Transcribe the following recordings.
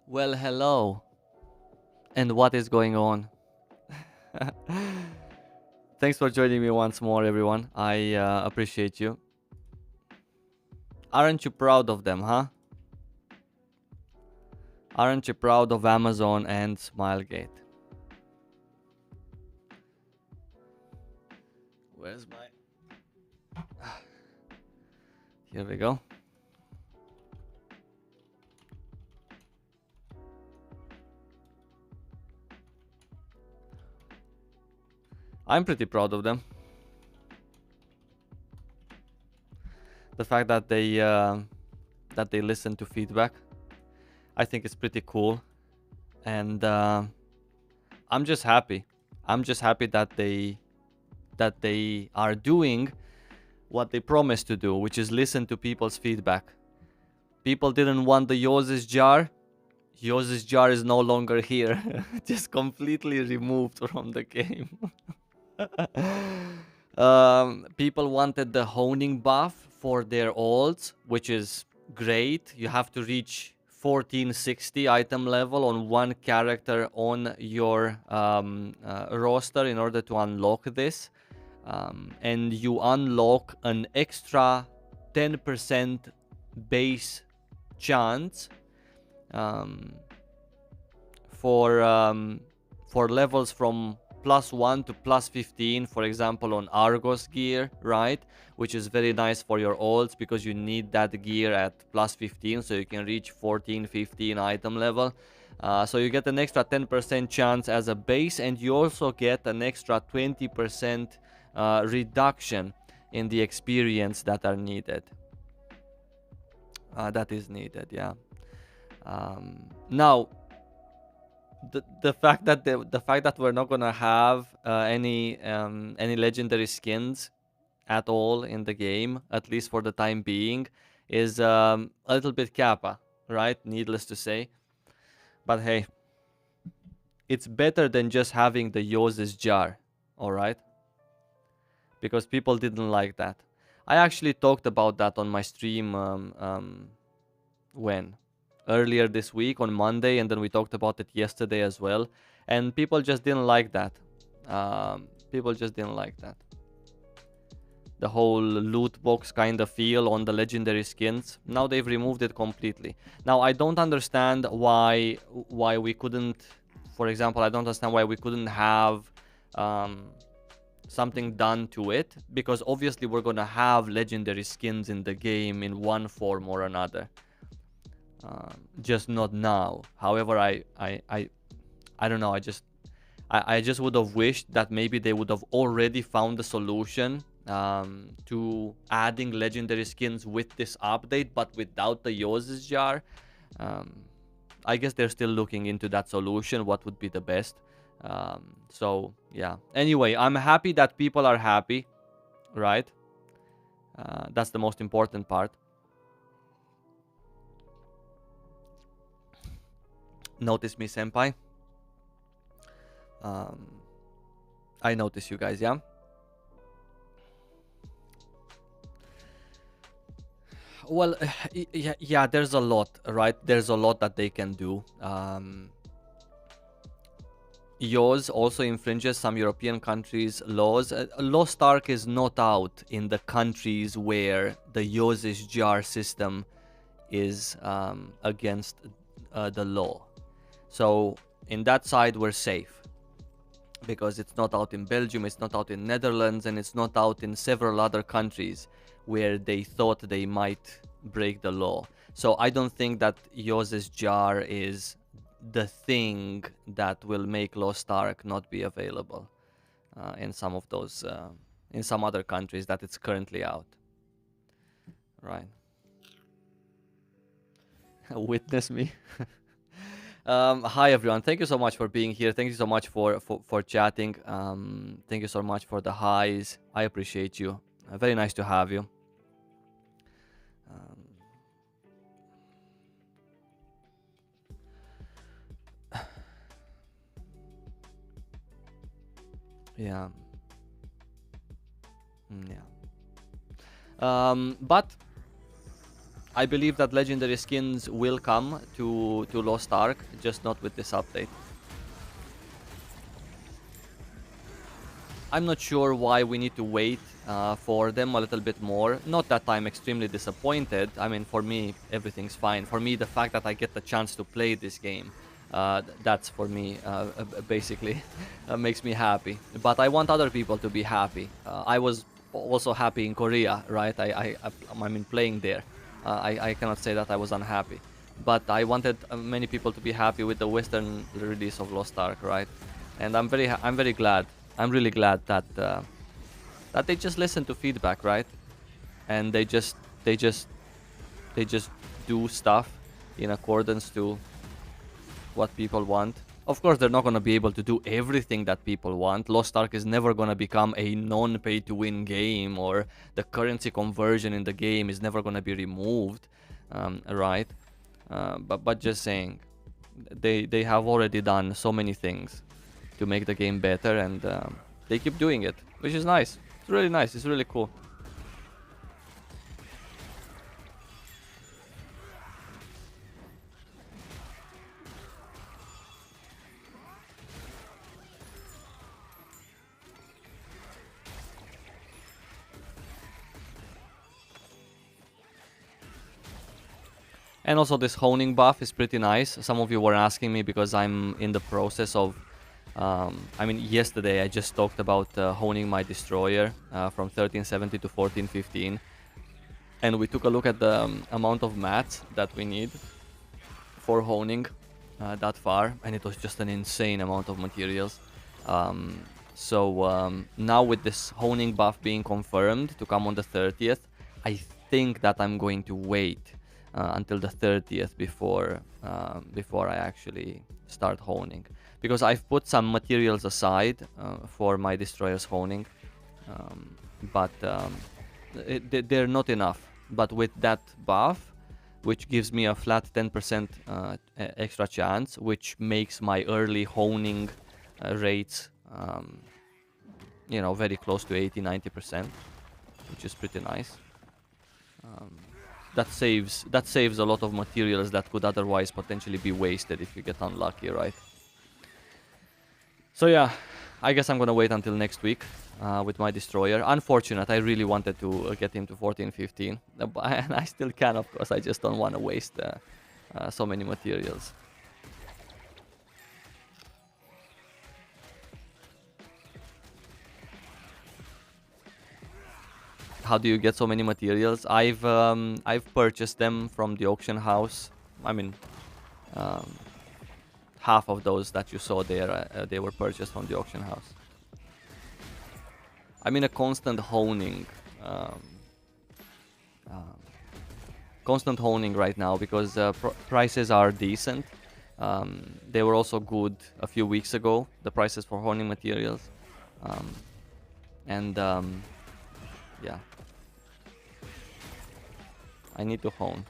Well, hello. And what is going on? Thanks for joining me once more, everyone. I appreciate you. Aren't you proud of them, huh? Aren't you proud of Amazon and Smilegate? Where's my... Here we go. I'm pretty proud of them. The fact that they listen to feedback, I think it's pretty cool, and I'm just happy. I'm just happy that they are doing what they promised to do, which is listen to people's feedback. People didn't want the Yoz's jar. Yoz's jar is no longer here. Just completely removed from the game. People wanted the honing buff for their ults, which is great. You have to reach 1460 item level on one character on your roster in order to unlock this. And you unlock an extra 10% base chance um, for levels from +1 to +15, for example, on Argos gear, right? Which is very nice for your ults because you need that gear at +15 so you can reach 14, 15 item level. So you get an extra 10% chance as a base, and you also get an extra 20% reduction in the experience that are needed. That is needed, yeah. Now, the fact that the fact that we're not gonna have any legendary skins at all in the game, at least for the time being, is a little bit kappa, right? Needless to say, but hey, it's better than just having the Yoz's jar, all right? Because people didn't like that. I actually talked about that on my stream when earlier this week on Monday, and then we talked about it yesterday as well, and people just didn't like that. People just didn't like that. The whole loot box kind of feel on the legendary skins. Now they've removed it completely. Now I don't understand why we couldn't, for example, I don't understand why we couldn't have something done to it, because obviously we're gonna have legendary skins in the game in one form or another. Just not now. However, I don't know. I just would have wished that maybe they would have already found the solution to adding legendary skins with this update, but without the Yoz's jar. I guess they're still looking into that solution. What would be the best? So yeah. Anyway, I'm happy that people are happy, right? That's the most important part. Notice me, senpai. I notice you guys, yeah? Well, yeah, there's a lot, right? There's a lot that they can do. Yours also infringes some European countries' laws. Lost Ark is not out in the countries where the Yoz's jar system is against the law. So in that side, we're safe, because it's not out in Belgium, it's not out in Netherlands, and it's not out in several other countries where they thought they might break the law. So I don't think that Yoz's jar is the thing that will make Lost Ark not be available in some of those, in some other countries that it's currently out. Right. Witness me. Hi everyone, thank you so much for being here. Thank you so much for chatting. Thank you so much for the highs. I appreciate you. Very nice to have you. Yeah. Yeah. But I believe that legendary skins will come to Lost Ark, just not with this update. I'm not sure why we need to wait for them a little bit more. Not that I'm extremely disappointed. I mean, for me, everything's fine. For me, the fact that I get the chance to play this game, that's for me basically makes me happy. But I want other people to be happy. I was also happy in Korea, right? I mean, playing there. I cannot say that I was unhappy. But I wanted many people to be happy with the Western release of Lost Ark, right? And I'm very glad. I'm really glad that that they just listen to feedback, right? And they just do stuff in accordance to what people want. Of course, they're not going to be able to do everything that people want. Lost Ark is never going to become a non-pay-to-win game, or the currency conversion in the game is never going to be removed, right? But just saying, they have already done so many things to make the game better, and they keep doing it, which is nice. It's really nice. It's really cool. And also this honing buff is pretty nice. Some of you were asking me because I'm in the process of I mean, yesterday I just talked about honing my destroyer from 1370 to 1415, and we took a look at the amount of mats that we need for honing that far, and it was just an insane amount of materials. So now with this honing buff being confirmed to come on the 30th, I think that I'm going to wait until the 30th before I actually start honing, because I've put some materials aside for my destroyer's honing, but they're not enough. But with that buff, which gives me a flat 10% extra chance, which makes my early honing rates, you know, very close to 80-90%, which is pretty nice. That saves a lot of materials that could otherwise potentially be wasted if you get unlucky, right? So yeah, I guess I'm gonna wait until next week with my destroyer. Unfortunate, I really wanted to get him to 14-15, and I still can, of course. I just don't want to waste so many materials. How do you get so many materials? I've purchased them from the auction house. I mean, half of those that you saw there, they were purchased from the auction house. I'm in a constant honing, constant honing right now, because prices are decent. They were also good a few weeks ago, the prices for honing materials, and yeah, I need to hone.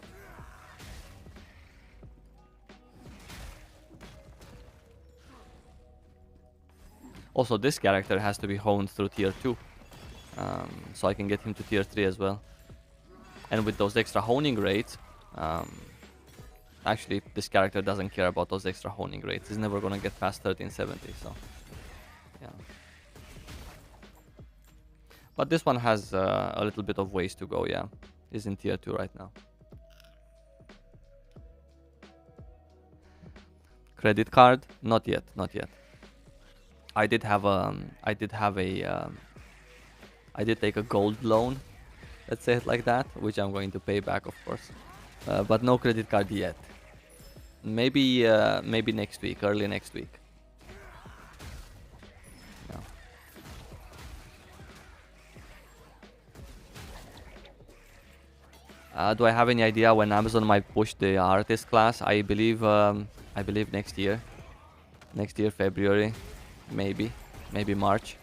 Also, this character has to be honed through tier 2, so I can get him to tier 3 as well. And with those extra honing rates, actually this character doesn't care about those extra honing rates. He's never gonna get past 1370, so yeah. But this one has a little bit of ways to go, yeah. He's in tier 2 right now. Credit card? Not yet, not yet. I did take a gold loan, let's say it like that, which I'm going to pay back, of course. But no credit card yet. Maybe maybe next week, early next week. Do I have any idea when Amazon might push the artist class? I believe next year. Next year, February, maybe March.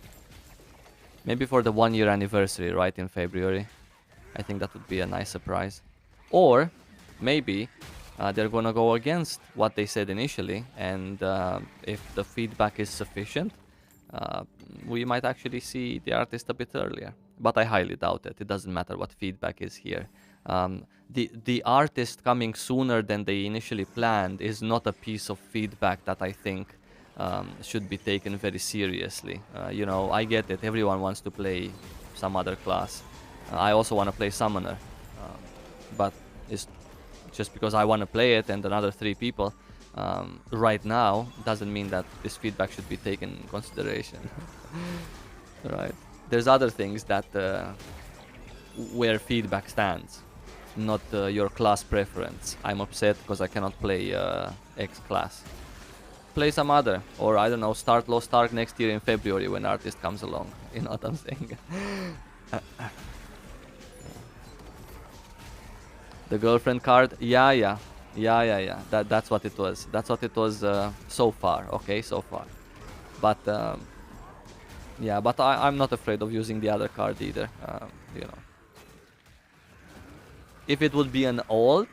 Maybe for the 1-year anniversary, right, in February. I think that would be a nice surprise. Or maybe they're gonna go against what they said initially, and if the feedback is sufficient, we might actually see the artist a bit earlier. But I highly doubt it. It doesn't matter what feedback is here. The artist coming sooner than they initially planned is not a piece of feedback that I think should be taken very seriously. You know, I get it. Everyone wants to play some other class. I also want to play Summoner, but it's just because I want to play it and another 3 people right now doesn't mean that this feedback should be taken in consideration. Right? There's other things that where feedback stands, not your class preference. I'm upset because I cannot play X class. Play some other, or I don't know, start Lost Ark next year in February when artist comes along. You know what I'm saying? The girlfriend card, yeah. That's what it was. That's what it was so far. Okay, so far. But yeah, but I'm not afraid of using the other card either. You know, if it would be an alt,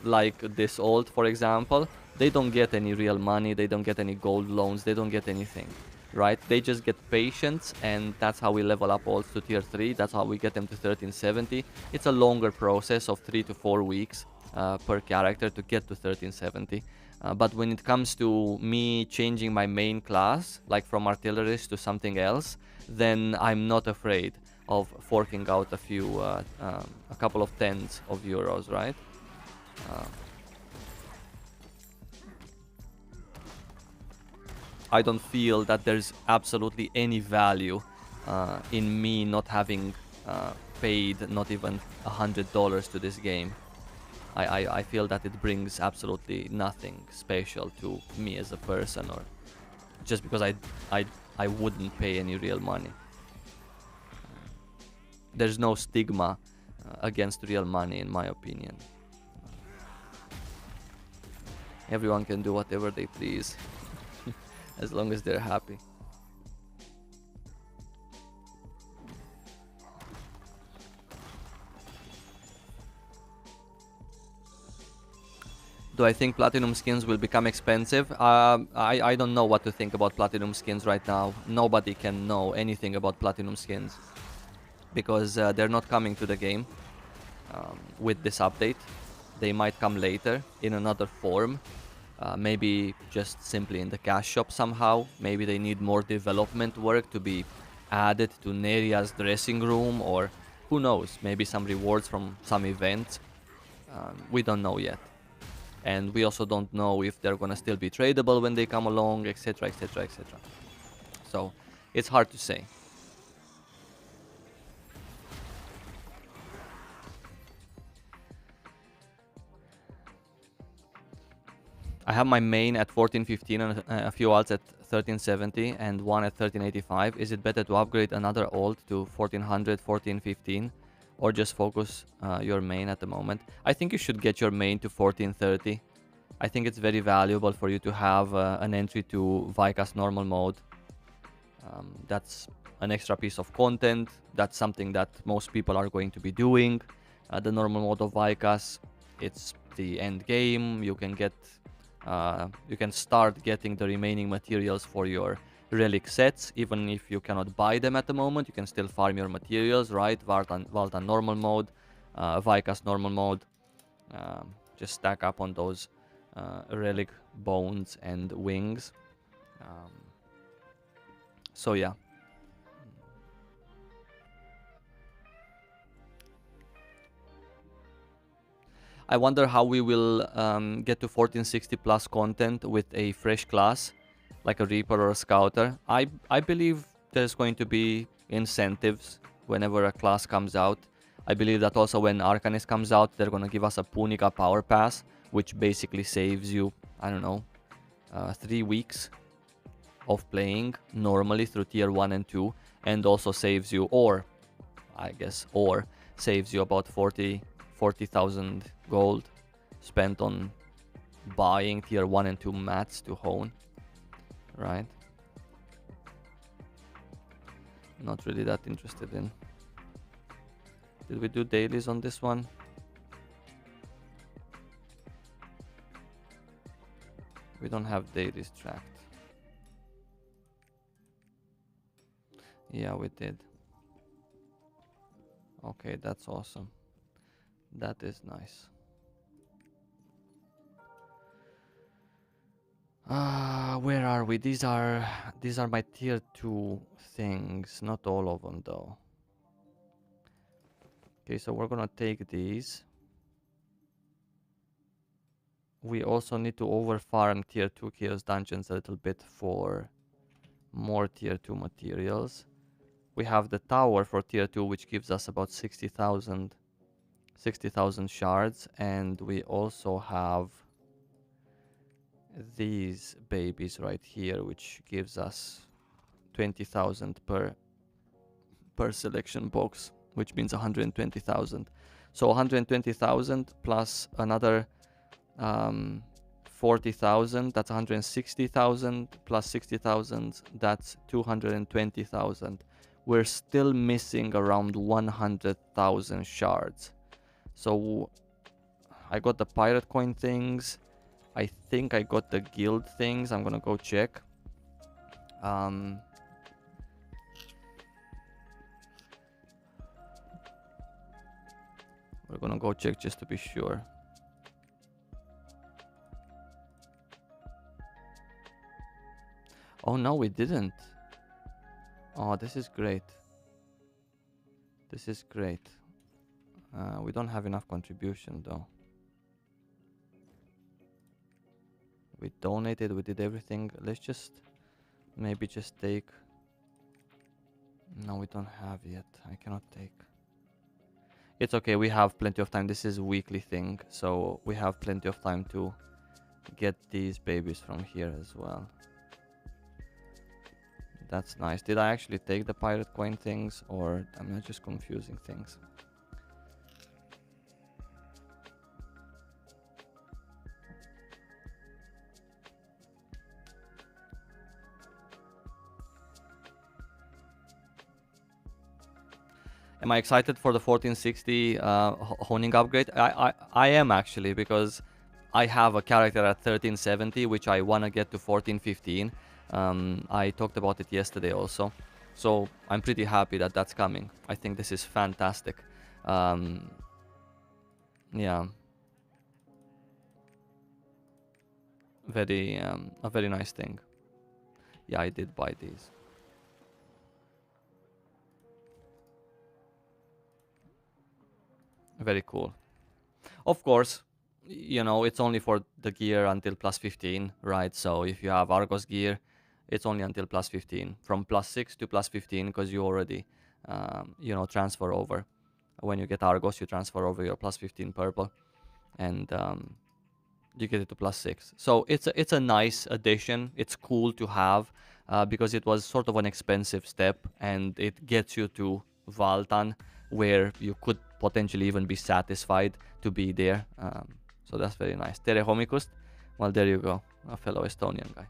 like this alt, for example, they don't get any real money. They don't get any gold loans. They don't get anything, right? They just get patience, and that's how we level up alts to tier 3. That's how we get them to 1370. It's a longer process of 3 to 4 weeks per character to get to 1370. But when it comes to me changing my main class, like from artillerist to something else, then I'm not afraid of forking out a couple of tens of euros, right? I don't feel that there's absolutely any value in me not having paid not even $100 to this game. I feel that it brings absolutely nothing special to me as a person, or just because I wouldn't pay any real money. There's no stigma against real money, in my opinion. Everyone can do whatever they please as long as they're happy. Do I think platinum skins will become expensive? I don't know what to think about platinum skins right now. Nobody can know anything about platinum skins because they're not coming to the game with this update. They might come later in another form. Maybe just simply in the cash shop somehow. Maybe they need more development work to be added to Neria's dressing room, or who knows, maybe some rewards from some event. We don't know yet. And we also don't know if they're gonna still be tradable when they come along, etc, etc, etc. So it's hard to say. I have my main at 1415 and a few alts at 1370 and one at 1385. Is it better to upgrade another alt to 1400, 1415, or just focus your main at the moment? I think you should get your main to 1430. I think it's very valuable for you to have an entry to Vicas normal mode. That's an extra piece of content. That's something that most people are going to be doing. The normal mode of Vicas, it's the end game. You can start getting the remaining materials for your relic sets, even if you cannot buy them at the moment. You can still farm your materials, right? Valtan normal mode, Vicas normal mode. Just stack up on those relic bones and wings. So yeah. I wonder how we will get to 1460 plus content with a fresh class, like a Reaper or a Scouter. I believe there's going to be incentives whenever a class comes out. I believe that also when Arcanist comes out, they're going to give us a Punica Power Pass, which basically saves you, I don't know, 3 weeks of playing normally through tier 1 and 2, and also saves you, or saves you about 40,000 gold spent on buying tier 1 and 2 mats to hone, right? Not really that interested in. Did we do dailies on this one? We don't have dailies tracked. Yeah, we did. Okay, that's awesome. That is nice. Where are we? These are my tier 2 things, not all of them though. Okay, so we're gonna take these. We also need to overfarm tier 2 chaos dungeons a little bit for more tier 2 materials. We have the tower for tier 2, which gives us about 60,000 shards, and we also have these babies right here, which gives us 20,000 per selection box, which means 120,000. So 120,000 plus another 40,000, that's 160,000 plus 60,000, that's 220,000. We're still missing around 100,000 shards. So I got the pirate coin things. I think I got the guild things. I'm gonna go check. We're gonna go check just to be sure. Oh no, we didn't. Oh, this is great. This is great. We don't have enough contribution though. We donated, we did everything. Let's just maybe just take. No, we don't have yet. I cannot take. It's okay, we have plenty of time. This is a weekly thing, so we have plenty of time to get these babies from here as well. That's nice. Did I actually take the pirate coin things, or am I just confusing things? Am I excited for the 1460 honing upgrade? I am actually, because I have a character at 1370, which I want to get to 1415. I talked about it yesterday also. So I'm pretty happy that that's coming. I think this is fantastic. Yeah. A very nice thing. Yeah, I did buy these. Very cool. Of course, you know, it's only for the gear until plus 15, right? So if you have Argos gear, it's only until plus 15. From plus 6 to plus 15, because you already, you know, transfer over. When you get Argos, you transfer over your plus 15 purple, and you get it to plus 6. So it's a nice addition. It's cool to have, because it was sort of an expensive step, and it gets you to Valtan, where you could potentially even be satisfied to be there. So that's very nice. Tere Homikust. Well, there you go, a fellow Estonian guy.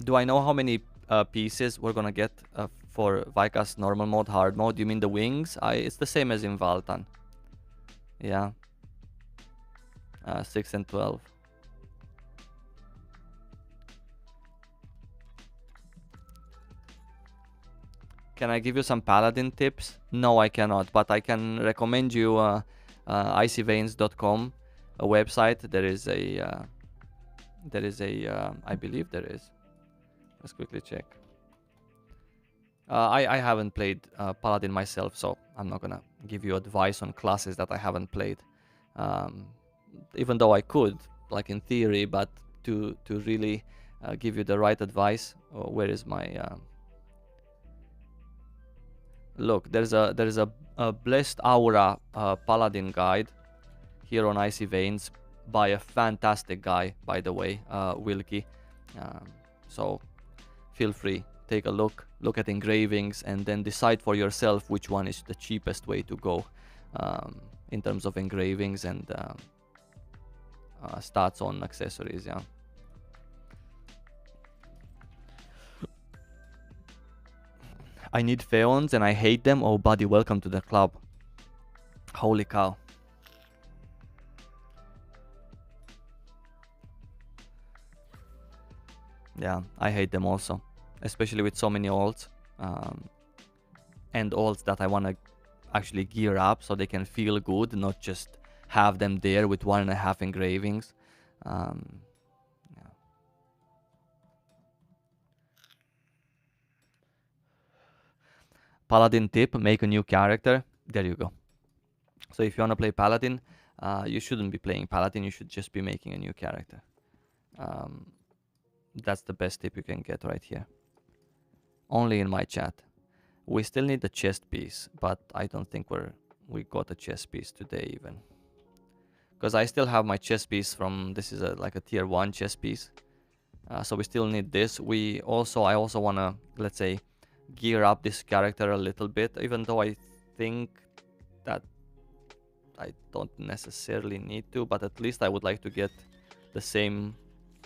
Do I know how many pieces we're gonna get for Vika's normal mode, hard mode? You mean the wings? It's the same as in Valtan. Yeah. 6 and 12. Can I give you some paladin tips? No, I cannot, but I can recommend you icyveins.com, a website. There is a I believe there is. Let's quickly check. I haven't played paladin myself, so I'm not gonna give you advice on classes that I haven't played. Even though I could, like in theory, but to really give you the right advice. Where is my look? There's a blessed aura paladin guide here on Icy Veins by a fantastic guy, by the way, Wilkie. So feel free, take a look at engravings, and then decide for yourself which one is the cheapest way to go in terms of engravings and stats on accessories. Yeah. I need Feons and I hate them. Oh, buddy, welcome to the club. Holy cow. Yeah, I hate them also, especially with so many alts, and alts that I want to actually gear up so they can feel good, not just have them there with 1.5 engravings. Yeah. Paladin tip: make a new character. There you go. So if you want to play Paladin, you shouldn't be playing Paladin. You should just be making a new character. That's the best tip you can get right here. Only in my chat. We still need the chest piece, but I don't think we got a chest piece today even. Because I still have my chest piece from, this is like a tier 1 chest piece. So we still need this. I also want to, let's say, gear up this character a little bit, even though I think that I don't necessarily need to, but at least I would like to get the same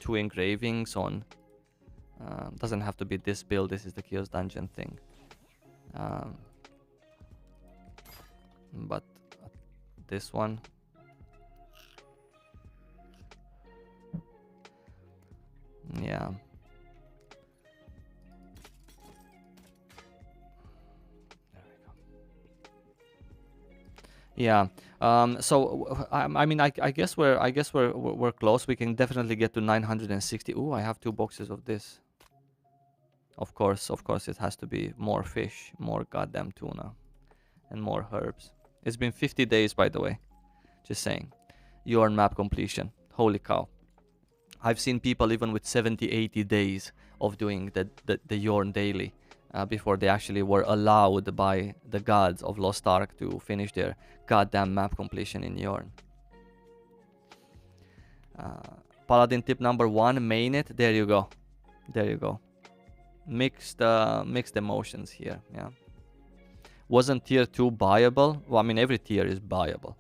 2 engravings on. Doesn't have to be this build, this is the Chaos Dungeon thing. But this one. Yeah. Yeah. So I mean, I guess we're close. We can definitely get to 960. Ooh, I have 2 boxes of this. Of course, it has to be more fish, more goddamn tuna, and more herbs. It's been 50 days, by the way. Just saying. Your map completion. Holy cow. I've seen people even with 70, 80 days of doing the Yorn daily before they actually were allowed by the gods of Lost Ark to finish their goddamn map completion in Yorn. Paladin tip number 1, main it. There you go. There you go. Mixed emotions here. Yeah. Wasn't tier 2 buyable? Well, I mean, every tier is buyable.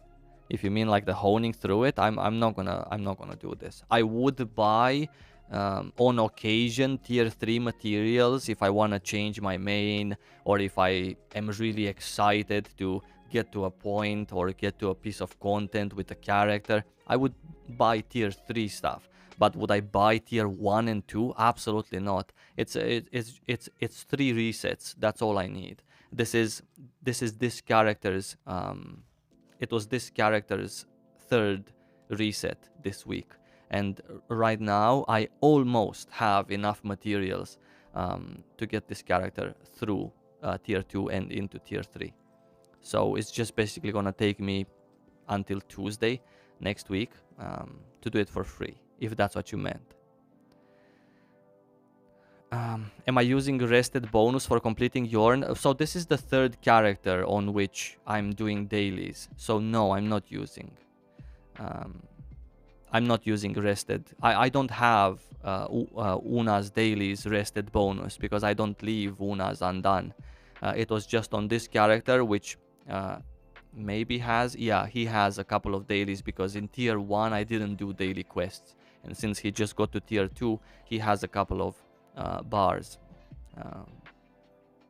If you mean like the honing through it, I'm not gonna do this. I would buy on occasion tier 3 materials if I wanna change my main, or if I am really excited to get to a point or get to a piece of content with a character. I would buy tier 3 stuff. But would I buy tier 1 and 2? Absolutely not. It's 3 resets. That's all I need. This is this character's it was this character's 3rd reset this week, and right now I almost have enough materials to get this character through tier 2 and into tier 3. So it's just basically gonna take me until Tuesday next week to do it for free, if that's what you meant. Am I using rested bonus for completing Yorn? So this is the 3rd character on which I'm doing dailies. So no, I'm not using. I'm not using rested. I don't have Una's dailies rested bonus because I don't leave Una's undone. It was just on this character, which maybe has, yeah, he has a couple of dailies because in tier 1 I didn't do daily quests. And since he just got to tier 2, he has a couple of bars,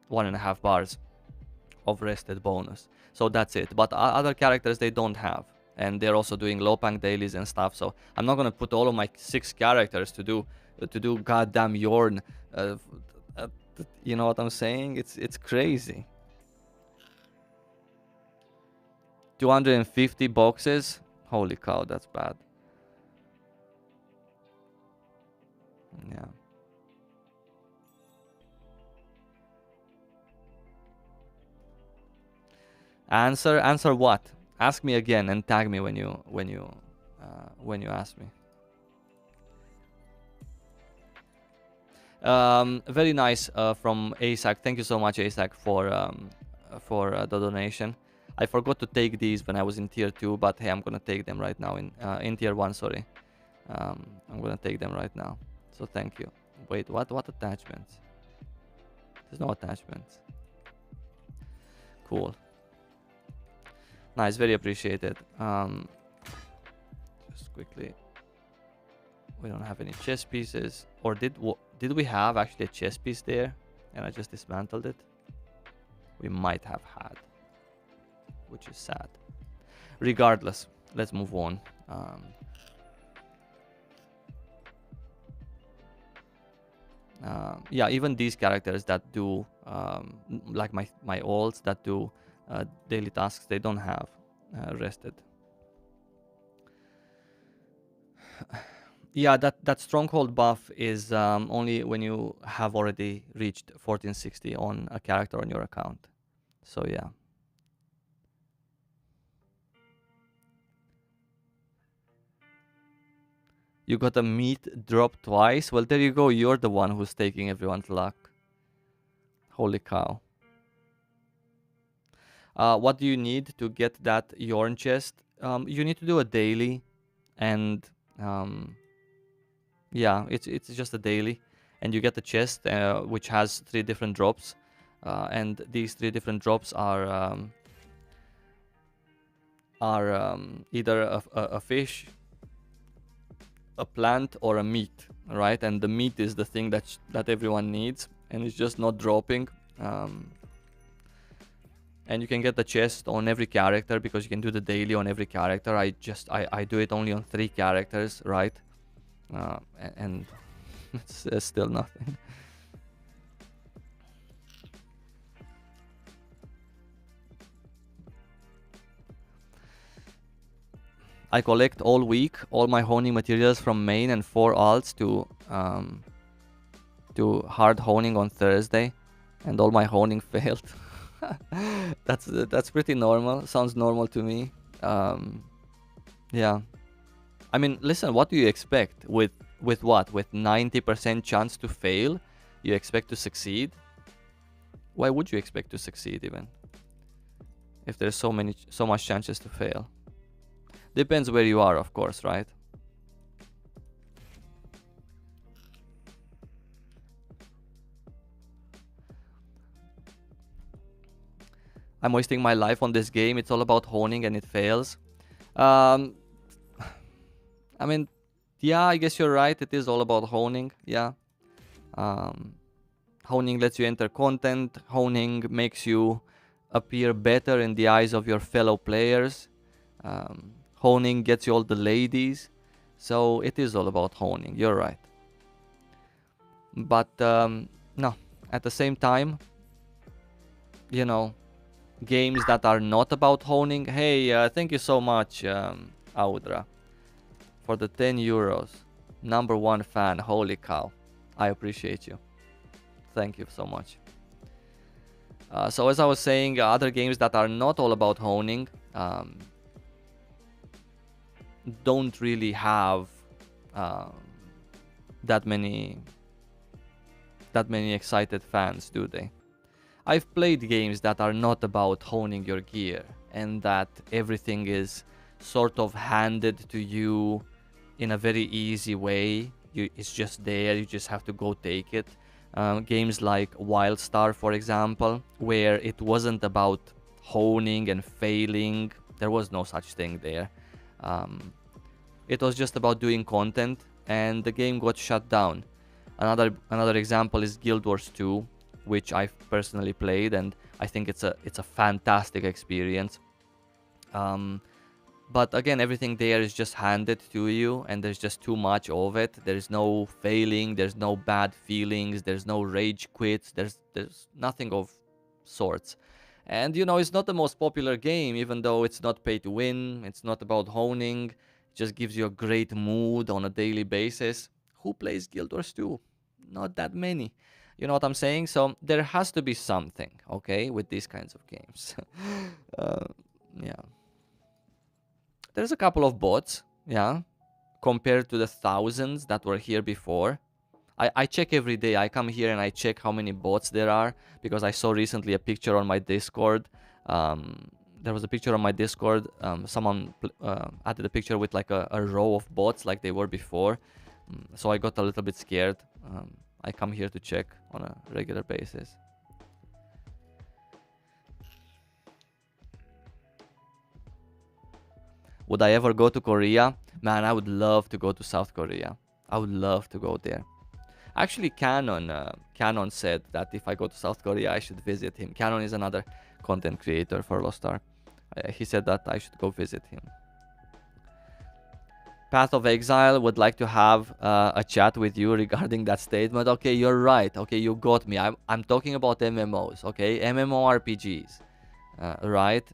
1.5 bars of rested bonus. So that's it. But other characters they don't have, and they're also doing low punk dailies and stuff. So I'm not gonna put all of my 6 characters to do goddamn Yorn. You know what I'm saying? It's crazy. 250 boxes. Holy cow, that's bad. Yeah. Answer what? Ask me again and tag me when you ask me. Very nice from ASAC. Thank you so much, ASAC, for the donation. I forgot to take these when I was in tier 2, but hey, I'm gonna take them right now in tier 1. Sorry, I'm gonna take them right now. So thank you. Wait, what attachments? There's no attachments. Cool. Nice, very appreciated. Just quickly, we don't have any chess pieces, or did we have actually a chess piece there, and I just dismantled it? We might have had, which is sad. Regardless, let's move on. yeah, even these characters that do like my alts that do daily tasks, they don't have rested. Yeah, that stronghold buff is only when you have already reached 1460 on a character on your account. So yeah. You got a meat drop twice? Well, there you go. You're the one who's taking everyone's luck. Holy cow. What do you need to get that Yorn chest? You need to do a daily, and yeah, it's just a daily, and you get the chest which has 3 different drops, and these 3 different drops are either a fish, a plant, or a meat, right? And the meat is the thing that everyone needs, and it's just not dropping. And you can get the chest on every character because you can do the daily on every character. I do it only on 3 characters, right? And it's still nothing. I collect all week all my honing materials from main and 4 alts to hard honing on Thursday, and all my honing failed. That's pretty normal. Sounds normal to me. Yeah. I mean, listen, what do you expect with what? With 90% chance to fail, you expect to succeed? Why would you expect to succeed even? If there's so much chances to fail. Depends where you are, of course, right? I'm wasting my life on this game. It's all about honing and it fails. I mean, yeah, I guess you're right. It is all about honing. Yeah. Honing lets you enter content. Honing makes you appear better in the eyes of your fellow players. Honing gets you all the ladies. So it is all about honing. You're right. But no, at the same time, you know, games that are not about honing. Hey, thank you so much, Audra, for the 10 euros. Number 1 fan. Holy cow. I appreciate you. Thank you so much. So as I was saying, other games that are not all about honing don't really have that many excited fans, do they? I've played games that are not about honing your gear and that everything is sort of handed to you in a very easy way. It's just there, you just have to go take it. Games like Wildstar, for example, where it wasn't about honing and failing. There was no such thing there. It was just about doing content, and the game got shut down. Another example is Guild Wars 2, which I've personally played, and I think it's a fantastic experience. But again, everything there is just handed to you, and there's just too much of it. There's no failing, there's no bad feelings, there's no rage quits, there's nothing of sorts. And it's not the most popular game, even though it's not pay to win, it's not about honing, it just gives you a great mood on a daily basis. Who plays Guild Wars 2? Not that many. You know what I'm saying? So there has to be something, okay, with these kinds of games. Yeah. There's a couple of bots, yeah, compared to the thousands that were here before. I check every day. I come here and I check how many bots there are, because I saw recently a picture on my Discord. There was a picture on my Discord. Someone added a picture with like a row of bots like they were before. So I got a little bit scared. I come here to check on a regular basis. Would I ever go to Korea? Man, I would love to go to South Korea. I would love to go there. Actually, Canon said that if I go to South Korea, I should visit him. Canon is another content creator for Lost Ark. He said that I should go visit him. Path of Exile would like to have a chat with you regarding that statement. Okay, you're right. Okay, you got me. I'm talking about MMOs. Okay, MMORPGs, right?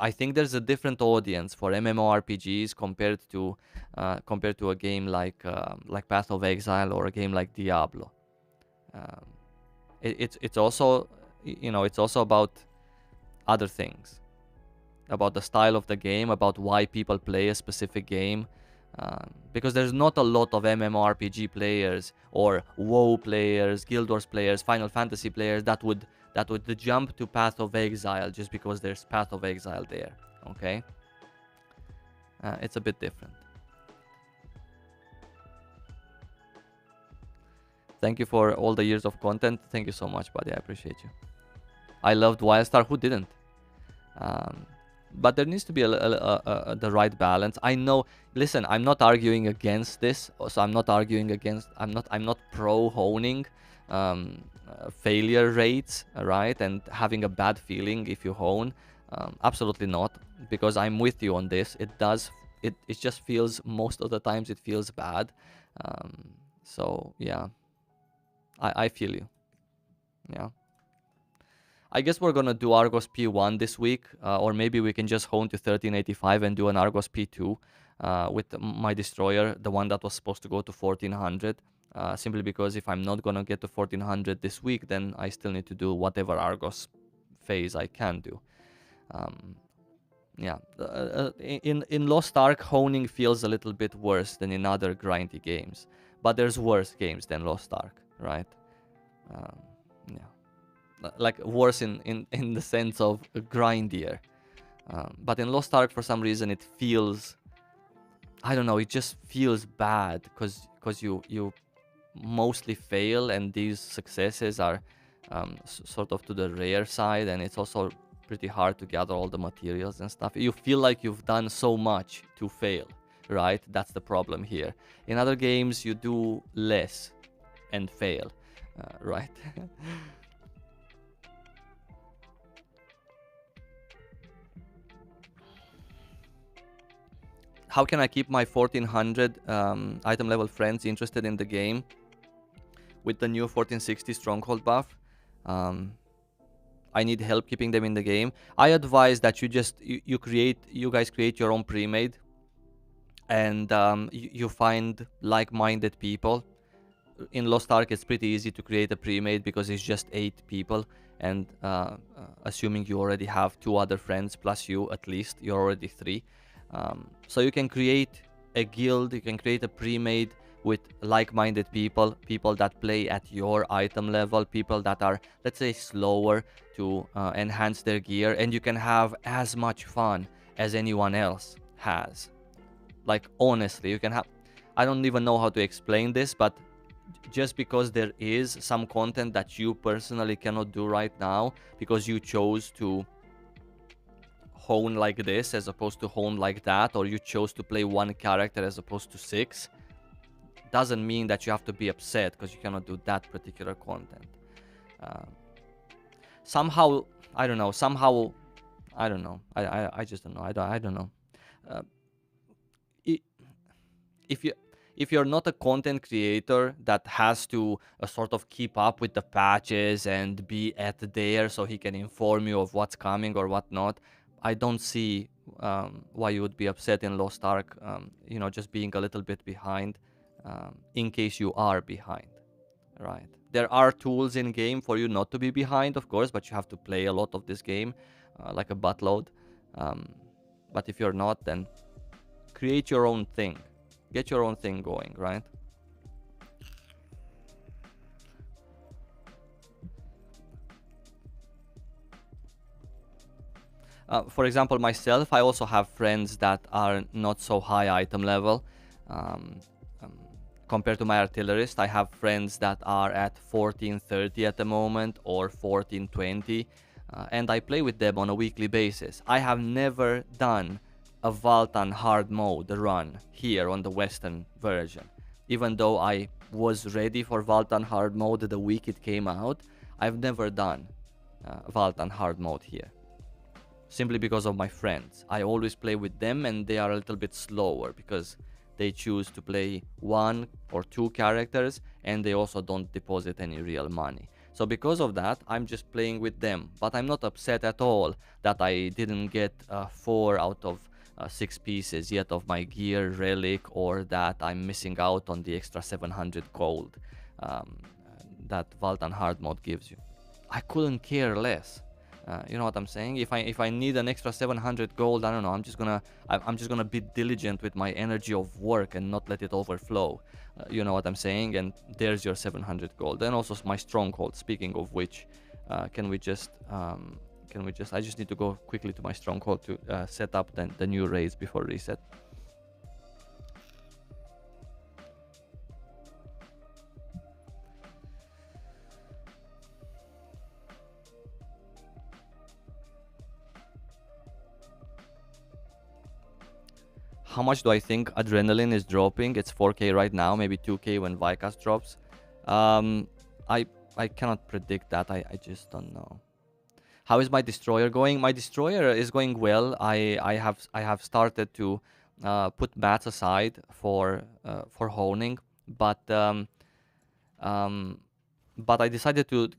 I think there's a different audience for MMORPGs compared to a game like Path of Exile or a game like Diablo. Um, it's also, you know, it's also about other things, about the style of the game, about why people play a specific game. Because there's not a lot of MMORPG players or WoW players, Guild Wars players, Final Fantasy players that would jump to Path of Exile just because there's Path of Exile there. Okay, it's a bit different. Thank you for all the years of content. Thank you so much, buddy. I appreciate you. I loved Wildstar. Who didn't? But there needs to be the right balance. I know. Listen, I'm not arguing against this. So I'm not arguing against. I'm not pro honing failure rates, right? And having a bad feeling if you hone. Absolutely not, because I'm with you on this. It does. It just feels, most of the times it feels bad. So yeah, I feel you. Yeah. I guess we're gonna do Argos P1 this week, or maybe we can just hone to 1385 and do an Argos P2 with my destroyer, the one that was supposed to go to 1400. Simply because if I'm not gonna get to 1400 this week, then I still need to do whatever Argos phase I can do. Yeah, in Lost Ark, honing feels a little bit worse than in other grindy games, but there's worse games than Lost Ark, right? Yeah. Like worse in the sense of grindier, but in Lost Ark for some reason it feels, I don't know, it just feels bad because you mostly fail, and these successes are sort of to the rare side, and it's also pretty hard to gather all the materials and stuff. You feel like you've done so much to fail, right? That's the problem here. In other games you do less and fail, right? How can I keep my 1400 item level friends interested in the game with the new 1460 Stronghold buff? I need help keeping them in the game. I advise that you guys create your own pre-made, and you find like-minded people. In Lost Ark, it's pretty easy to create a pre-made because it's just 8 people, and assuming you already have 2 other friends plus you, at least you're already 3. So you can create a guild, you can create a pre-made with like-minded people, people that play at your item level, people that are, let's say, slower to enhance their gear, and you can have as much fun as anyone else has. Like, honestly, you can have, I don't even know how to explain this, but just because there is some content that you personally cannot do right now because you chose to hone like this as opposed to hone like that, or you chose to play one character as opposed to 6, doesn't mean that you have to be upset because you cannot do that particular content. Somehow, I don't know, I just don't know, I don't know. If you're not a content creator that has to sort of keep up with the patches and be at there so he can inform you of what's coming or whatnot, I don't see why you would be upset in Lost Ark, you know, just being a little bit behind, in case you are behind, right? There are tools in game for you not to be behind, of course, but you have to play a lot of this game, like a buttload. But if you're not, then create your own thing. Get your own thing going, right? For example, myself, I also have friends that are not so high item level. Compared to my artillerist, I have friends that are at 1430 at the moment or 1420, and I play with them on a weekly basis. I have never done a Valtan hard mode run here on the Western version. Even though I was ready for Valtan hard mode the week it came out, I've never done Valtan hard mode here. Simply because of my friends. I always play with them and they are a little bit slower because they choose to play 1 or 2 characters, and they also don't deposit any real money. So because of that, I'm just playing with them, but I'm not upset at all that I didn't get 4 out of 6 pieces yet of my gear relic, or that I'm missing out on the extra 700 gold um, that Valtan hard mode gives you. I couldn't care less. You know what I'm saying? If I need an extra 700 gold, I don't know. I'm just gonna be diligent with my energy of work and not let it overflow. You know what I'm saying? And there's your 700 gold. And also my stronghold. Speaking of which, can we just I just need to go quickly to my stronghold to set up the new raids before reset. How much do I think adrenaline is dropping? It's 4k right now, maybe 2k when Vicas drops. I cannot predict that. I just don't know. How is my destroyer going? My destroyer is going well. I have started to put mats aside for honing, but I decided to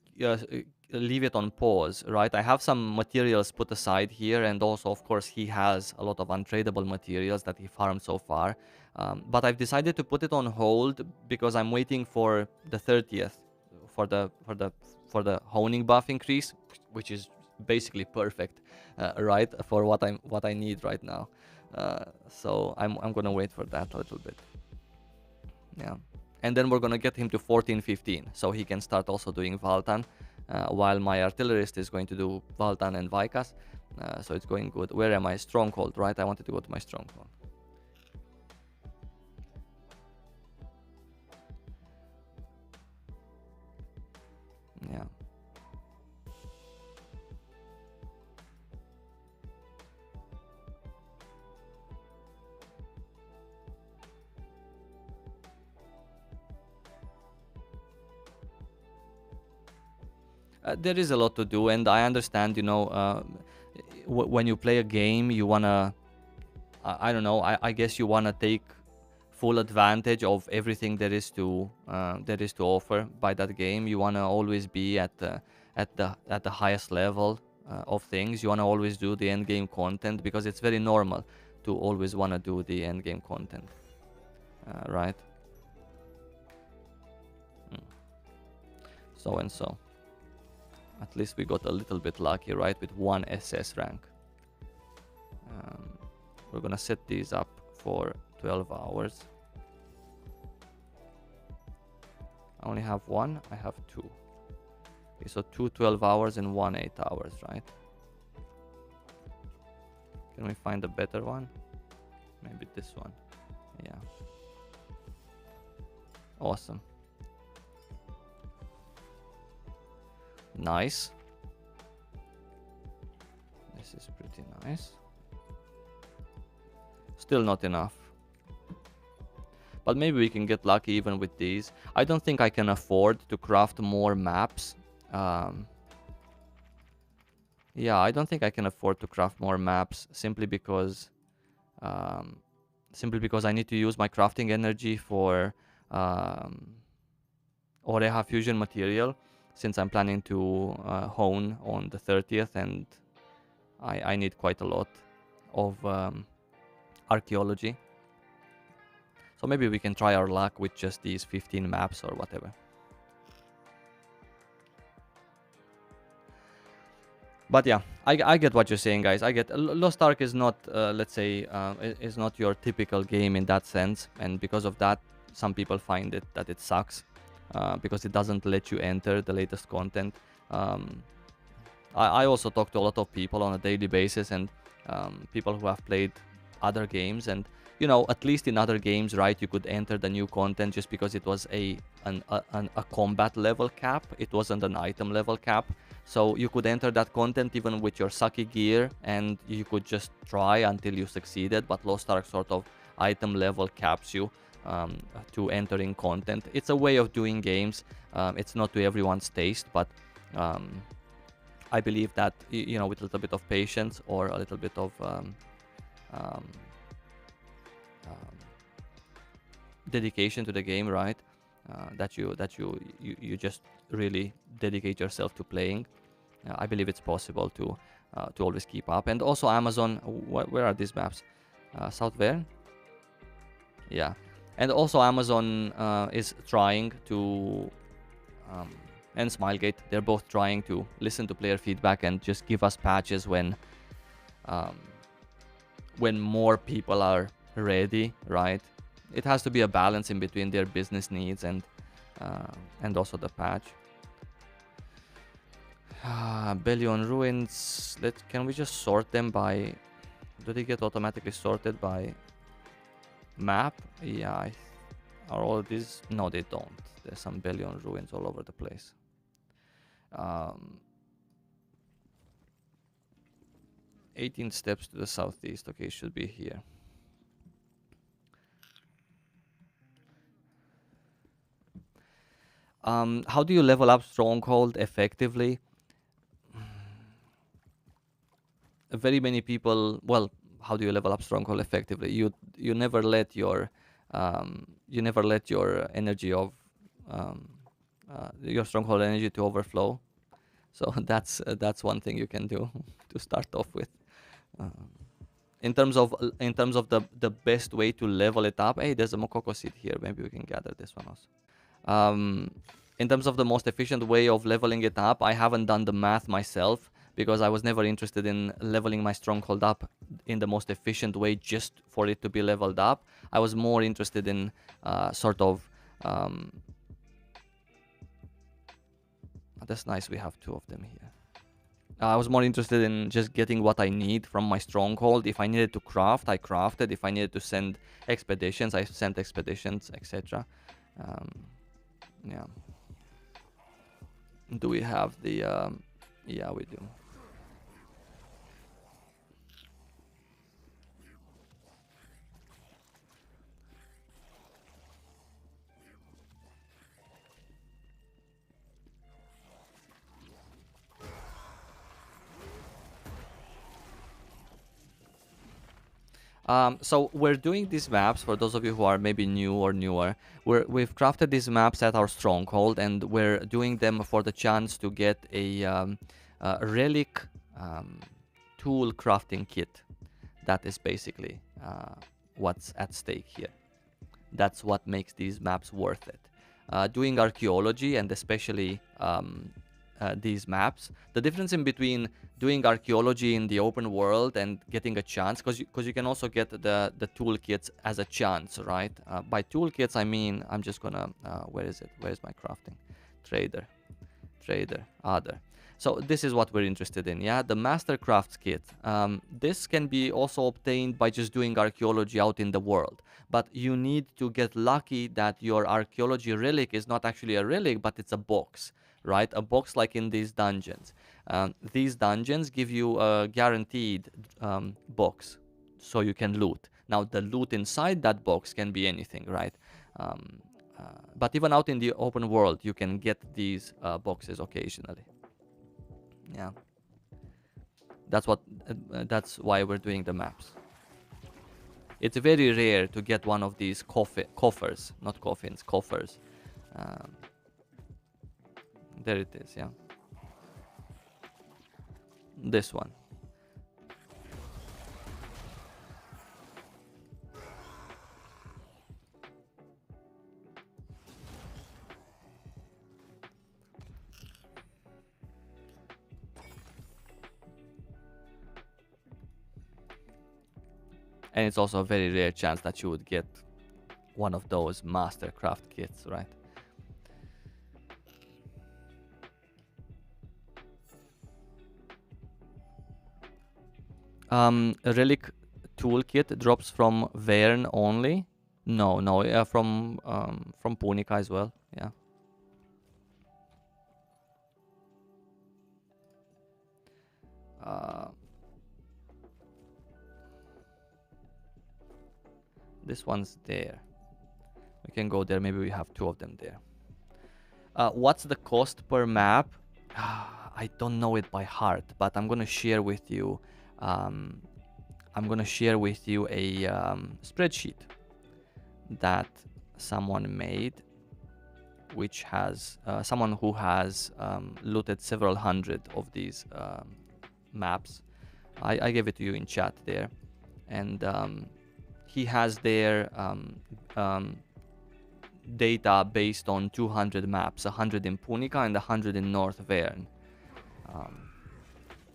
leave it on pause, right? I have some materials put aside here, and also, of course, he has a lot of untradeable materials that he farmed so far. But I've decided to put it on hold because I'm waiting for the 30th for the honing buff increase, which is basically perfect, right, for what I need right now. So I'm gonna wait for that a little bit. Yeah. And then we're gonna get him to 14, 15, so he can start also doing Valtan, while my artillerist is going to do Valtan and Vicas. So it's going good. Where am I? Stronghold, right? I wanted to go to my stronghold. Yeah. There is a lot to do, and I understand, you know, when you play a game, you wanna, I don't know, I guess you wanna take full advantage of everything there is to offer by that game. You wanna always be at the highest level of things. You wanna always do the end game content because it's very normal to always wanna do the end game content, right? So and so. At least we got a little bit lucky, right, with 1 SS rank. We're gonna set these up for 12 hours. I only have 1, I have 2. Okay, so 2 12 hours and 1 8 hours, right? Can we find a better one? Maybe this one. Yeah. Awesome. Nice. This is pretty nice. Still not enough. But maybe we can get lucky even with these. I don't think I can afford to craft more maps. Yeah, I don't think I can afford to craft more maps simply because I need to use my crafting energy for Oreha fusion material, since I'm planning to hone on the 30th, and I need quite a lot of archaeology. So maybe we can try our luck with just these 15 maps or whatever. But yeah, I get what you're saying, guys. I get Lost Ark is not, let's say, is not your typical game in that sense, and because of that, some people find that it sucks because it doesn't let you enter the latest content. I also talk to a lot of people on a daily basis, and people who have played other games, and you know, at least in other games, right, you could enter the new content just because it was a combat level cap. It wasn't an item level cap. So you could enter that content even with your sucky gear, and you could just try until you succeeded. But Lost Ark sort of item level caps you to entering content. It's a way of doing games. It's not to everyone's taste, but I believe that, you know, with a little bit of patience or a little bit of dedication to the game, right? That you just really dedicate yourself to playing. I believe it's possible to always keep up. And also Amazon, where are these maps? South Verne? Yeah. And also Amazon is trying to, and Smilegate, they're both trying to listen to player feedback and just give us patches um, when more people are ready, right? It has to be a balance in between their business needs and also the patch. Bellion ruins. Can we just sort them by? Do they get automatically sorted by map? Yeah. Are all these? No, they don't. There's some Bellion ruins all over the place. 18 steps to the southeast. Okay, should be here. How do you level up Stronghold effectively? Very many people. Well, how do you level up Stronghold effectively? You never let your energy of your Stronghold energy to overflow. So that's one thing you can do to start off with. In terms of the best way to level it up. Hey, there's a Mokoko seed here. Maybe we can gather this one also. In terms of the most efficient way of leveling it up, I haven't done the math myself because I was never interested in leveling my Stronghold up in the most efficient way just for it to be leveled up. I was more interested in that's nice, we have two of them here. I was more interested in just getting what I need from my Stronghold. If I needed to craft, I crafted. If I needed to send expeditions, I sent expeditions, etc. Yeah. Do we have the... yeah, we do. So we're doing these maps, for those of you who are maybe new or newer, we've crafted these maps at our Stronghold, and we're doing them for the chance to get a relic tool crafting kit. That is basically what's at stake here. That's what makes these maps worth it. Doing archaeology, and especially these maps, the difference in between doing archaeology in the open world and getting a chance, because you can also get the toolkits as a chance, right? By toolkits I mean, I'm just gonna where is my crafting trader, other. So this is what we're interested in, yeah, the Master Crafts kit. This can be also obtained by just doing archaeology out in the world, but you need to get lucky that your archaeology relic is not actually a relic, but it's a box, right? A box like in these dungeons. These dungeons give you a guaranteed box, so you can loot. Now the loot inside that box can be anything, right? But even out in the open world, you can get these boxes occasionally. Yeah, that's why we're doing the maps. It's very rare to get one of these coffers, not coffins, coffers. There it is, yeah. This one. And it's also a very rare chance that you would get one of those Mastercraft kits, right? A relic toolkit drops from Verne only. No, from Punica as well. Yeah. This one's there. We can go there. Maybe we have two of them there. What's the cost per map? I don't know it by heart, but I'm gonna share with you. I'm gonna share with you a spreadsheet that someone made, which has someone who has looted several hundred of these maps. I gave it to you in chat there, and he has their data based on 200 maps, 100 in Punica and 100 in North Verne.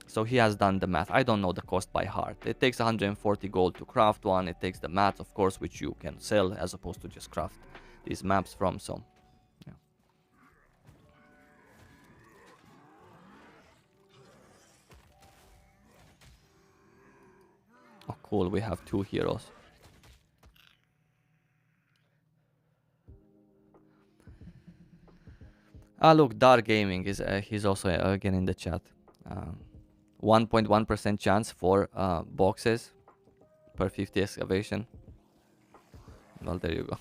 So he has done the math. I don't know the cost by heart. It takes 140 gold to craft one. It takes the mats, of course, which you can sell as opposed to just craft these maps from. So, yeah. Oh, cool. We have 2 heroes. Ah, look, Dark Gaming is he's also again in the chat. 1.1% chance for boxes per 50 excavation. Well, there you go.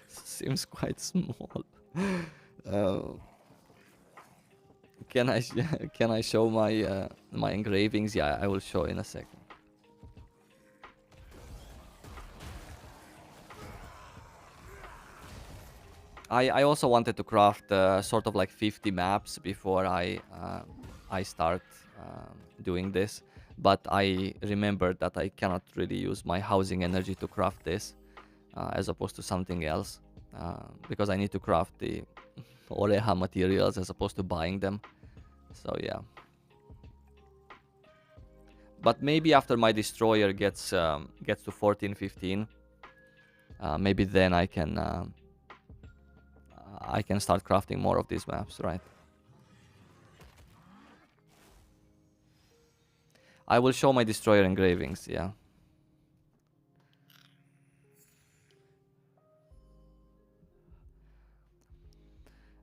Seems quite small. Can I can I show my my engravings? Yeah, I will show in a second. I also wanted to craft sort of like 50 maps before I start doing this, but I remembered that I cannot really use my housing energy to craft this as opposed to something else because I need to craft the Oreha materials as opposed to buying them. So yeah. But maybe after my destroyer gets to 14, 15, maybe then I can start crafting more of these maps, right? I will show my destroyer engravings, yeah.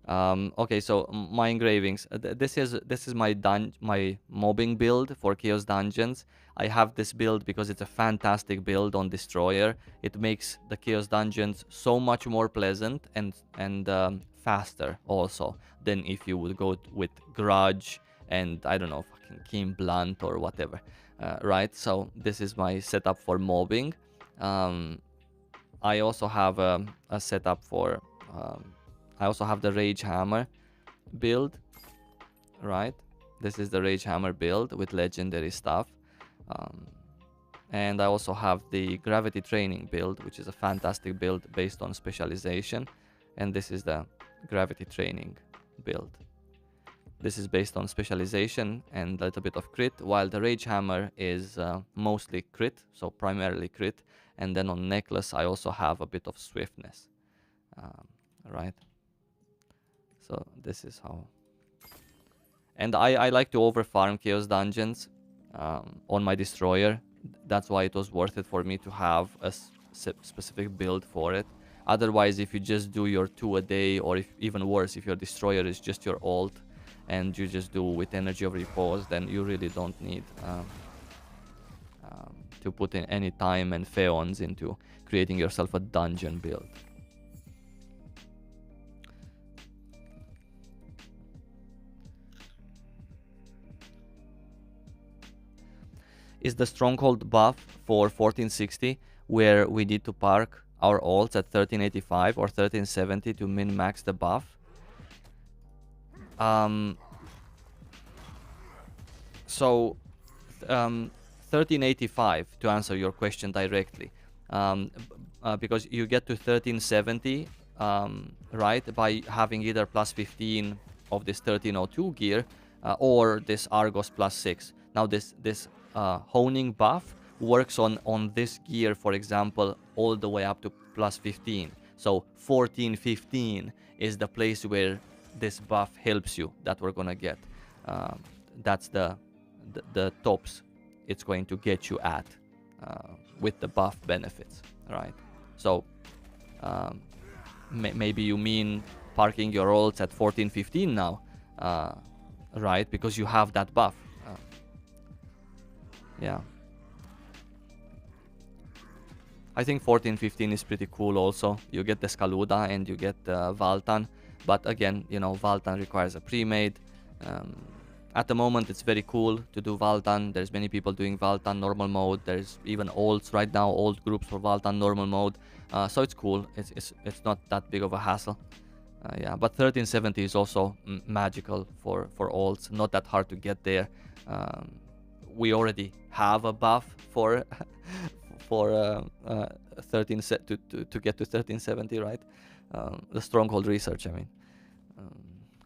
Okay, so my engravings. This is my mobbing build for Chaos Dungeons. I have this build because it's a fantastic build on Destroyer. It makes the Chaos Dungeons so much more pleasant and faster also than if you would go with Grudge and I don't know, fucking Keen Blunt or whatever, right? So this is my setup for mobbing. I also have a setup for. I also have the Rage Hammer build, right? This is the Rage Hammer build with legendary stuff. And I also have the Gravity Training build, which is a fantastic build based on specialization. And this is the Gravity Training build. This is based on specialization and a little bit of crit, while the Rage Hammer is mostly crit, so primarily crit. And then on Necklace, I also have a bit of swiftness, right? So this is how. And I like to overfarm Chaos Dungeons on my Destroyer. That's why it was worth it for me to have a specific build for it. Otherwise, if you just do your 2 a day, or if even worse, if your Destroyer is just your ult, and you just do with Energy of Repose, then you really don't need to put in any time and Feons into creating yourself a dungeon build. Is the Stronghold buff for 1460 where we need to park our ults at 1385 or 1370 to min-max the buff? So 1385 to answer your question directly, because you get to 1370 right, by having either plus 15 of this 1302 gear or this Argos plus 6. Now this honing buff works on this gear, for example, all the way up to plus 15. So 1415 is the place where this buff helps you, that we're gonna get. That's the tops it's going to get you at with the buff benefits, right? So maybe you mean parking your ults at 1415 now, right? Because you have that buff. Yeah. I think 1415 is pretty cool also. You get the Skaluda and you get the Valtan. But again, you know, Valtan requires a pre-made. At the moment, it's very cool to do Valtan. There's many people doing Valtan normal mode. There's even olds right now, old groups for Valtan normal mode. So it's cool. It's not that big of a hassle. Yeah, but 1370 is also magical for olds. Not that hard to get there. We already have a buff for for 13 to get to 1370, right? The Stronghold research, I mean.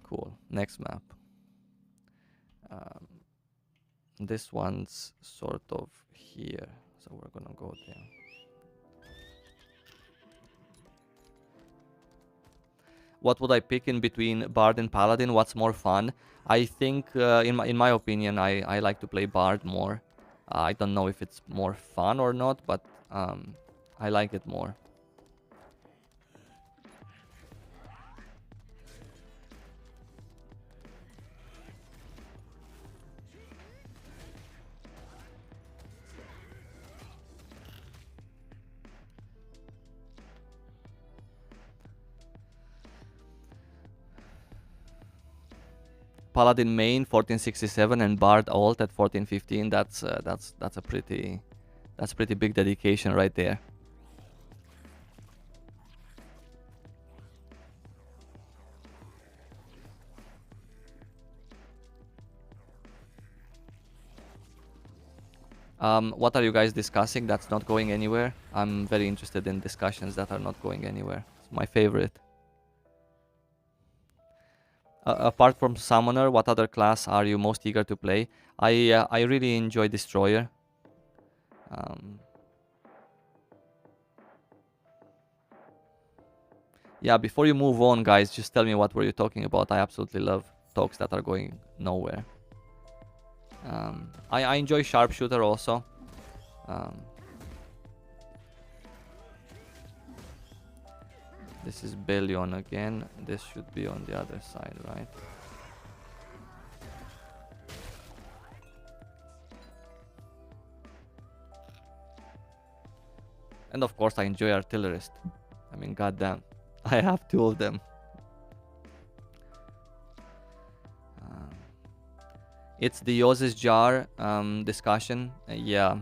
Cool. Next map. This one's sort of here, so we're gonna go there. What would I pick in between Bard and Paladin? What's more fun? I think, in my opinion, I like to play Bard more. I don't know if it's more fun or not, but I like it more. Paladin main 1467 and Bard alt at 1415. That's a pretty big dedication right there. What are you guys discussing that's not going anywhere? I'm very interested in discussions that are not going anywhere. It's my favorite. Apart from Summoner, what other class are you most eager to play? I really enjoy Destroyer. Yeah, before you move on, guys, just tell me what were you talking about. I absolutely love talks that are going nowhere. I enjoy Sharpshooter also. This is Bellion again. This should be on the other side, right? And of course I enjoy Artillerist. I mean, goddamn. I have two of them. It's the Yoz's Jar discussion. Yeah.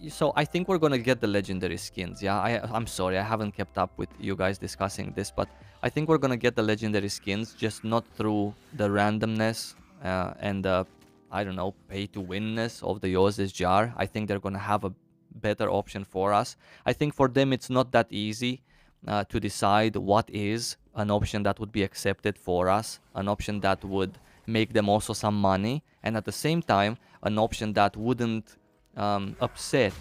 So I think we're gonna get the legendary skins. Yeah, I'm sorry, I haven't kept up with you guys discussing this, but I think we're gonna get the legendary skins, just not through the randomness and the, I don't know, pay to winness of the Yoz's Jar. I think they're gonna have a better option for us. I think for them it's not that easy to decide what is an option that would be accepted for us, an option that would make them also some money, and at the same time an option that wouldn't upset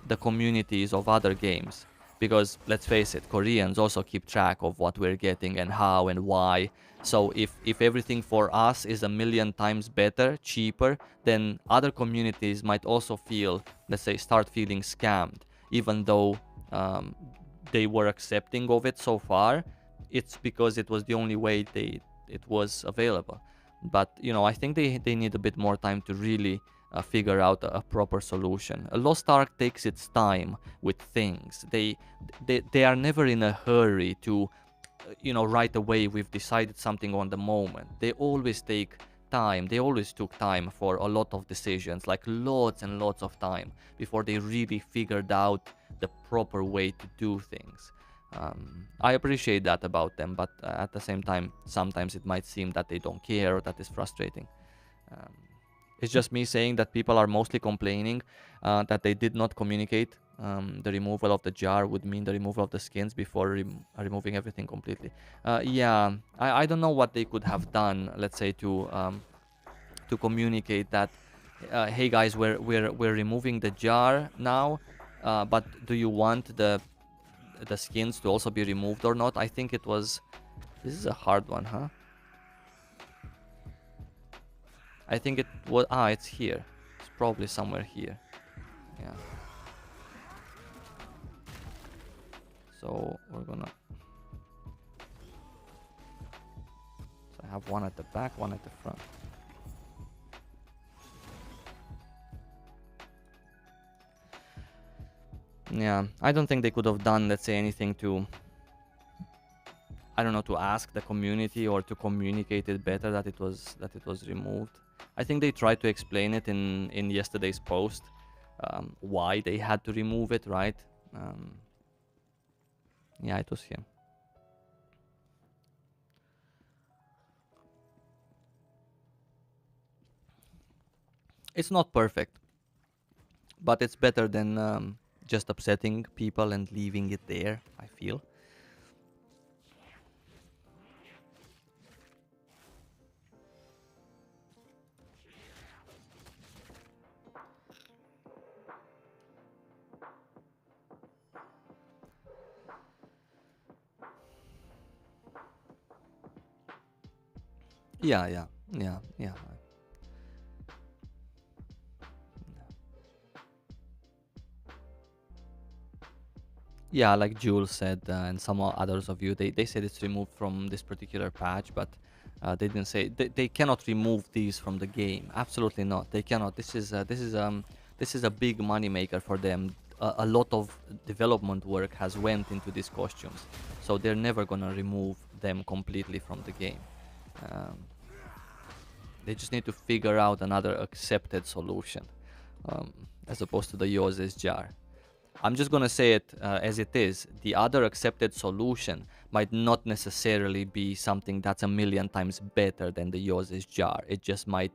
the communities of other games. Because let's face it, Koreans also keep track of what we're getting and how and why. So if everything for us is a million times better, cheaper, then other communities might also feel, let's say, start feeling scammed, even though they were accepting of it so far. It's because it was the only way it was available. But you know, I think they need a bit more time to really figure out a proper solution. Lost Ark takes its time with things. They are never in a hurry to, you know, right away we've decided something on the moment. They always take time. They always took time for a lot of decisions, like lots and lots of time before they really figured out the proper way to do things. I appreciate that about them, but at the same time, sometimes it might seem that they don't care, or that is frustrating. It's just me saying that people are mostly complaining that they did not communicate the removal of the jar would mean the removal of the skins before removing everything completely. Yeah, I don't know what they could have done, let's say, to communicate that, hey guys, we're removing the jar now, but do you want the skins to also be removed or not? I think it was... This is a hard one, huh? I think it was... it's here. It's probably somewhere here. Yeah. So we're gonna... So I have one at the back, one at the front. Yeah, I don't think they could have done, let's say, anything to I don't know, to ask the community or to communicate it better that it was removed. I think they tried to explain it in yesterday's post, why they had to remove it, right? Yeah, it was here. It's not perfect, but it's better than just upsetting people and leaving it there, I feel. Yeah, yeah, yeah, yeah. Yeah, like Jules said, and some others of you, they said it's removed from this particular patch, but they didn't say they cannot remove these from the game. Absolutely not. They cannot. This is a big money maker for them. A lot of development work has went into these costumes, so they're never gonna remove them completely from the game. Um, they just need to figure out another accepted solution, as opposed to the Yoz's jar. I'm just gonna say it as it is. The other accepted solution might not necessarily be something that's a million times better than the Yoz's jar. It just might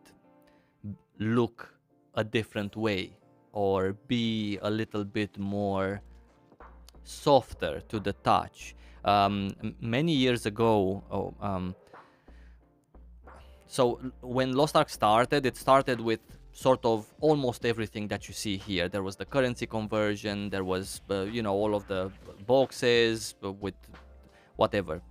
look a different way or be a little bit more softer to the touch. Many years ago, so when Lost Ark started, it started with sort of almost everything that you see here. There was the currency conversion, there was, all of the boxes with whatever,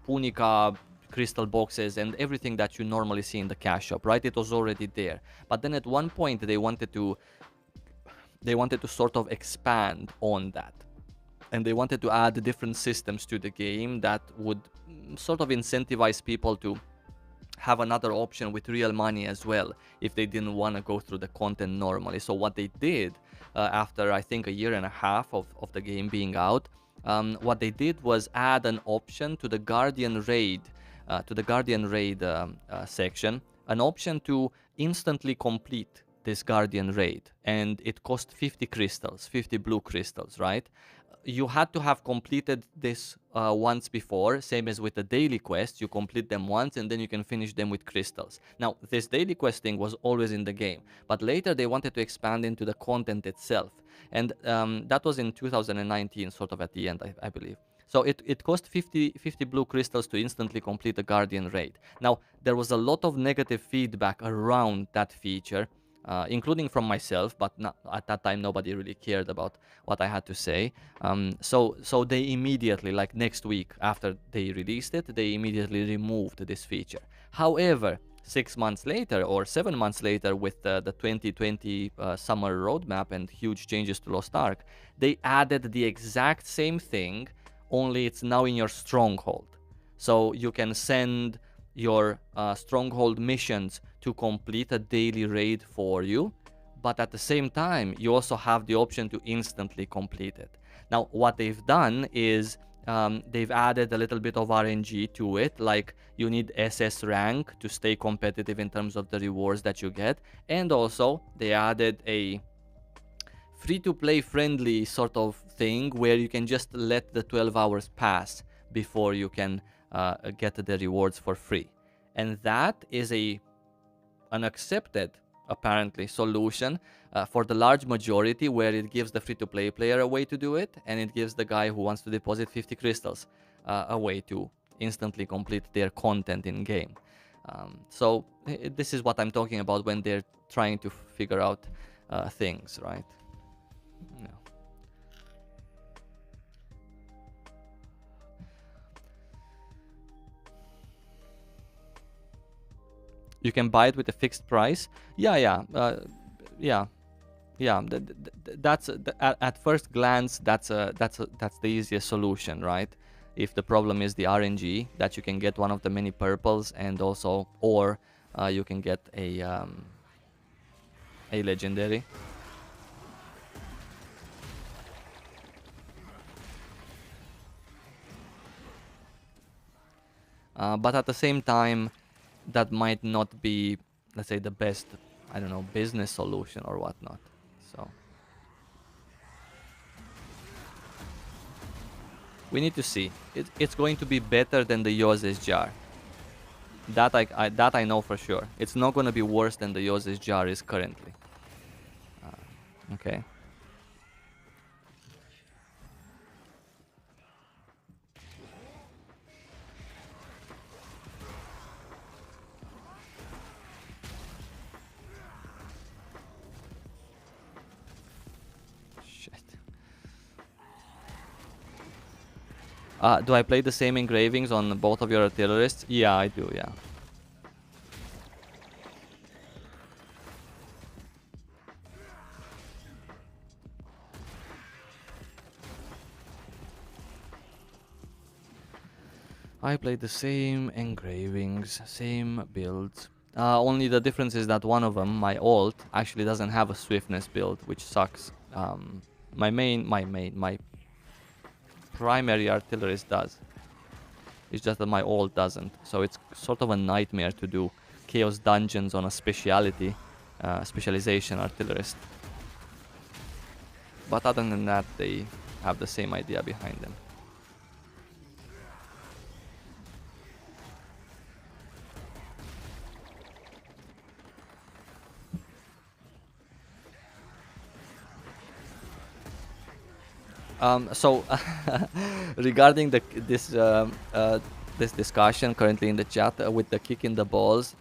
punica, crystal boxes, and everything that you normally see in the cash shop, right? It was already there. But then at one point they wanted to sort of expand on that. And they wanted to add different systems to the game that would sort of incentivize people to have another option with real money as well if they didn't want to go through the content normally. So what they did, after I think a year and a half of the game being out, what they did was add an option to the Guardian Raid, section, an option to instantly complete this Guardian Raid, and it cost 50 crystals, 50 blue crystals, right? You had to have completed this once before, same as with the daily quests. You complete them once and then you can finish them with crystals. Now, this daily quest thing was always in the game, but later they wanted to expand into the content itself. And that was in 2019, sort of at the end, I believe. So it cost 50 blue crystals to instantly complete the Guardian Raid. Now, there was a lot of negative feedback around that feature, including from myself, but at that time nobody really cared about what I had to say. So they immediately, like next week after they released it, they immediately removed this feature. However, 6 months later or 7 months later, with the 2020 summer roadmap and huge changes to Lost Ark, they added the exact same thing, only it's now in your Stronghold. So you can send your Stronghold missions to complete a daily raid for you, but at the same time you also have the option to instantly complete it. Now what they've done is they've added a little bit of RNG to it, like you need SS rank to stay competitive in terms of the rewards that you get, and also they added a free-to-play friendly sort of thing where you can just let the 12 hours pass before you can get the rewards for free. And that is an accepted, apparently, solution for the large majority, where it gives the free-to-play player a way to do it, and it gives the guy who wants to deposit 50 crystals a way to instantly complete their content in game. So this is what I'm talking about when they're trying to figure out things, right? Yeah. You can buy it with a fixed price. Yeah, yeah. Yeah, that's at first glance that's the easiest solution, right? If the problem is the RNG, that you can get one of the many purples, and also, or you can get a legendary. But at the same time, that might not be, let's say, the best, I don't know, business solution or whatnot. So we need to see. It's going to be better than the Yos's jar. That I know for sure. It's not going to be worse than the Yos's jar is currently. Okay. Shit. Do I play the same engravings on both of your artillerists? Yeah, I do, yeah. I play the same engravings, same builds. Only the difference is that one of them, my alt, actually doesn't have a swiftness build, which sucks. My primary artillerist does. It's just that my alt doesn't. So it's sort of a nightmare to do chaos dungeons on a specialization artillerist. But other than that, they have the same idea behind them. So regarding this discussion currently in the chat with the kick in the balls,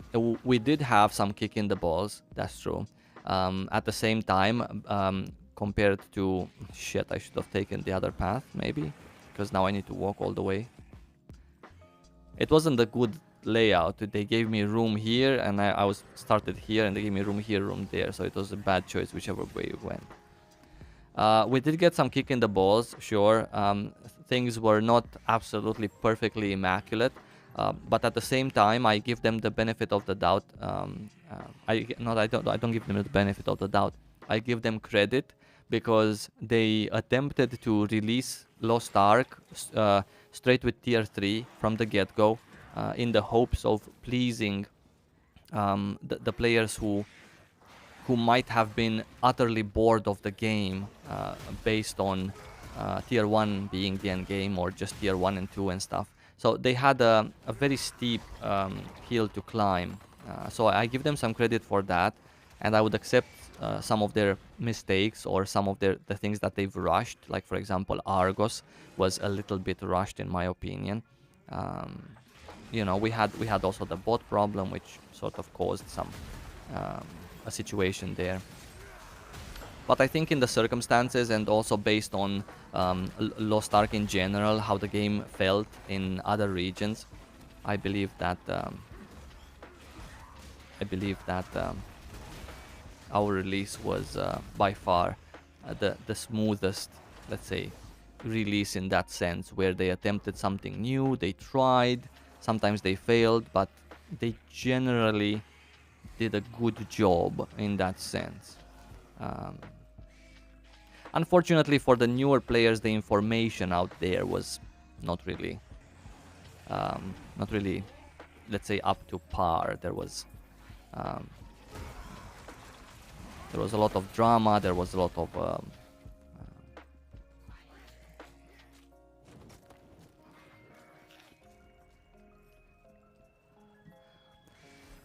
we did have some kick in the balls. That's true. At the same time, compared to shit, I should have taken the other path maybe, because now I need to walk all the way. It wasn't a good layout. They gave me room here, and I was started here, and they gave me room here, room there. So it was a bad choice whichever way you went. We did get some kick in the balls, sure. Things were not absolutely perfectly immaculate, but at the same time, I give them the benefit of the doubt. I don't give them the benefit of the doubt. I give them credit because they attempted to release Lost Ark straight with tier 3 from the get-go, in the hopes of pleasing the players who might have been utterly bored of the game based on tier 1 being the end game, or just tier 1 and 2 and stuff. So they had a very steep hill to climb. So I give them some credit for that, and I would accept some of their mistakes or some of the things that they've rushed. Like, for example, Argos was a little bit rushed in my opinion. You know, we had also the bot problem, which sort of caused some a situation there. But I think in the circumstances, and also based on Lost Ark in general, how the game felt in other regions, I believe that our release was by far the smoothest, let's say, release in that sense, where they attempted something new, they tried, sometimes they failed, but they generally did a good job in that sense. Unfortunately for the newer players, the information out there was not really, let's say, up to par. There was a lot of drama. There was a lot of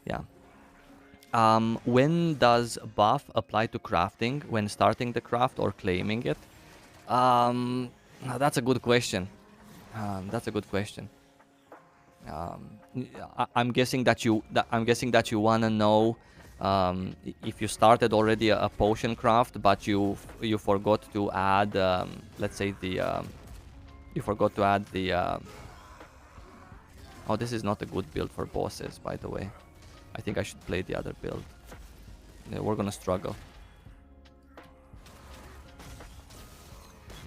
yeah. When does buff apply to crafting? When starting the craft or claiming it? That's a good question. I'm guessing that you wanna know if you started already a potion craft, but you forgot to add, let's say, you forgot to add the. Oh, this is not a good build for bosses, by the way. I think I should play the other build. Yeah, we're gonna struggle.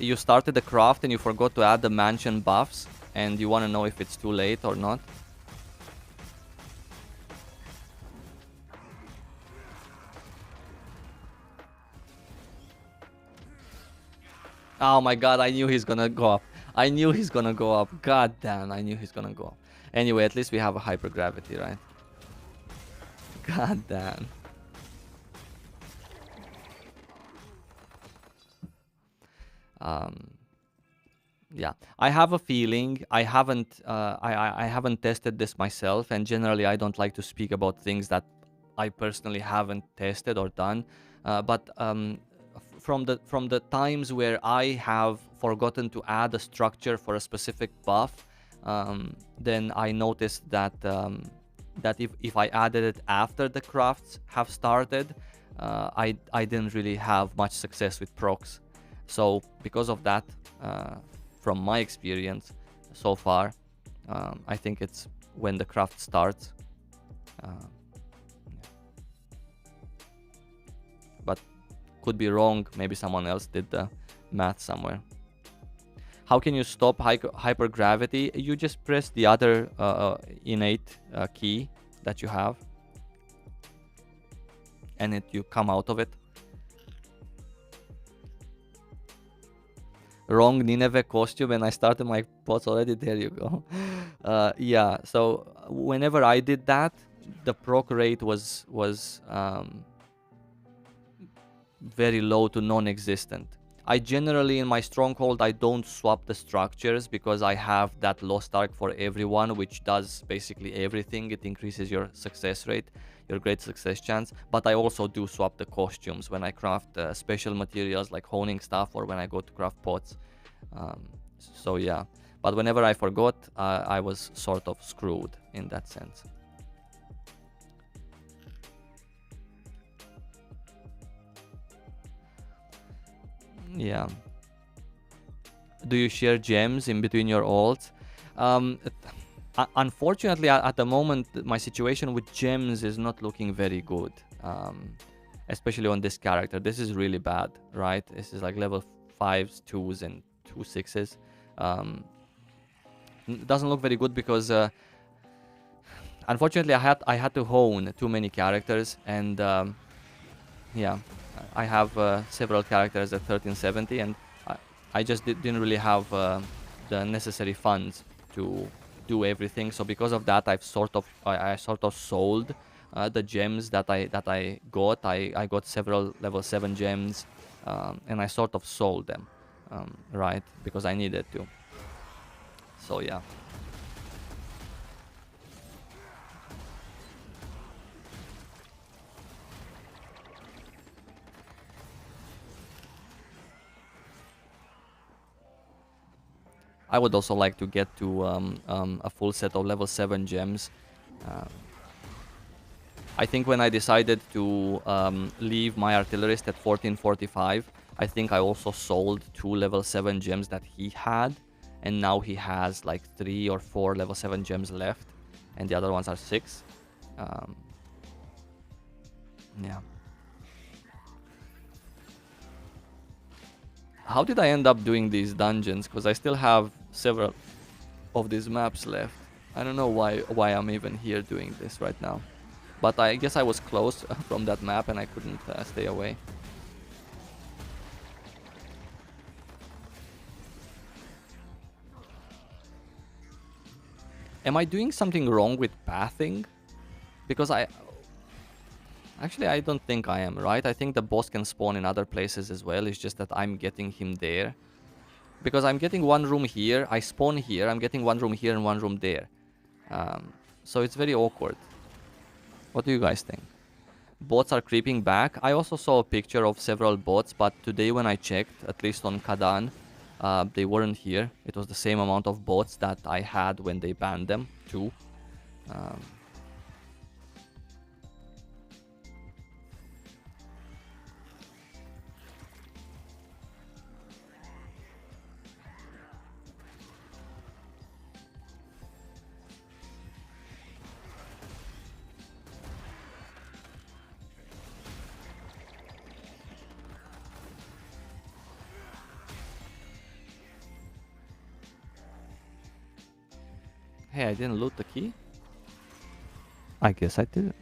You started the craft and you forgot to add the mansion buffs, and you want to know if it's too late or not. Oh my god, I knew he's gonna go up. God damn, I knew he's gonna go up. Anyway, at least we have a hypergravity, right? God damn. Yeah, I have a feeling. I haven't tested this myself, and generally I don't like to speak about things that I personally haven't tested or done. But from the times where I have forgotten to add a structure for a specific buff, then I noticed that if I added it after the crafts have started, I didn't really have much success with procs. So because of that, from my experience so far, I think it's when the craft starts. Uh, but could be wrong. Maybe someone else did the math somewhere. How can you stop hypergravity? You just press the other innate key that you have, and you come out of it. Wrong Nineveh costume, and I started my pots already. There you go. Yeah, so whenever I did that, the proc rate was very low to non-existent. I generally, in my stronghold, I don't swap the structures because I have that Lost Ark for everyone, which does basically everything. It increases your success rate, your great success chance. But I also do swap the costumes when I craft special materials like honing stuff, or when I go to craft pots. So yeah, but whenever I forgot, I was sort of screwed in that sense. Yeah. Do you share gems in between your alts? Unfortunately, at the moment, my situation with gems is not looking very good. Especially on this character. This is really bad, right? This is like level 5s, 2s, and 2 6s. It doesn't look very good because unfortunately I had to hone too many characters, and yeah, I have several characters at 1370, and I just didn't really have the necessary funds to do everything. So because of that, I sort of sold the gems that I got. I got several level 7 gems, and I sort of sold them, right, because I needed to. So yeah. I would also like to get to a full set of level 7 gems. Uh, I think when I decided to leave my artillerist at 1445, I think I also sold 2 level 7 gems that he had. And now he has like 3 or 4 level 7 gems left. And the other ones are 6. Yeah. How did I end up doing these dungeons? Because I still have several of these maps left. I don't know why I'm even here doing this right now. But I guess I was close from that map and I couldn't stay away. Am I doing something wrong with pathing? Because Actually, I don't think I am, right? I think the boss can spawn in other places as well. It's just that I'm getting him there. Because I'm getting one room here, I spawn here, I'm getting one room here and one room there. So it's very awkward. What do you guys think? Bots are creeping back. I also saw a picture of several bots, but today when I checked, at least on Kadan, they weren't here. It was the same amount of bots that I had when they banned them, too. Hey, I didn't loot the key? I guess I didn't.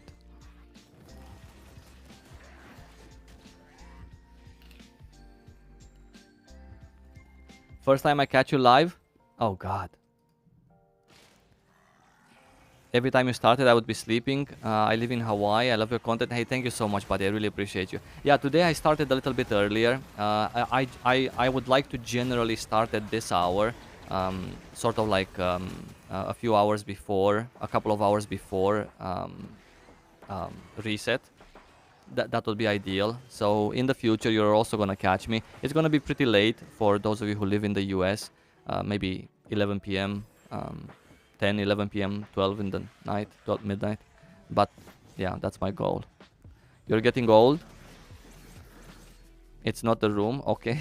First time I catch you live? Oh god. Every time you started, I would be sleeping. I live in Hawaii. I love your content. Hey, thank you so much, buddy. I really appreciate you. Yeah, today I started a little bit earlier. I would like to generally start at this hour, sort of like a few hours before, a couple of hours before reset. That would be ideal. So in the future, you're also gonna catch me. It's gonna be pretty late for those of you who live in the US. Maybe 11 p.m. 10, 11 p.m., 12 in the night, 12 midnight. But yeah, that's my goal. You're getting old. It's not the room. Okay.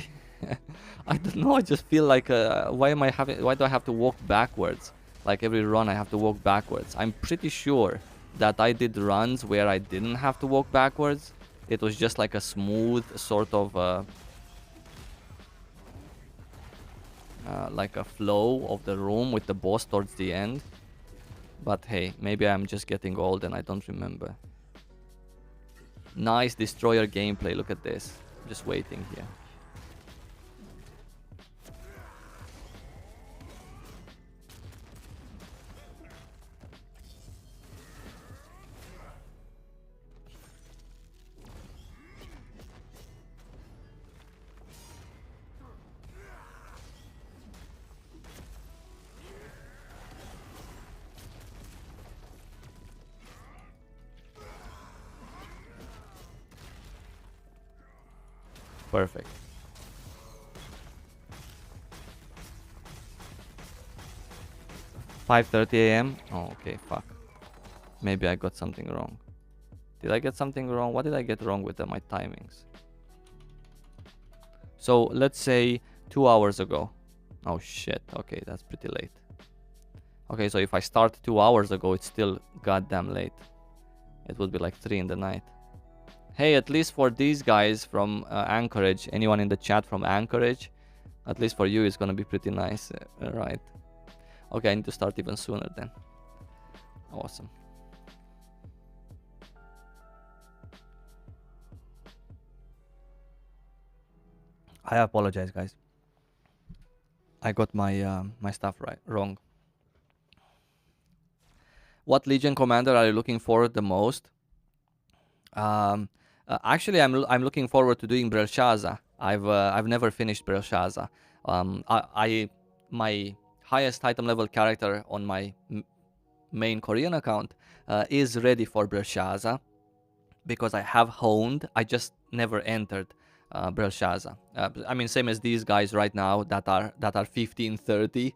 I don't know. I just feel like why do I have to walk backwards? Like every run I have to walk backwards. I'm pretty sure that I did runs where I didn't have to walk backwards. It was just like a smooth sort of like a flow of the room with the boss towards the end. But hey, maybe I'm just getting old and I don't remember. Nice destroyer gameplay. Look at this. Just waiting here. Perfect. $5:30 a.m. Oh, okay, fuck. Maybe I got something wrong. Did I get something wrong? What did I get wrong with my timings? So let's say 2 hours ago. Oh shit. Okay, that's pretty late. Okay, so if I start 2 hours ago, it's still goddamn late. It would be like 3 in the night. Hey, at least for these guys from Anchorage, anyone in the chat from Anchorage, at least for you, it's gonna be pretty nice, right? Okay, I need to start even sooner then. Awesome. I apologize, guys. I got my my stuff wrong. What Legion commander are you looking forward the most? Actually, I'm looking forward to doing Belshazzar. I've never finished Belshazzar. My highest item level character on my main Korean account is ready for Belshazzar because I have honed. I just never entered Belshazzar. I mean, same as these guys right now that are 1530,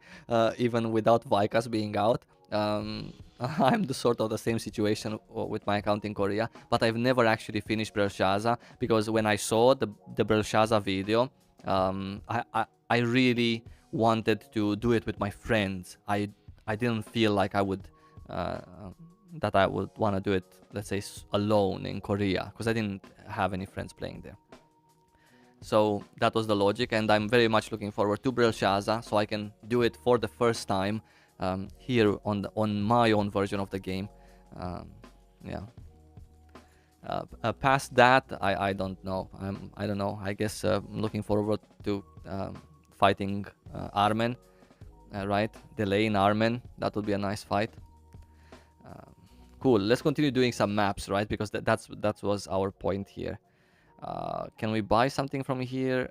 even without Vikas being out. I'm the sort of the same situation with my account in Korea, but I've never actually finished Belshazzar because when I saw the Belshazzar video, I really wanted to do it with my friends. I didn't feel like I would want to do it, let's say, alone in Korea because I didn't have any friends playing there. So that was the logic, and I'm very much looking forward to Belshazzar so I can do it for the first time here on my own version of the game. Yeah. Past that, I don't know. I don't know. I guess I'm looking forward to fighting Armen, right? Delay in Armen. That would be a nice fight. Cool. Let's continue doing some maps, right? Because that was our point here. Can we buy something from here?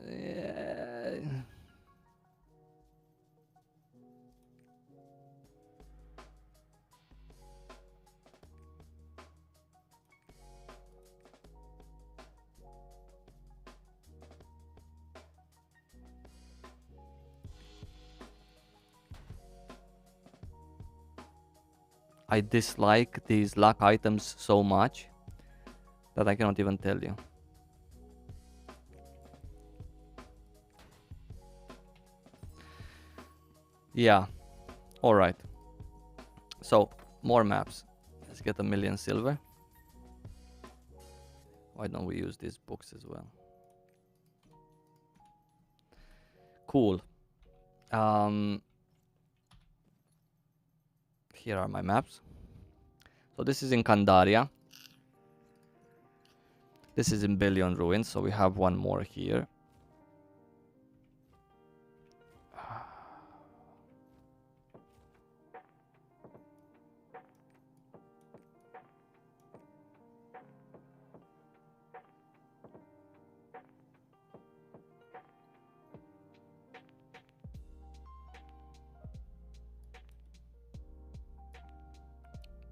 Yeah. I dislike these luck items so much that I cannot even tell you. Yeah. All right. So more maps. Let's get 1,000,000 silver. Why don't we use these books as well? Cool. Here are my maps. So this is in Candaria. This is in Billion Ruins, so we have one more here.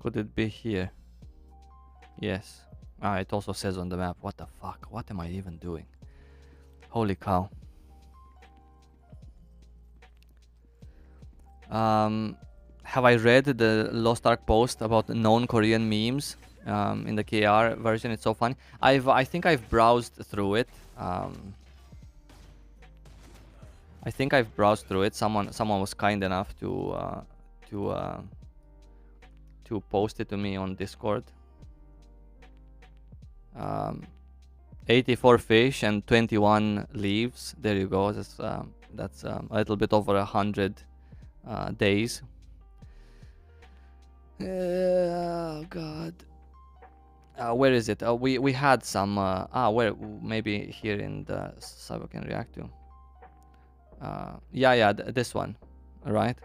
Could it be here? Yes. Ah, it also says on the map. What the fuck? What am I even doing? Holy cow. Have I read the Lost Ark post about known Korean memes in the KR version? It's so funny. I think I've browsed through it. I think I've browsed through it. Someone was kind enough to post it to me on Discord. 84 fish and 21 leaves. There you go. That's a little bit over 100 days. Oh god. Where is it? We had some. Where? Maybe here in the server can react to. Yeah, this one, right?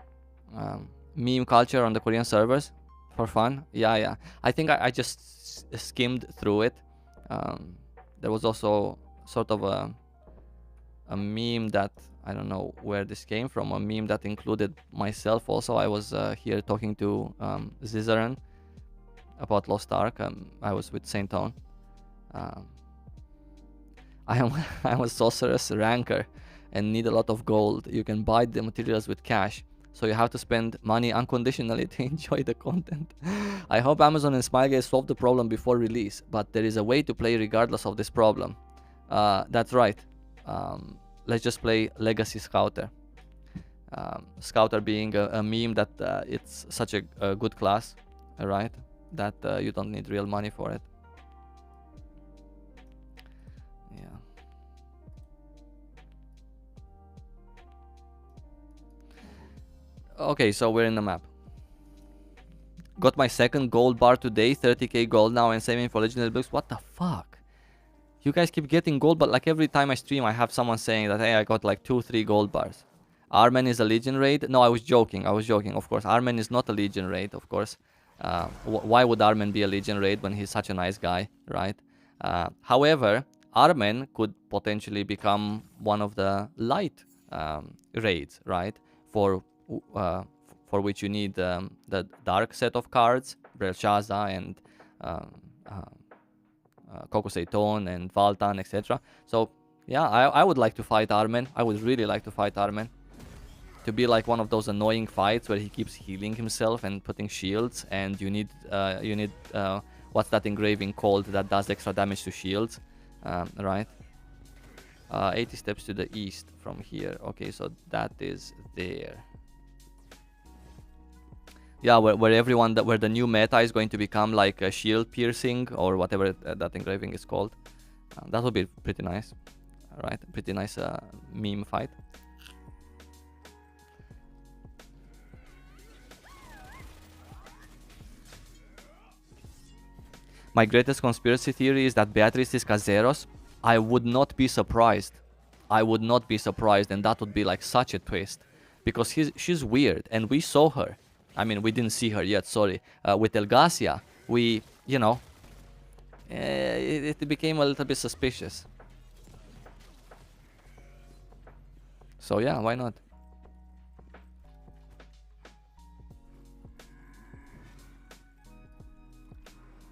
Meme culture on the Korean servers for fun. Yeah. I think I just skimmed through it. There was also sort of a meme that I don't know where this came from. A meme that included myself also. I was here talking to Zizaran about Lost Ark. I was with Saint Tone. I'm a sorceress ranker and need a lot of gold. You can buy the materials with cash, so you have to spend money unconditionally to enjoy the content. I hope Amazon and Smilegate solve the problem before release, but there is a way to play regardless of this problem. That's right. Let's just play Legacy Scouter. Scouter being a meme that it's such a good class, right? That you don't need real money for it. Yeah. Okay, so we're in the map. Got my second gold bar today, 30k gold now and saving for legendary books. What the fuck? You guys keep getting gold, but like every time I stream I have someone saying that, hey, I got like 2-3 gold bars. Armen is a Legion raid? No, I was joking, of course. Armen is not a Legion raid, of course. Why would Armen be a Legion raid when he's such a nice guy, right? However, Armen could potentially become one of the light raids, right? For which you need the dark set of cards, Belshazzar and Kokoseiton and Valtan, etc. So yeah, I would like to fight Armen. I would really like to fight Armen. To be like one of those annoying fights where he keeps healing himself and putting shields, and you need what's that engraving called that does extra damage to shields, right? 80 steps to the east from here. Okay, so that is there. Yeah, where the new meta is going to become like a shield piercing or whatever that engraving is called. That would be pretty nice, right? Pretty nice meme fight. My greatest conspiracy theory is that Beatrice is Caseros. I would not be surprised. I would not be surprised, and that would be like such a twist. Because she's weird, and we saw her. I mean, we didn't see her yet, sorry. With Elgasia, we, you know, it became a little bit suspicious. So yeah, why not?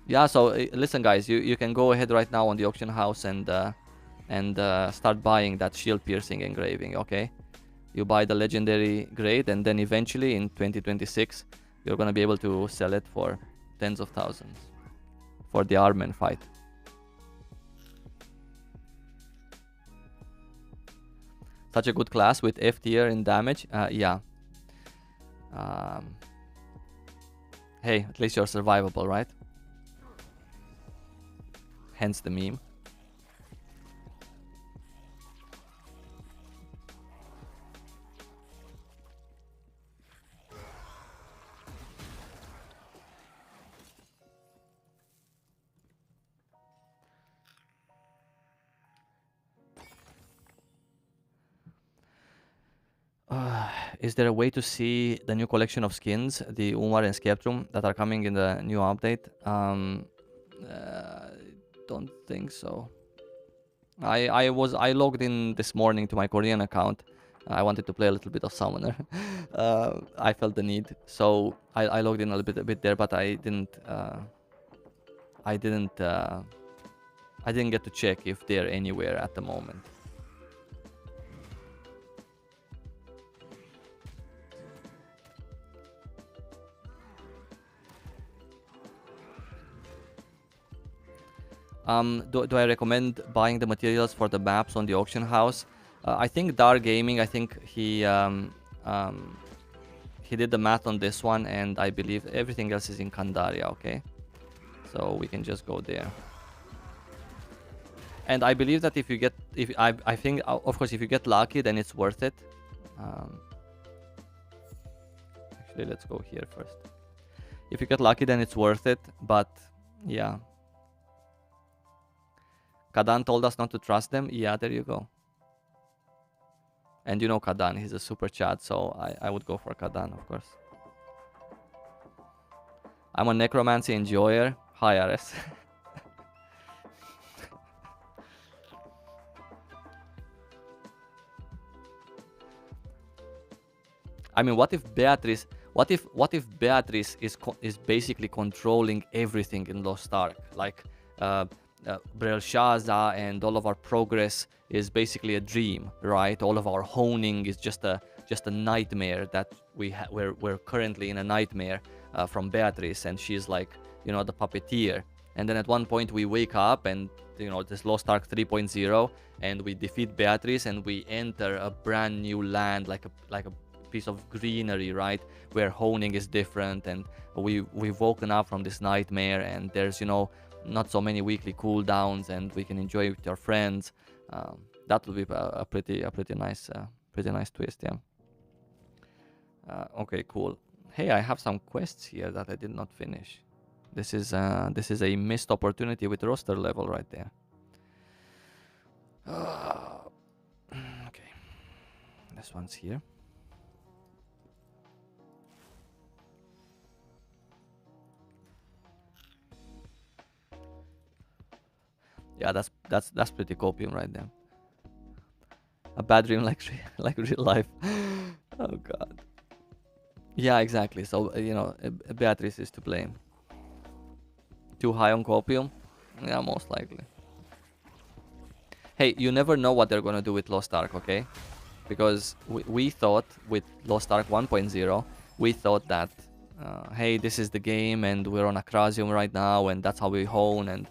Yeah, so listen guys, you can go ahead right now on the auction house and start buying that shield piercing engraving, okay? You buy the legendary grade, and then eventually in 2026 you're gonna be able to sell it for tens of thousands for the Armen fight. Such a good class with F tier in damage. Yeah. Hey, at least you're survivable, right? Hence the meme. Is there a way to see the new collection of skins, the Umar and Skeptrum, that are coming in the new update? Don't think so. I logged in this morning to my Korean account, I wanted to play a little bit of Summoner. I felt the need, so I logged in a bit there, but I didn't. I didn't. I didn't get to check if they're anywhere at the moment. Do I recommend buying the materials for the maps on the auction house? I think Dar Gaming, I think he did the math on this one, and I believe everything else is in Kandaria, okay? So we can just go there. And I believe that if you get, I think, of course, if you get lucky, then it's worth it. Actually, let's go here first. If you get lucky, then it's worth it, but yeah. Kadan told us not to trust them. Yeah, there you go. And you know Kadan, he's a super chat, so I would go for Kadan, of course. I'm a necromancy enjoyer. Hi, Ares. I mean, what if Beatrice? What if Beatrice is basically controlling everything in Lost Ark? Like, Belshazzar and all of our progress is basically a dream, right? All of our honing is just a nightmare that we're currently in a nightmare from Beatrice, and she's like, you know, the puppeteer. And then at one point we wake up and, you know, this Lost Ark 3.0, and we defeat Beatrice and we enter a brand new land, like a piece of greenery, right, where honing is different, and we've woken up from this nightmare, and there's, you know, not so many weekly cooldowns, and we can enjoy it with your friends. That would be a pretty nice twist, yeah. Okay, cool. Hey, I have some quests here that I did not finish. This is a missed opportunity with roster level right there. Okay, this one's here. Yeah, that's pretty copium right there. A bad dream like real life. Oh god. Yeah, exactly. So you know, Beatrice is to blame. Too high on copium? Yeah, most likely. Hey, you never know what they're gonna do with Lost Ark, okay? Because we thought with Lost Ark 1.0, we thought that, hey, this is the game, and we're on Acrasium right now, and that's how we hone, and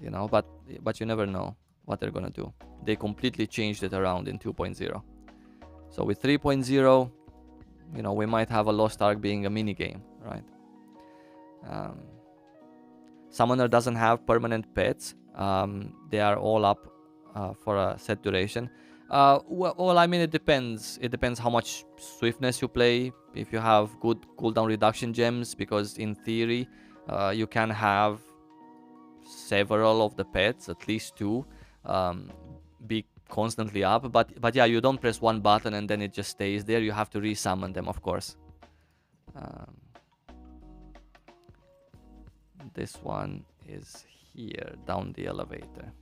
you know, but you never know what they're gonna do. They completely changed it around in 2.0. So with 3.0, you know, we might have a Lost Ark being a mini game, right? Summoner doesn't have permanent pets. They are all up for a set duration. Well, I mean, it depends. It depends how much swiftness you play. If you have good cooldown reduction gems, because in theory, you can have several of the pets, at least two, be constantly up. But yeah, you don't press one button and then it just stays there. You have to resummon them, of course. This one is here, down the elevator.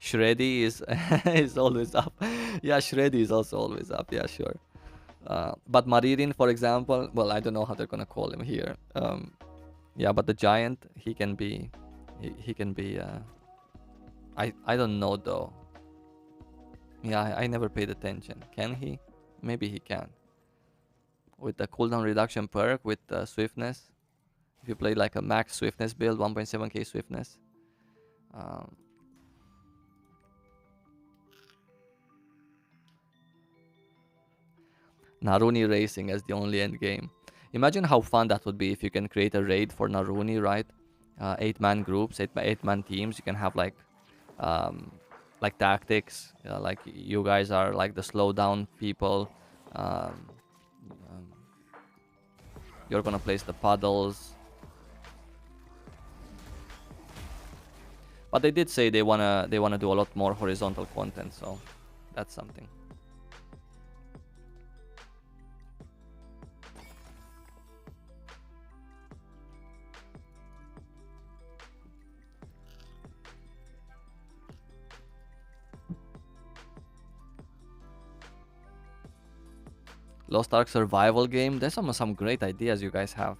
Shreddy is is always up. Yeah, Shreddy is also always up. Yeah, sure. But Maririn, for example, well, I don't know how they're gonna call him here. Yeah, but the giant, he can be, he can be. I don't know though. Yeah, I never paid attention. Can he? Maybe he can. With the cooldown reduction perk, with swiftness. If you play like a max swiftness build, 1.7k swiftness. Naruni racing as the only end game. Imagine how fun that would be if you can create a raid for Naruni, right? 8-man groups, 8-man teams. You can have like tactics. Like you guys are like the slow down people. You're gonna place the puddles. But they did say they wanna do a lot more horizontal content, so that's something. Lost Ark survival game. There's some great ideas you guys have.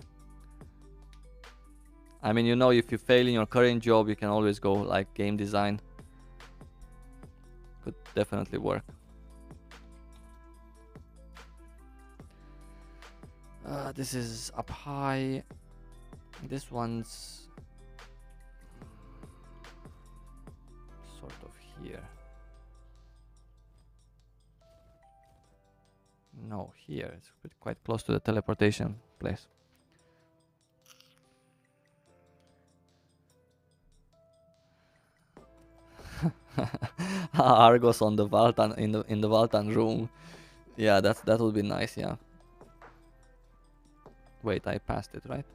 I mean, you know, if you fail in your current job, you can always go like game design. Could definitely work. This is up high. This one's sort of here. No, here. It's quite close to the teleportation place. Argos on the Valtan in the Valtan room. Yeah, that would be nice. Yeah. Wait, I passed it, right?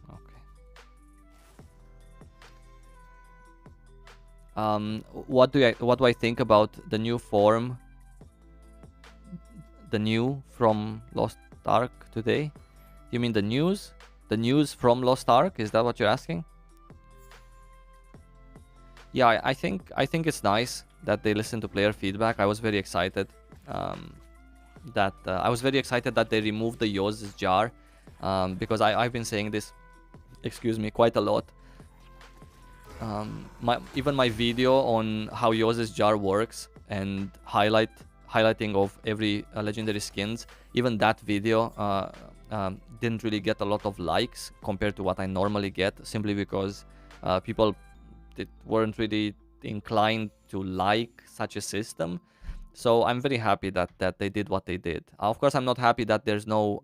Okay. What do I think about the new form? The new from Lost Ark today? You mean the news? The news from Lost Ark? Is that what you're asking? Yeah, I think it's nice that they listen to player feedback. I was very excited that they removed the Yoz's jar because I've been saying this, excuse me, quite a lot. Even my video on how Yoz's jar works and highlighting of every legendary skins, even that video didn't really get a lot of likes compared to what I normally get, simply because people weren't really inclined to like such a system. So I'm very happy that they did what they did. Of course, I'm not happy that there's no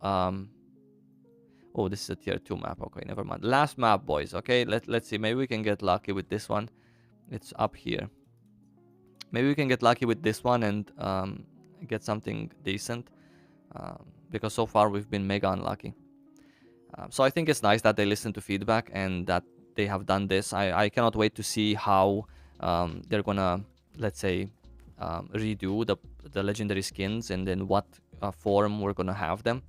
oh, this is a tier 2 map. Okay, never mind. Last map, boys. Okay, let's see. Maybe we can get lucky with this one. It's up here. Maybe we can get lucky with this one and get something decent. Because so far we've been mega unlucky. So I think it's nice that they listen to feedback and that they have done this. I cannot wait to see how they're gonna, let's say, redo the legendary skins and then what form we're gonna have them.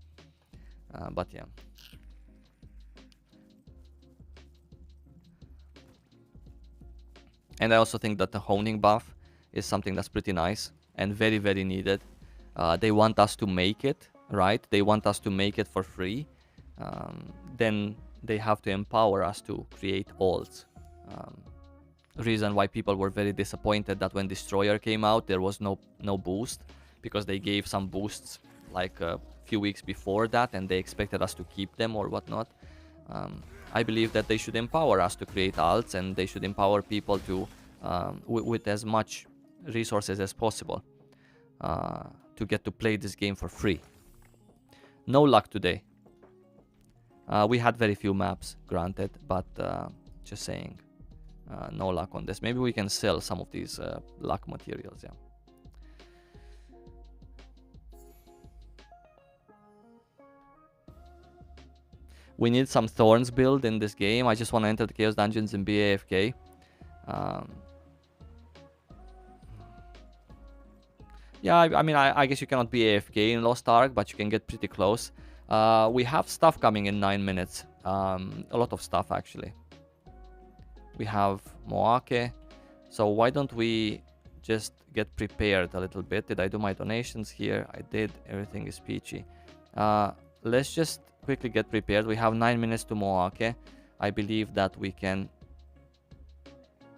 But yeah. And I also think that the honing buff is something that's pretty nice and very, very needed. They want us to make it, right? They want us to make it for free. Then they have to empower us to create alts. Reason why people were very disappointed that when Destroyer came out, there was no boost, because they gave some boosts like a few weeks before that and they expected us to keep them or whatnot. I believe that they should empower us to create alts, and they should empower people to with as much resources as possible to get to play this game for free. No luck today. We had very few maps, granted, but just saying, no luck on this. Maybe we can sell some of these luck materials, yeah. We need some Thorns build in this game. I just want to enter the Chaos Dungeons and be AFK. Yeah, I mean, I guess you cannot be AFK in Lost Ark, but you can get pretty close. We have stuff coming in 9 minutes. A lot of stuff, actually. We have Moake. So why don't we just get prepared a little bit? Did I do my donations here? I did. Everything is peachy. Let's just quickly get prepared. We have 9 minutes to Moake. I believe that we can...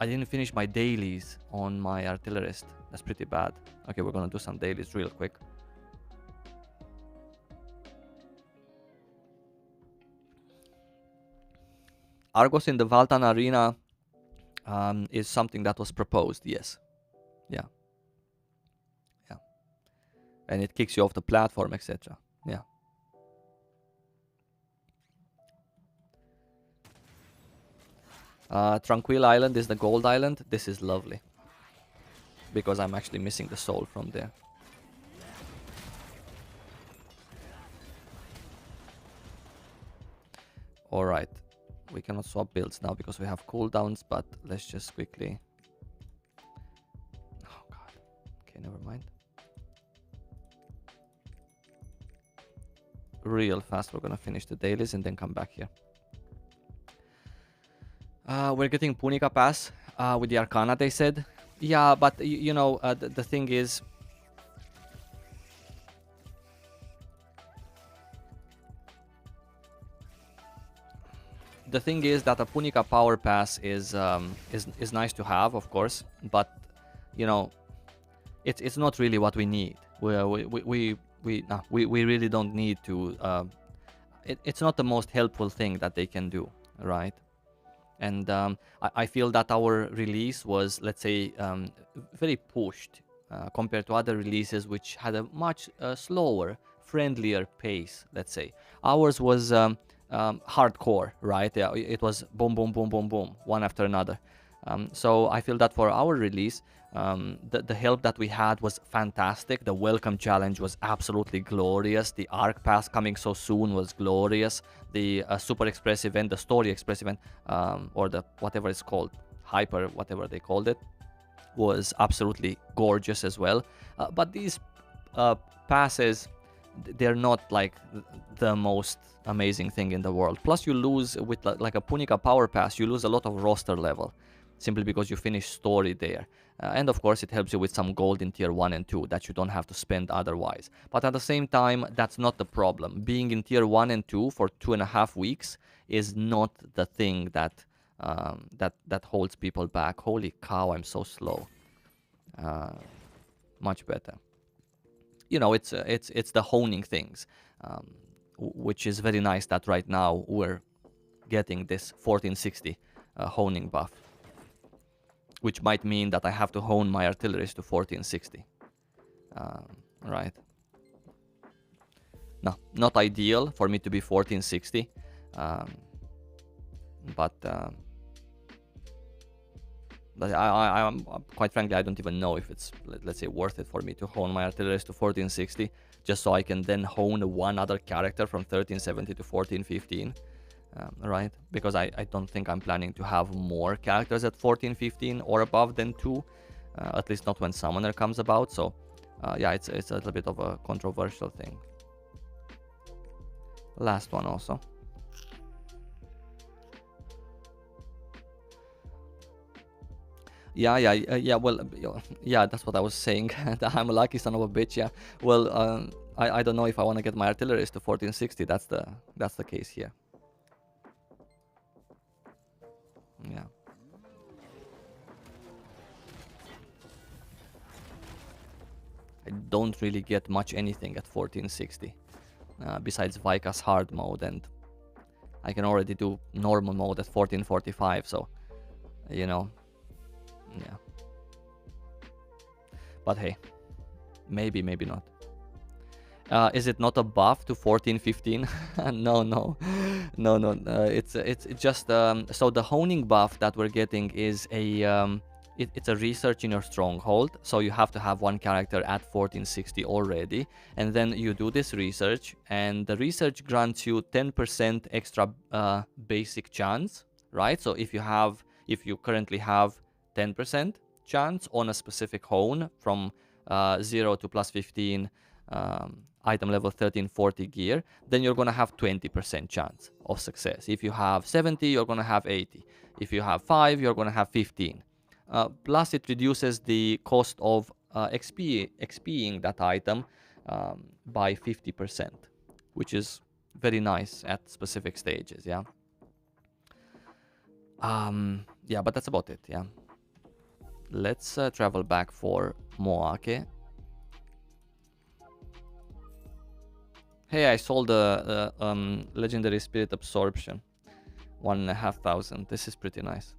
I didn't finish my dailies on my artillerist. That's pretty bad. Okay, we're gonna do some dailies real quick. Argos in the Valtan arena is something that was proposed, yes. Yeah. Yeah. And it kicks you off the platform, etc. Yeah. Tranquil Island is the gold island. This is lovely, because I'm actually missing the soul from there. Alright. We cannot swap builds now because we have cooldowns, but let's just quickly... Oh god. Okay, never mind. Real fast, we're gonna finish the dailies and then come back here. We're getting Punica Pass with the Arcana, they said. Yeah, but you know, the thing is, that a Punica Power Pass is nice to have, of course, but you know, it's not really what we need. We really don't need to. It's not the most helpful thing that they can do, right? And I feel that our release was, let's say, very pushed compared to other releases which had a much slower, friendlier pace, let's say. Ours was hardcore, right? Yeah, it was boom, boom, boom, boom, boom, one after another. So I feel that for our release, the help that we had was fantastic. The welcome challenge was absolutely glorious. The Arc Pass coming so soon was glorious. The Super Express event, the Story Express event, or the whatever it's called, Hyper, whatever they called it, was absolutely gorgeous as well. But these passes, they're not like the most amazing thing in the world. Plus, you lose with like a Punica Power Pass, you lose a lot of roster level simply because you finish story there. And of course, it helps you with some gold in tier 1 and 2 that you don't have to spend otherwise. But at the same time, that's not the problem. Being in tier 1 and 2 for 2.5 weeks is not the thing that that holds people back. Holy cow, I'm so slow. Much better. You know, it's the honing things, which is very nice that right now we're getting this 1460 honing buff, which might mean that I have to hone my artilleries to 1460. Right. No, not ideal for me to be 1460, but I'm quite frankly, I don't even know if it's, let's say, worth it for me to hone my artilleries to 1460, just so I can then hone one other character from 1370 to 1415. Right? Because I don't think I'm planning to have more characters at 1415 or above than 2, at least not when Summoner comes about. So yeah, it's a little bit of a controversial thing. Last one also. Yeah, well, yeah, that's what I was saying. I'm a lucky son of a bitch, yeah. Well, I don't know if I want to get my artilleries to 1460. That's the case here. Yeah. I don't really get much anything at 1460. Besides Vika's hard mode, and I can already do normal mode at 1445, so, you know, yeah. But hey, maybe not. Is it not a buff to 1415? No. It's just so the honing buff that we're getting is a it's a research in your stronghold. So you have to have one character at 1460 already, and then you do this research, and the research grants you 10% extra basic chance, right? So if you currently have 10% chance on a specific hone from 0 to plus 15. Item level 1340 gear, then you're gonna have 20% chance of success. If you have 70, you're gonna have 80. If you have 5, you're gonna have 15. Plus, it reduces the cost of XPing that item by 50%, which is very nice at specific stages. Yeah. Yeah, but that's about it. Yeah. Let's travel back for Moake. Hey, I sold a legendary spirit absorption, 1,500. This is pretty nice.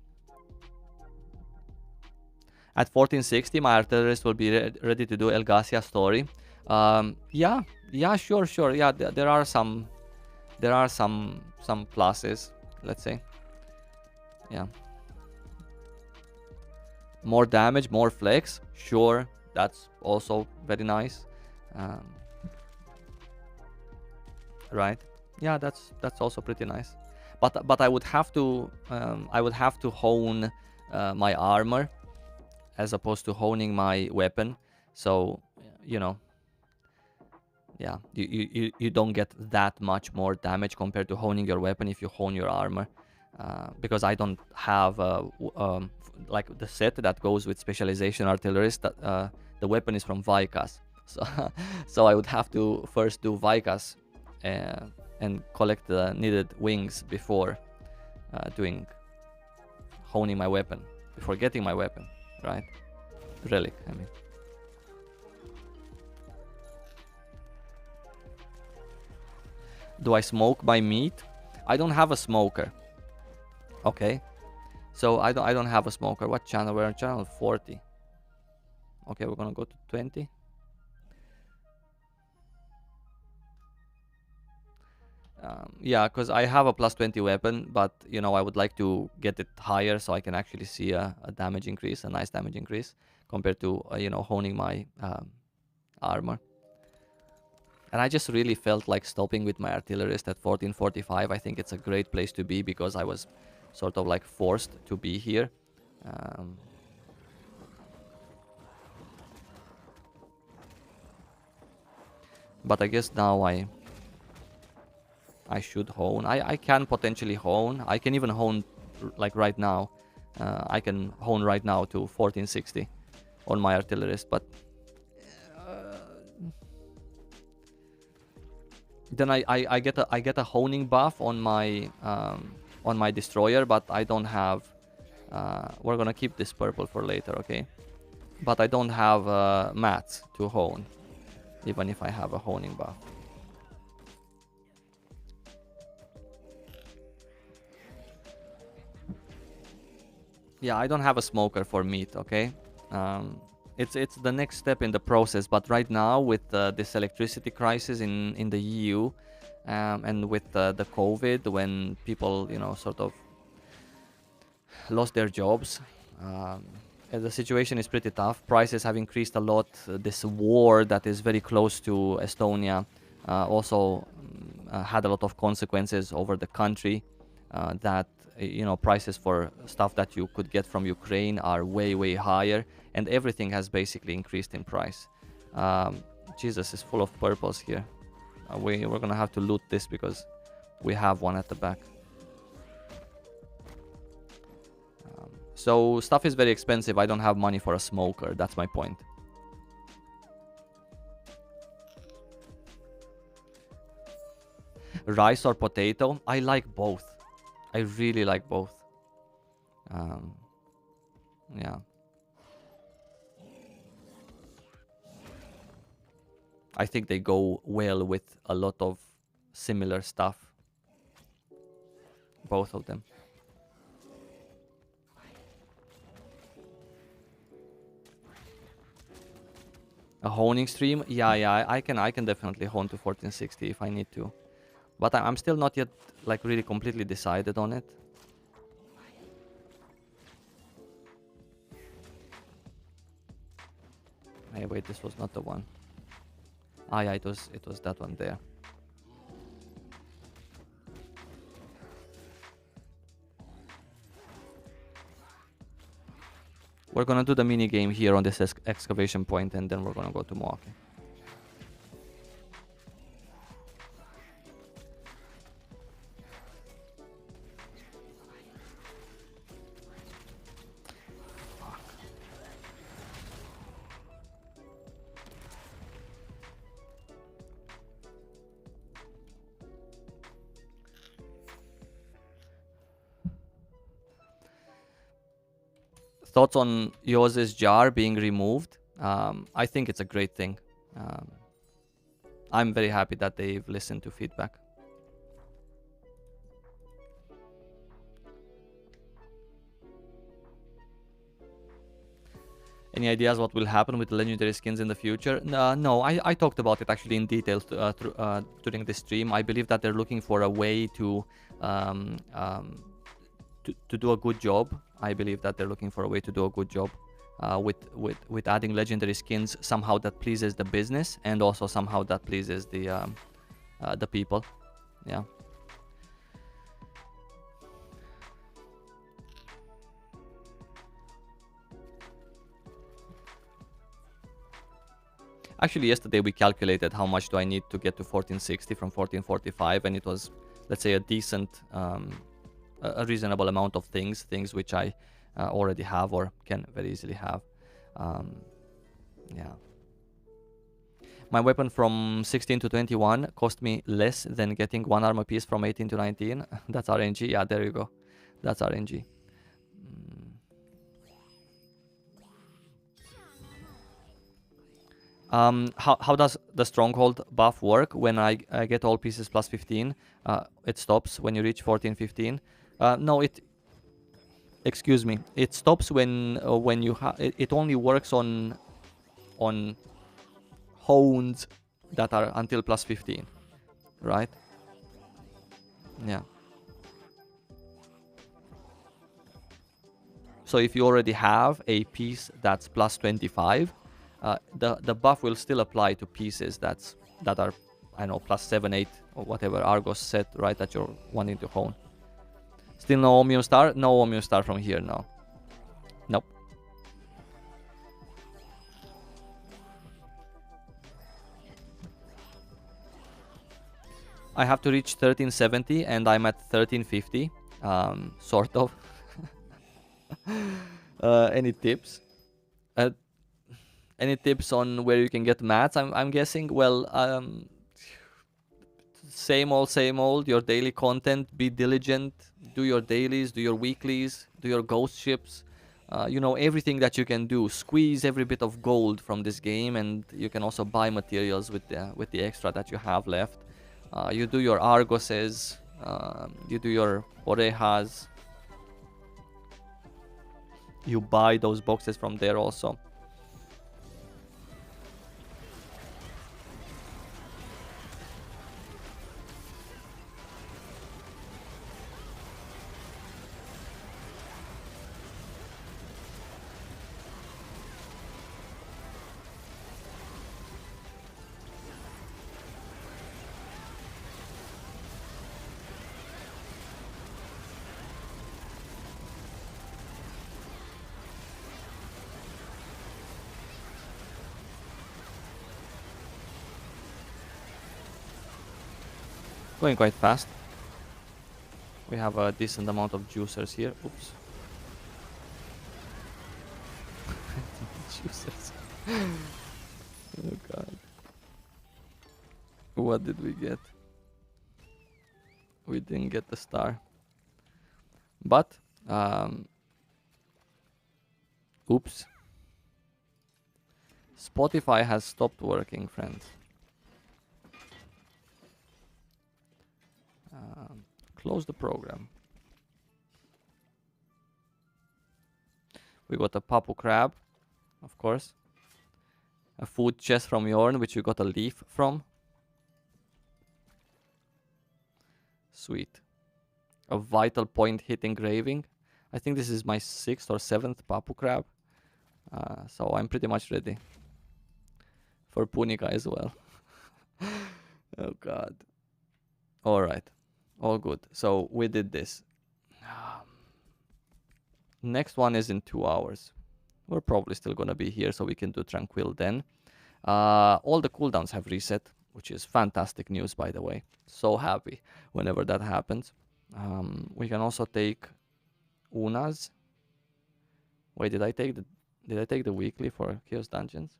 At 1460, my artillerist will be ready to do Elgasia story. Yeah, sure. Yeah, there are some pluses, let's say. Yeah. More damage, more flex. Sure, that's also very nice. Right? Yeah, that's also pretty nice. But I would have to hone my armor as opposed to honing my weapon. So you know, yeah, you don't get that much more damage compared to honing your weapon if you hone your armor. because I don't have like the set that goes with specialization artillerist. The weapon is from Vicas, so so I would have to first do Vicas and collect the needed wings before doing honing my weapon, before getting my weapon, right? Relic, I mean. Do I smoke my meat? I don't have a smoker. Okay, so I don't have a smoker. What channel? We're on channel 40. Okay, we're gonna go to 20. Yeah, because I have a plus 20 weapon, but you know I would like to get it higher so I can actually see a damage increase, a nice damage increase compared to you know, honing my armor. And I just really felt like stopping with my artillerist at 1445. I think it's a great place to be because I was sort of like forced to be here. But I guess now I should hone. I can potentially hone. I can even hone like right now. I can hone right now to 1460 on my artillerist, but then I get a honing buff on my destroyer, but I don't have. We're gonna keep this purple for later, okay? But I don't have mats to hone, even if I have a honing buff. Yeah, I don't have a smoker for meat, okay? It's the next step in the process, but right now with this electricity crisis in the EU, and with the COVID, when people, you know, sort of lost their jobs, the situation is pretty tough. Prices have increased a lot. This war that is very close to Estonia also had a lot of consequences over the country. That you know, prices for stuff that you could get from Ukraine are way higher, and everything has basically increased in price. Jesus is full of purples here. We're gonna have to loot this because we have one at the back. So stuff is very expensive. I don't have money for a smoker. That's my point. Rice or potato? I like both. I really like both. Yeah. I think they go well with a lot of similar stuff. Both of them. A honing stream? Yeah, I can definitely hone to 1460 if I need to. But I'm still not yet like really completely decided on it. Hey, wait, this was not the one. Ah, yeah, it was that one there. We're gonna do the mini game here on this excavation point, and then we're gonna go to Moake. Thoughts on Yoz's jar being removed? I think it's a great thing. I'm very happy that they've listened to feedback. Any ideas what will happen with the legendary skins in the future? No, I talked about it actually in detail during the stream. I believe that they're looking for a way to do a good job. I believe that they're looking for a way to do a good job with adding legendary skins somehow that pleases the business, and also somehow that pleases the people. Yeah. Actually, yesterday we calculated how much do I need to get to 1460 from 1445, and it was, let's say, a decent a reasonable amount of things which I already have or can very easily have. Yeah. My weapon from 16 to 21 cost me less than getting one armor piece from 18 to 19. That's RNG. Yeah, there you go. That's RNG. How does the Stronghold buff work? When I get all pieces plus 15, it stops when you reach 14, 15. No, excuse me. It stops when you it only works on hones that are until plus 15, right? Yeah. So if you already have a piece that's plus 25, the buff will still apply to pieces that are, I don't know, plus 7, 8, or whatever Argos set, right, that you're wanting to hone. Still no Omnium Star? No Omnium Star from here, no. Nope. I have to reach 1370 and I'm at 1350, sort of. Any tips? Any tips on where you can get mats? I'm guessing, well, same old, your daily content, be diligent, do your dailies, do your weeklies, do your ghost ships, you know, everything that you can do. Squeeze every bit of gold from this game, and you can also buy materials with the extra that you have left. You do your Argoses, you do your Orejas, you buy those boxes from there also. Going quite fast. We have a decent amount of juicers here. Oops. Juicers. Oh god. What did we get? We didn't get the star. But, oops. Spotify has stopped working, friends. Close the program. We got a Papu crab, of course. A food chest from Yorn, which we got a leaf from. Sweet. A vital point hit engraving. I think this is my 6th or 7th Papu crab. So I'm pretty much ready. For Punica as well. Oh god. Alright. All good. So we did this. Next one is in 2 hours. We're probably still gonna be here, so we can do Tranquil then. All the cooldowns have reset, which is fantastic news, by the way. So happy whenever that happens. We can also take Unas. Wait, did I take the weekly for Chaos Dungeons?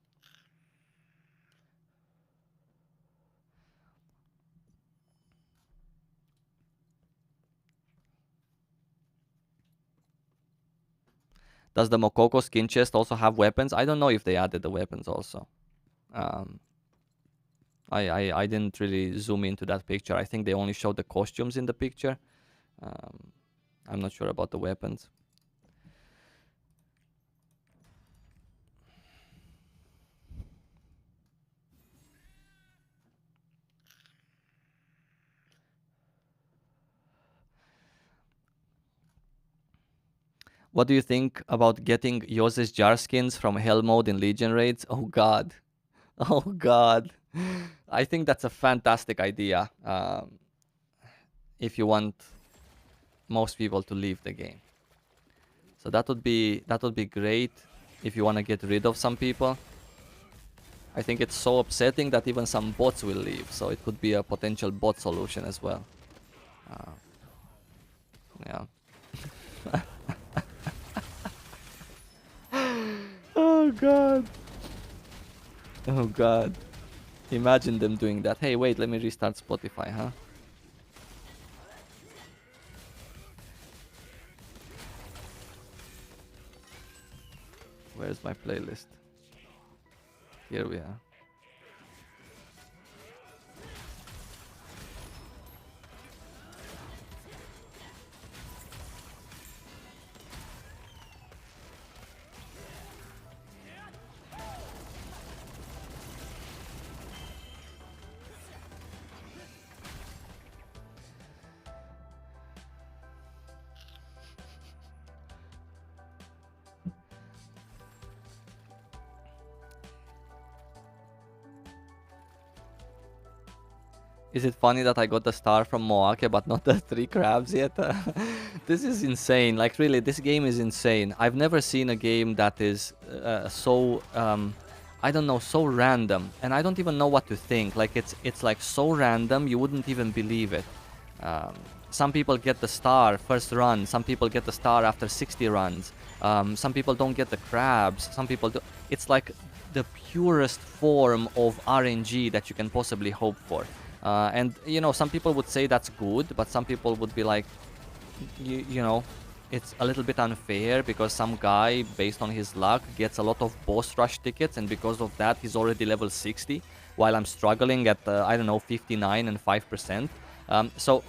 Does the Mokoko skin chest also have weapons? I don't know if they added the weapons also. I didn't really zoom into that picture. I think they only showed the costumes in the picture. I'm not sure about the weapons. What do you think about getting Yose's jar skins from Hell mode in Legion raids? Oh god. Oh god. I think that's a fantastic idea. If you want most people to leave the game. So that would be great if you want to get rid of some people. I think it's so upsetting that even some bots will leave, so it could be a potential bot solution as well. Yeah. Oh god. Imagine them doing that. Hey, wait, let me restart Spotify, huh? Where's my playlist? Here we are. Is it funny that I got the star from Moake but not the 3 crabs yet? This is insane. Like, really, this game is insane. I've never seen a game that is so, I don't know, so random. And I don't even know what to think. Like, it's like so random, you wouldn't even believe it. Um, some people get the star first run. Some people get the star after 60 runs. Some people don't get the crabs. Some people do. It's like the purest form of RNG that you can possibly hope for. And, you know, some people would say that's good, but some people would be like, you know, it's a little bit unfair because some guy, based on his luck, gets a lot of boss rush tickets, and because of that, he's already level 60, while I'm struggling at, I don't know, 59 and 5%. So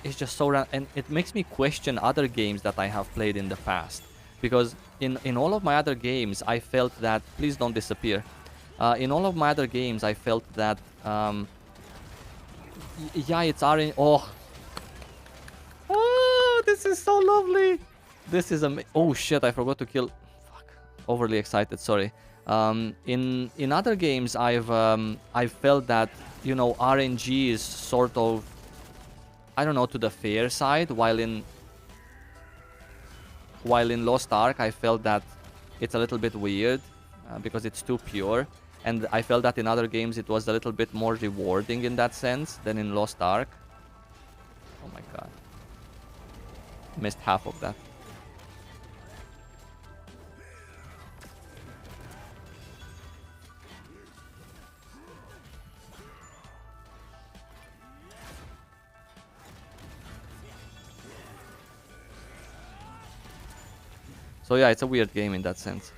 it's just so... And it makes me question other games that I have played in the past. Because in all of my other games, I felt that... Please don't disappear. In all of my other games, I felt that... yeah, it's RNG. Oh, this is so lovely. This is oh shit, I forgot to kill. Fuck. Overly excited, sorry. In other games, I've felt that, you know, RNG is sort of, I don't know, to the fair side, while in Lost Ark, I felt that it's a little bit weird because it's too pure. And I felt that in other games it was a little bit more rewarding in that sense than in Lost Ark. Oh my god. Missed half of that. So yeah, it's a weird game in that sense.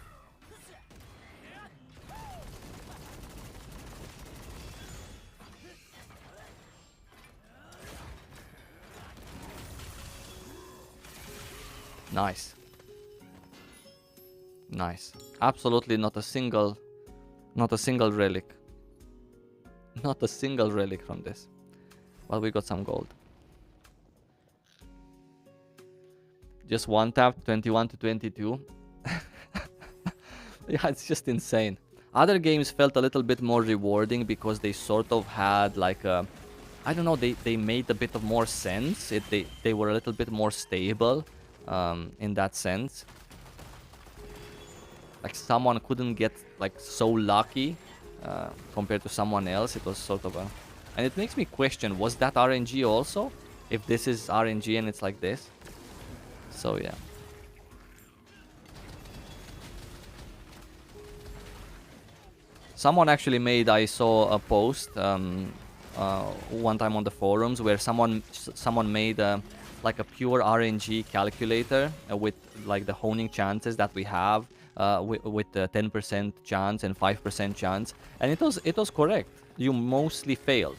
Nice. Nice. Absolutely not a single relic. Not a single relic from this. Well, we got some gold. Just one tap, 21 to 22. Yeah, it's just insane. Other games felt a little bit more rewarding because they sort of had like a... I don't know, they made a bit of more sense. They were a little bit more stable in that sense. Like, someone couldn't get like so lucky compared to someone else. It was sort of a... And it makes me question, was that RNG also? If this is RNG and it's like this? So yeah. Someone actually made... I saw a post one time on the forums where someone made like a pure RNG calculator with like the honing chances that we have with the 10% chance and 5% chance, and it was correct. You mostly failed.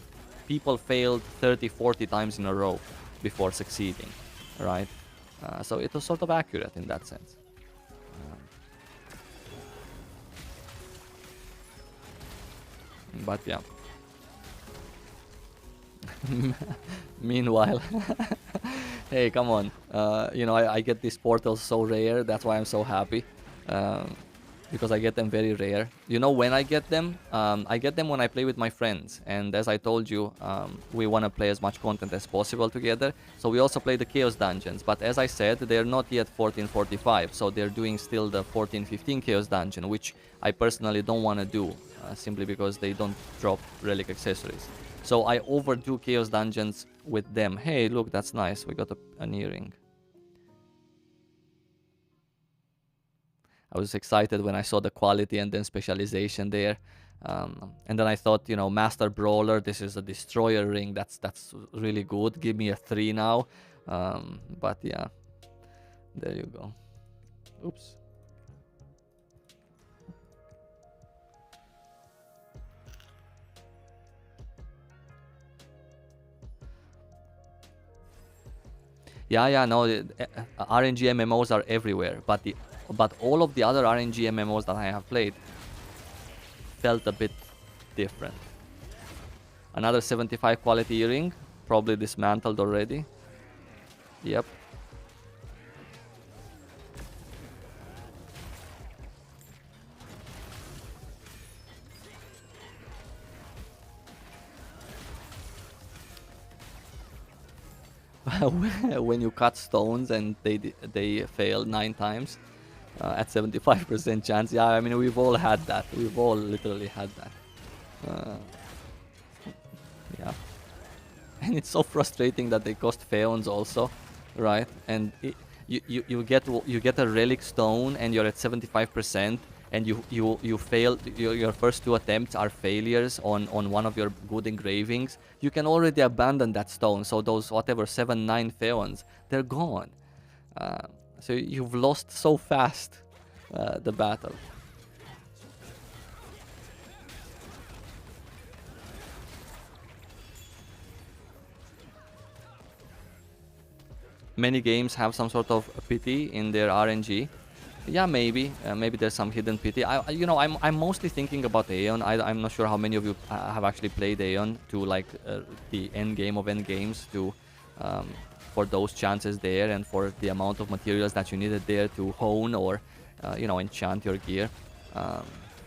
People failed 30-40 times in a row before succeeding, right? So it was sort of accurate in that sense. But yeah. Meanwhile, hey, come on. You know, I get these portals so rare. That's why I'm so happy. Because I get them very rare. You know when I get them? I get them when I play with my friends. And as I told you, we want to play as much content as possible together. So we also play the Chaos Dungeons. But as I said, they're not yet 1445. So they're doing still the 1415 Chaos Dungeon, which I personally don't want to do. Simply because they don't drop relic accessories. So I overdo Chaos Dungeons with them. Hey, look, that's nice. We got an earring. I was excited when I saw the quality and then specialization there. And then I thought, you know, Master Brawler, this is a Destroyer ring. That's really good. Give me a 3 now. But yeah, there you go. Oops. Yeah, no, RNG MMOs are everywhere, but all of the other RNG MMOs that I have played felt a bit different. Another 75 quality earring, probably dismantled already. Yep. When you cut stones and they fail 9 times at 75% chance. Yeah, I mean, we've all had that. We've all literally had that. Yeah. And it's so frustrating that they cost feons also, right? And you get a relic stone and you're at 75%, and you fail. Your first 2 attempts are failures on one of your good engravings. You can already abandon that stone. So those whatever 7-9 feons, they're gone. So you've lost so fast the battle. Many games have some sort of pity in their RNG. Yeah, maybe there's some hidden pity. You know, I'm mostly thinking about Aeon. I'm not sure how many of you have actually played Aeon to like the end game of end games to for those chances there and for the amount of materials that you needed there to hone or you know, enchant your gear.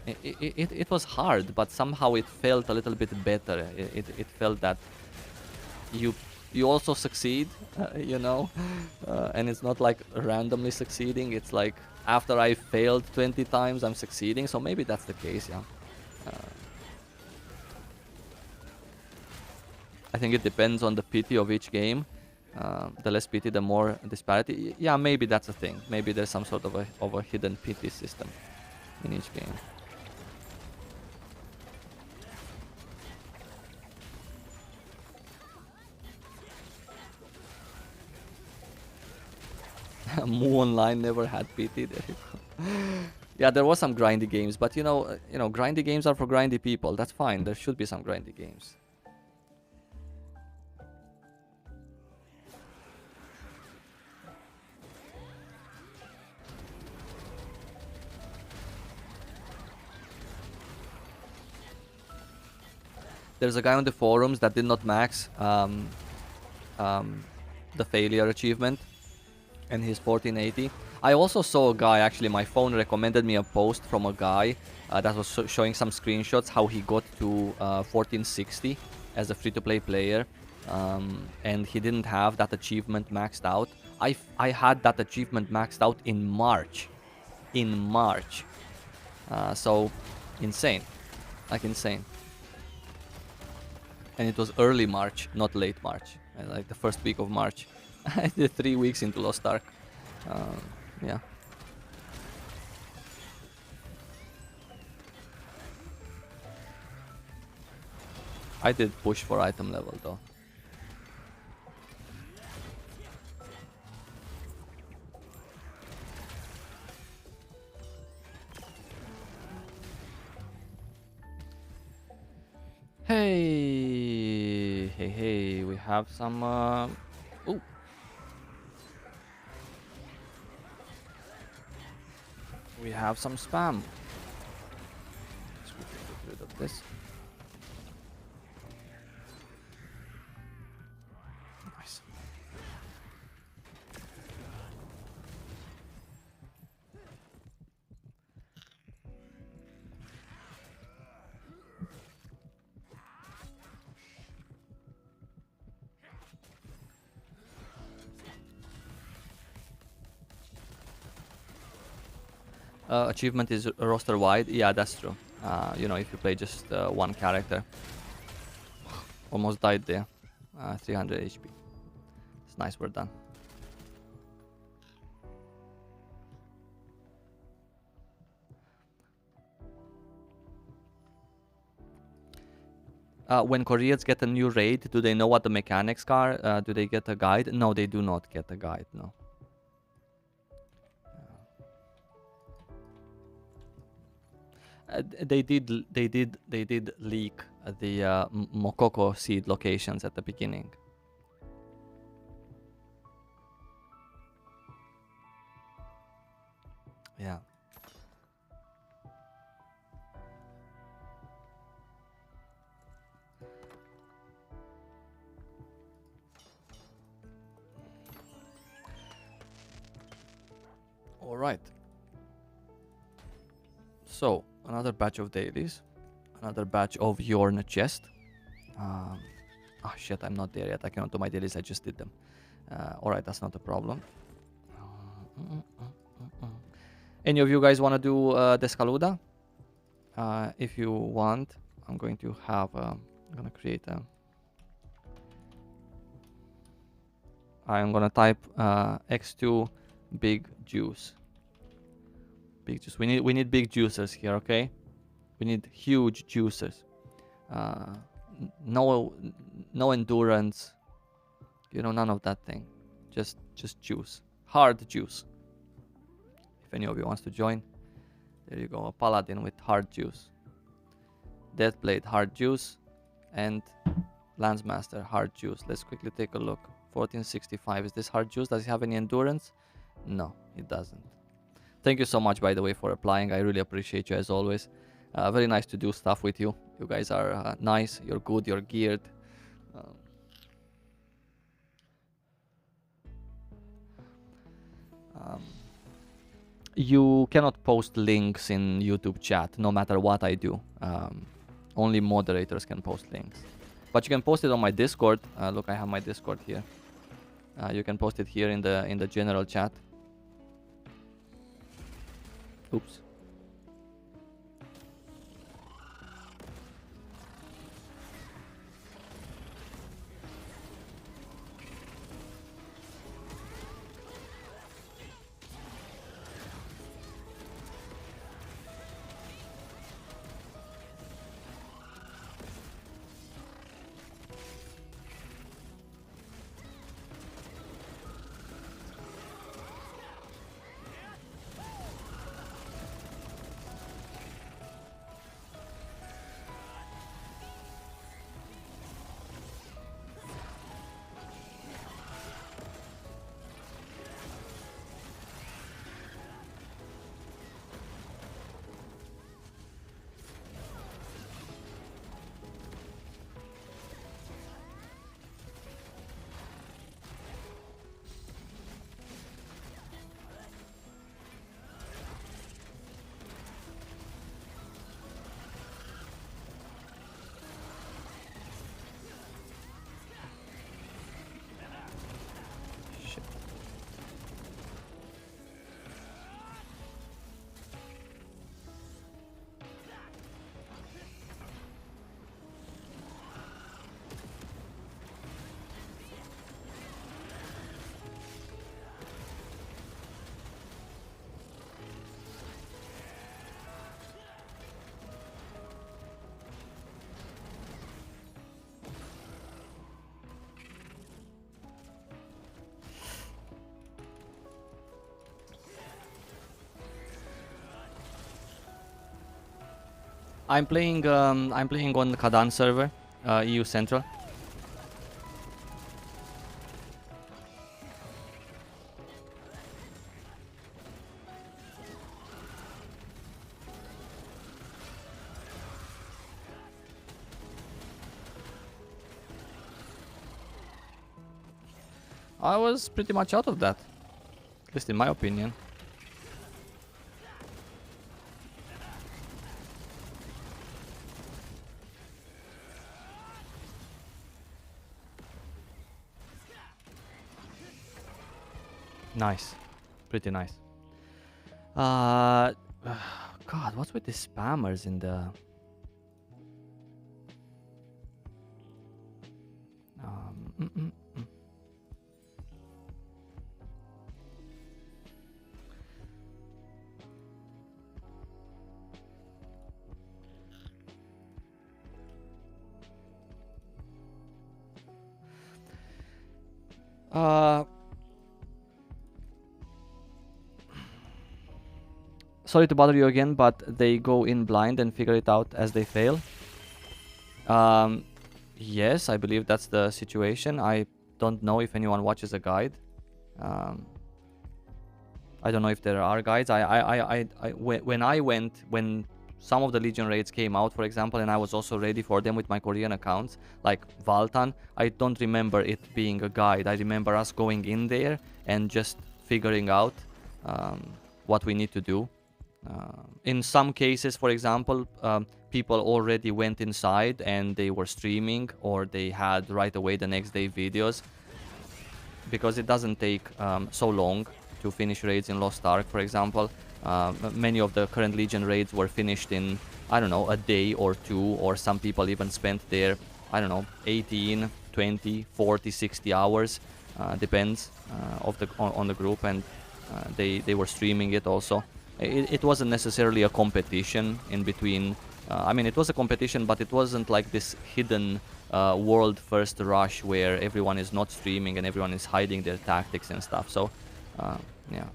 It was hard, but somehow it felt a little bit better. It felt that you also succeed, you know, and it's not like randomly succeeding. It's like after I failed 20 times, I'm succeeding. So maybe that's the case, yeah. I think it depends on the pity of each game. The less pity, the more disparity. Yeah, maybe that's a thing. Maybe there's some sort of a hidden pity system in each game. Mu Online never had pity. There you go. Yeah, there was some grindy games, but you know, grindy games are for grindy people. That's fine. There should be some grindy games. There's a guy on the forums that did not max the failure achievement, and he's 1480. I also saw a guy, actually my phone recommended me a post from a guy that was showing some screenshots how he got to 1460 as a free-to-play player, and he didn't have that achievement maxed out. I had that achievement maxed out in March. So insane, like insane. And it was early March, not late March, like the first week of March. I did 3 weeks into Lost Ark. Yeah. I did push for item level though. Hey, we have some ooh. We have some spam. Let's get rid of this. Nice. Achievement is roster wide. Yeah, that's true. You know, if you play just one character. Almost died there. 300 HP. It's nice, we're done. when Koreans get a new raid, do they know what the mechanics are? Do they get a guide? No, they do not get a guide, no. They did leak the Mokoko seed locations at the beginning. Yeah. All right. So another batch of dailies, another batch of Yorn chest. Oh shit, I'm not there yet. I cannot do my dailies. I just did them. All right, that's not a problem. Any of you guys want to do Descaluda? If you want, I'm going to have. I'm gonna create a. I'm gonna type x2 big juice. Big juice. We need big juicers here, okay? We need huge juicers. No endurance. You know, none of that thing. Just juice. Hard juice. If any of you wants to join, there you go. A paladin with hard juice. Deathblade hard juice, and Lancemaster hard juice. Let's quickly take a look. 1465. Is this hard juice? Does it have any endurance? No, it doesn't. Thank you so much, by the way, for applying. I really appreciate you as always. Very nice to do stuff with you. You guys are nice. You're good. You're geared. You cannot post links in YouTube chat, no matter what I do. Only moderators can post links. But you can post it on my Discord. Look, I have my Discord here. You can post it here in the general chat. Oops. I'm playing on Kadan server, EU Central. I was pretty much out of that, at least in my opinion. Nice. Pretty nice. God, what's with the spammers in the... Uh, Sorry to bother you again, but they go in blind and figure it out as they fail. Yes, I believe that's the situation. I don't know if anyone watches a guide. Um, I don't know if there are guides. When some of the Legion raids came out, for example, and I was also ready for them with my Korean accounts, like Valtan, I don't remember it being a guide. I remember us going in there and just figuring out what we need to do. In some cases, for example, people already went inside and they were streaming, or they had right away the next day videos, because it doesn't take so long to finish raids in Lost Ark, for example. Many of the current Legion raids were finished in, I don't know, a day or two, or some people even spent there, I don't know, 18, 20, 40, 60 hours, depends on the group, and they were streaming it also. It wasn't necessarily a competition in between. I mean, it was a competition, but it wasn't like this hidden world first rush where everyone is not streaming and everyone is hiding their tactics and stuff. So, yeah.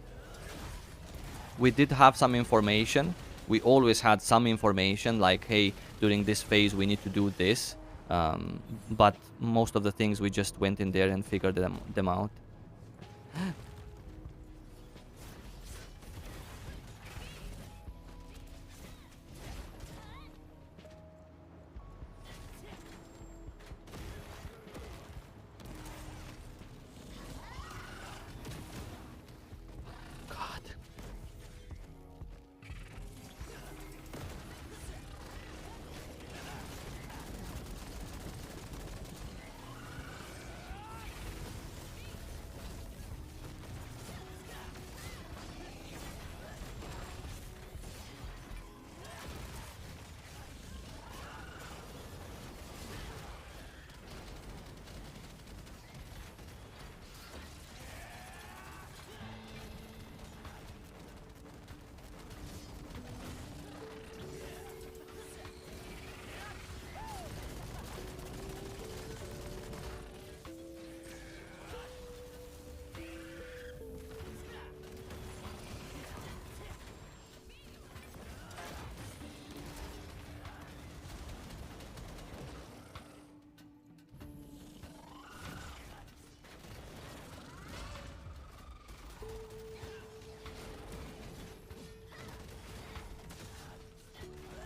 We did have some information. We always had some information, like, hey, during this phase we need to do this. But most of the things we just went in there and figured them out.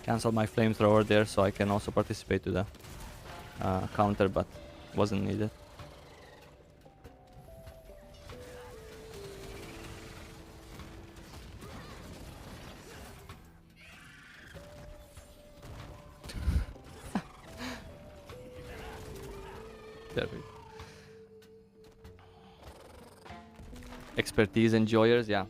Cancel my flamethrower there so I can also participate to the counter, but wasn't needed. There we go. Expertise enjoyers, yeah.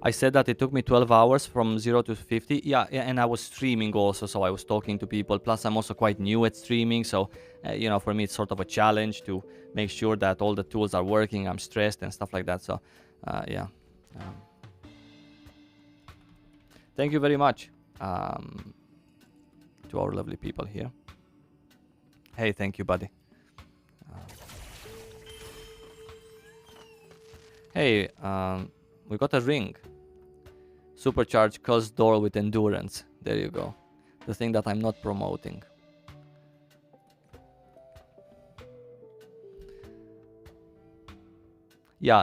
I said that it took me 12 hours from 0 to 50. Yeah, and I was streaming also, so I was talking to people. Plus, I'm also quite new at streaming, so, you know, for me, it's sort of a challenge to make sure that all the tools are working. I'm stressed and stuff like that, so, yeah. Thank you very much to our lovely people here. Hey, thank you, buddy. Hey, we got a ring. Supercharge Cuss Door with endurance. There you go. The thing that I'm not promoting. Yeah,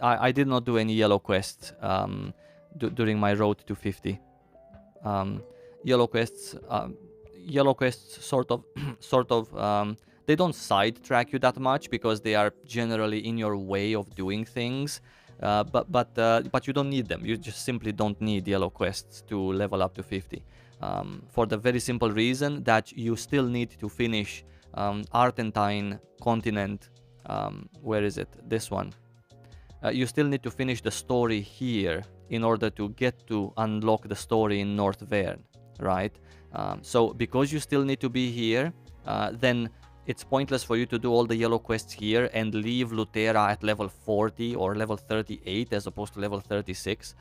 I did not do any yellow quests during my road to 50. Yellow quests sort of they don't sidetrack you that much because they are generally in your way of doing things. But you don't need them. You just simply don't need yellow quests to level up to 50. For the very simple reason that you still need to finish Argentine continent. Where is it? This one. You still need to finish the story here in order to get to unlock the story in North Verne, right? So because you still need to be here, then it's pointless for you to do all the yellow quests here and leave Lutera at level 40 or level 38 as opposed to level 36,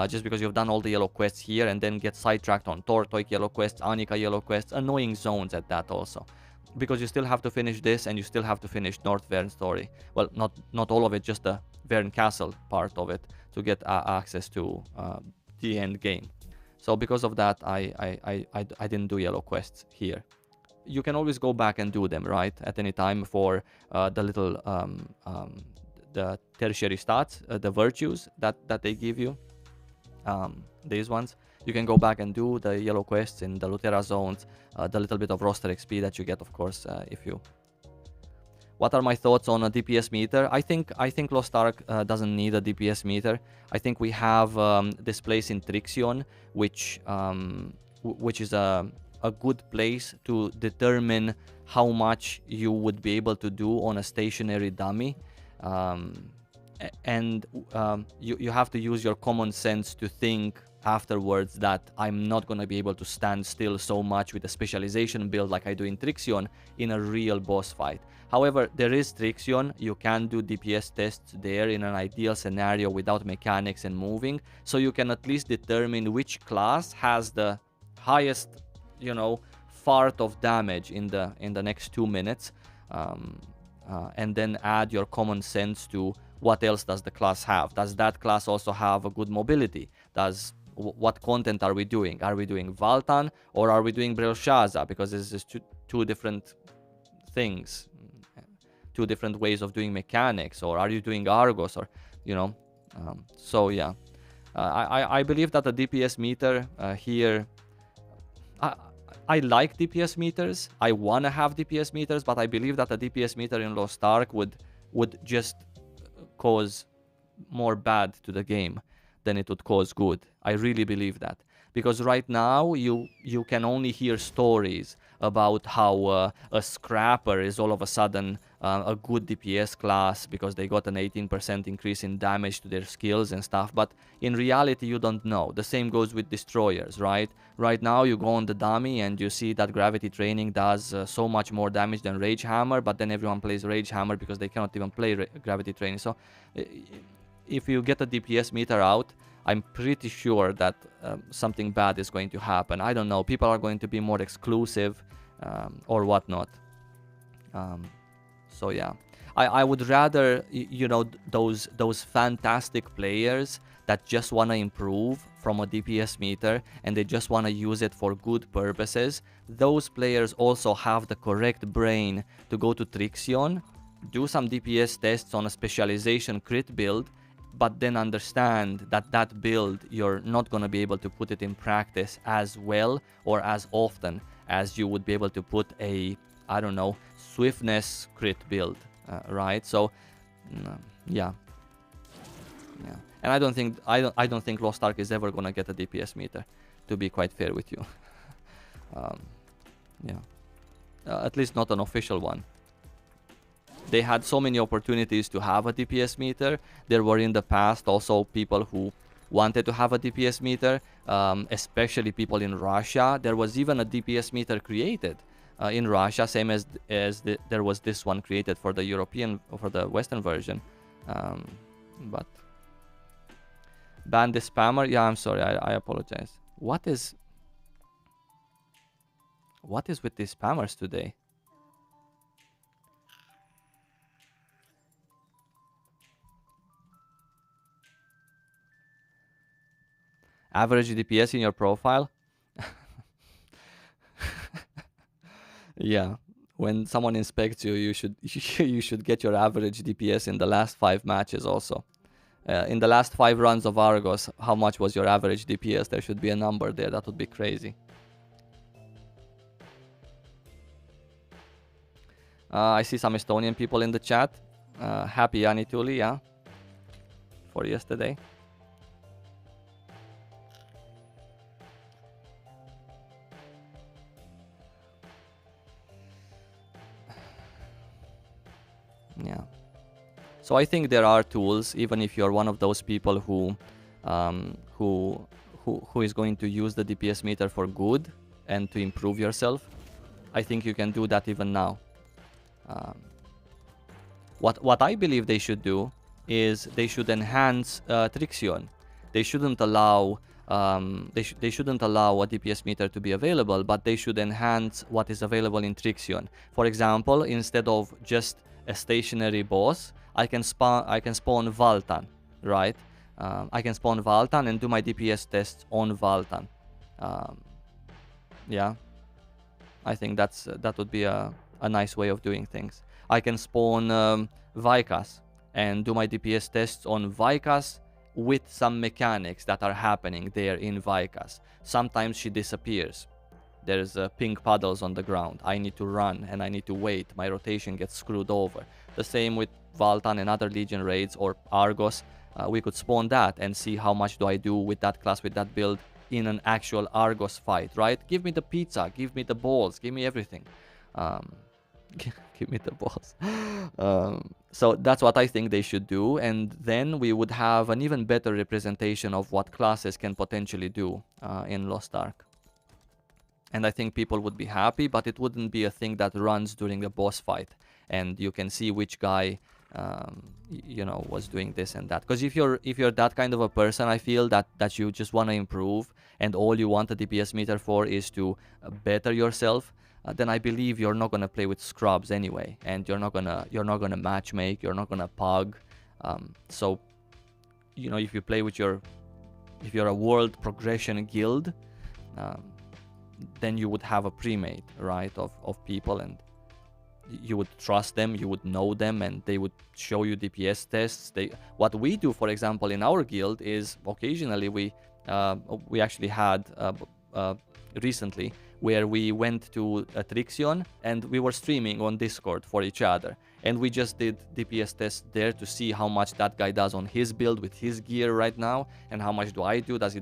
just because you've done all the yellow quests here and then get sidetracked on Tortoik yellow quests, Anika yellow quests, annoying zones at that also. because you still have to finish this, and you still have to finish North Verne story. Well, not all of it, just the Verne Castle part of it to get access to the end game. So because of that, I didn't do yellow quests here. You can always go back and do them, right, at any time for the little the tertiary stats, the virtues that they give you. These ones you can go back and do the yellow quests in the Lutera zones, the little bit of roster XP that you get, of course, if you. What are my thoughts on a DPS meter? I think Lost Ark doesn't need a DPS meter. I think we have this place in Trixion, which is a good place to determine how much you would be able to do on a stationary dummy. You have to use your common sense to think afterwards that I'm not going to be able to stand still so much with a specialization build like I do in Trixion in a real boss fight. However, there is Trixion. You can do DPS tests there in an ideal scenario without mechanics and moving, so you can at least determine which class has the highest, you know, fart of damage in the next 2 minutes, and then add your common sense to what else does the class have. Does that class also have a good mobility? What content are we doing? Are we doing Valtan or are we doing Belshaza? Because this is two different things, two different ways of doing mechanics. Or are you doing Argos? Or, you know, so yeah, I believe that the DPS meter here. I like DPS meters. I want to have DPS meters, but I believe that a DPS meter in Lost Ark would just cause more bad to the game than it would cause good. I really believe that. Because right now, you can only hear stories about how a scrapper is all of a sudden a good DPS class because they got an 18% increase in damage to their skills and stuff. But in reality, you don't know. The same goes with destroyers, right? Right now, you go on the dummy and you see that gravity training does so much more damage than Rage Hammer, but then everyone plays Rage Hammer because they cannot even play gravity training. So if you get a DPS meter out, I'm pretty sure that something bad is going to happen. I don't know. People are going to be more exclusive or whatnot. So yeah, I would rather, you know, those fantastic players that just want to improve from a DPS meter and they just want to use it for good purposes. Those players also have the correct brain to go to Trixion, do some DPS tests on a specialization crit build, but then understand that that build, you're not going to be able to put it in practice as well or as often as you would be able to put a, I don't know, swiftness crit build, right? So, yeah. And I don't think Lost Ark is ever going to get a DPS meter, to be quite fair with you. At least not an official one. They had so many opportunities to have a DPS meter. There were in the past also people who wanted to have a DPS meter, especially people in Russia. There was even a DPS meter created in Russia, same as there was this one created for the European, for the Western version. But ban the spammer. Yeah, I'm sorry. I apologize. What is with these spammers today? Average DPS in your profile? Yeah, when someone inspects you, you should get your average DPS in the last 5 matches also. In the last 5 runs of Argos, how much was your average DPS? There should be a number there. That would be crazy. I see some Estonian people in the chat. Happy Anituli, yeah, for yesterday. Yeah. So I think there are tools, even if you're one of those people who is going to use the DPS meter for good and to improve yourself. I think you can do that even now. What I believe they should do is they should enhance Trixion. They shouldn't allow they shouldn't allow a DPS meter to be available, but they should enhance what is available in Trixion. For example, instead of just a stationary boss, I can spawn Valtan, right? I can spawn Valtan and do my DPS tests on Valtan. Yeah, I think that would be a nice way of doing things. I can spawn Vikas and do my DPS tests on Vikas with some mechanics that are happening there in Vikas. Sometimes she disappears. There's pink puddles on the ground. I need to run and I need to wait. My rotation gets screwed over. The same with Valtan and other Legion raids or Argos. We could spawn that and see how much do I do with that class, with that build in an actual Argos fight, right? Give me the pizza, give me the balls, give me everything. Give me the balls. So that's what I think they should do, and then we would have an even better representation of what classes can potentially do in Lost Ark. And I think people would be happy, but it wouldn't be a thing that runs during the boss fight, and you can see which guy you know, was doing this and that. Because if you're that kind of a person, I feel that you just want to improve and all you want a DPS meter for is to better yourself, then I believe you're not gonna play with scrubs anyway, and you're not gonna matchmake, you're not gonna pug. So you know, if you play with if you're a world progression guild, then you would have a pre-made, right, of people, and you would trust them, you would know them, and they would show you DPS tests. What we do, for example, in our guild is occasionally we actually had recently where we went to Trixion and we were streaming on Discord for each other, and we just did DPS tests there to see how much that guy does on his build with his gear right now, and how much do I do. Does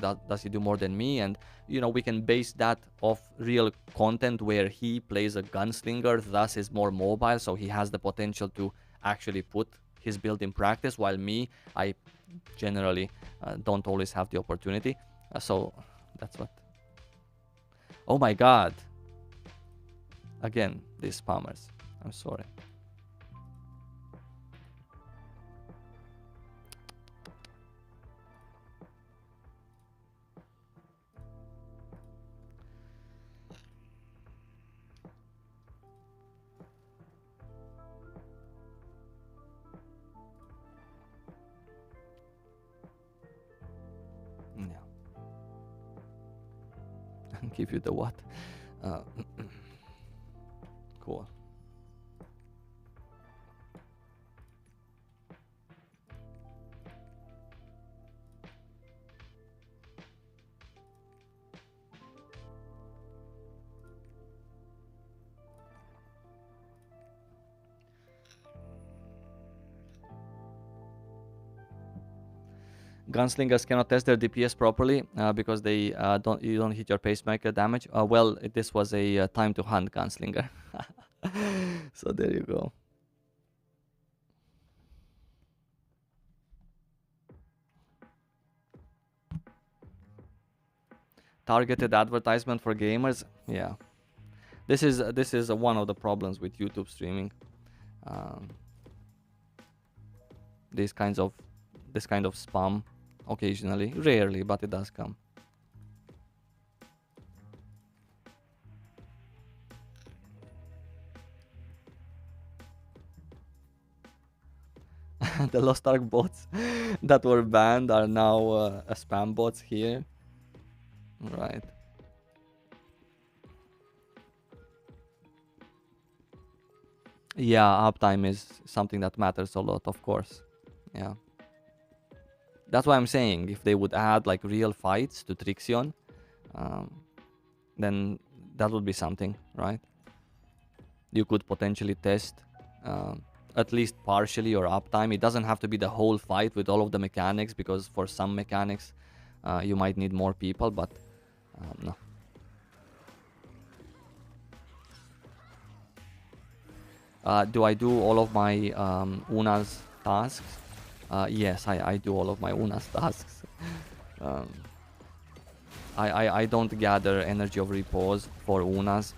he do more than me? And you know, we can base that off real content where he plays a gunslinger, thus is more mobile, so he has the potential to actually put his build in practice, while me, I generally don't always have the opportunity. So that's what. Oh my god. Again, these spammers. I'm sorry. Give you the what? Cool. Gunslingers cannot test their DPS properly because they you don't hit your pacemaker damage. Well, this was a time to hunt gunslinger. So there you go. Targeted advertisement for gamers. Yeah, this is one of the problems with YouTube streaming. This kind of spam. Occasionally, rarely, but it does come. The Lost Ark bots that were banned are now spam bots here. Right. Yeah, uptime is something that matters a lot, of course. Yeah. That's why I'm saying if they would add like real fights to Trixion, then that would be something, right? You could potentially test at least partially your uptime. It doesn't have to be the whole fight with all of the mechanics, because for some mechanics you might need more people, but no. Do I do all of my Una's tasks? Yes, I do all of my Una's tasks. I don't gather energy of repose for Una's.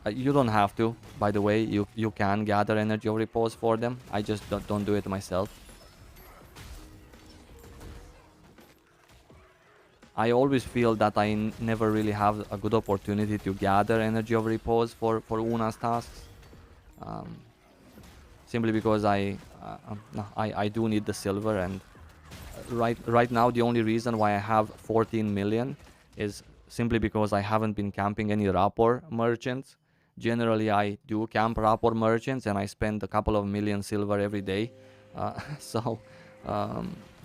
You don't have to, by the way. You can gather energy of repose for them. I just don't do it myself. I always feel that I never really have a good opportunity to gather energy of repose for Una's tasks. Um, Simply because no, I do need the silver, and right now the only reason why I have 14 million is simply because I haven't been camping any rapport merchants. Generally, I do camp rapport merchants, and I spend a couple of million silver every day. So,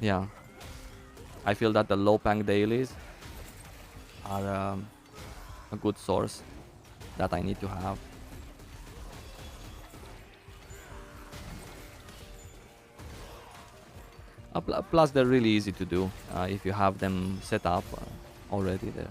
yeah, I feel that the low pang dailies are a good source that I need to have. Plus, they're really easy to do if you have them set up already there.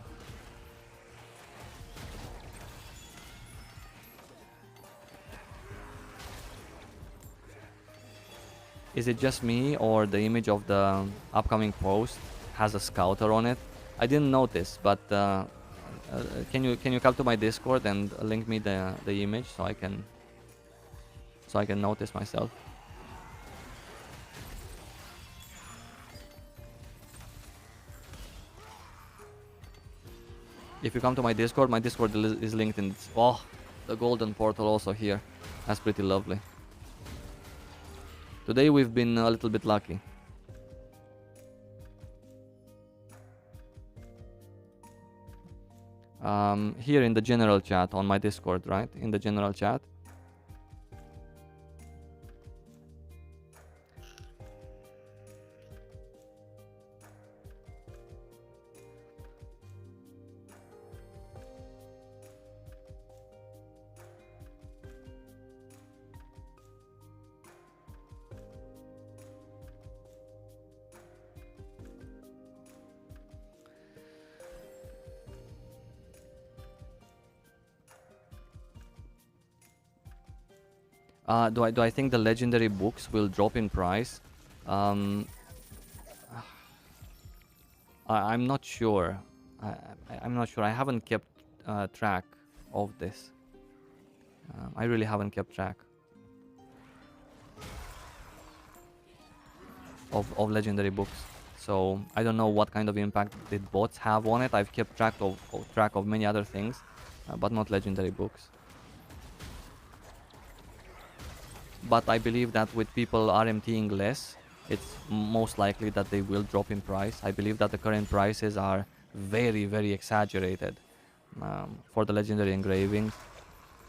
Is it just me, or the image of the upcoming post has a scouter on it? I didn't notice, but can you come to my Discord and link me the image so I can notice myself? If you come to my Discord is linked in. Oh, the golden portal also here. That's pretty lovely. Today we've been a little bit lucky. Here in the general chat on my Discord, right? In the general chat. Do I think the legendary books will drop in price? Um, I'm not sure. I'm not sure. I haven't kept track of this. I really haven't kept track of legendary books. So I don't know what kind of impact did bots have on it. I've kept track of many other things, but not legendary books. But I believe that with people RMTing less, it's most likely that they will drop in price. I believe that the current prices are very, very exaggerated for the legendary engravings.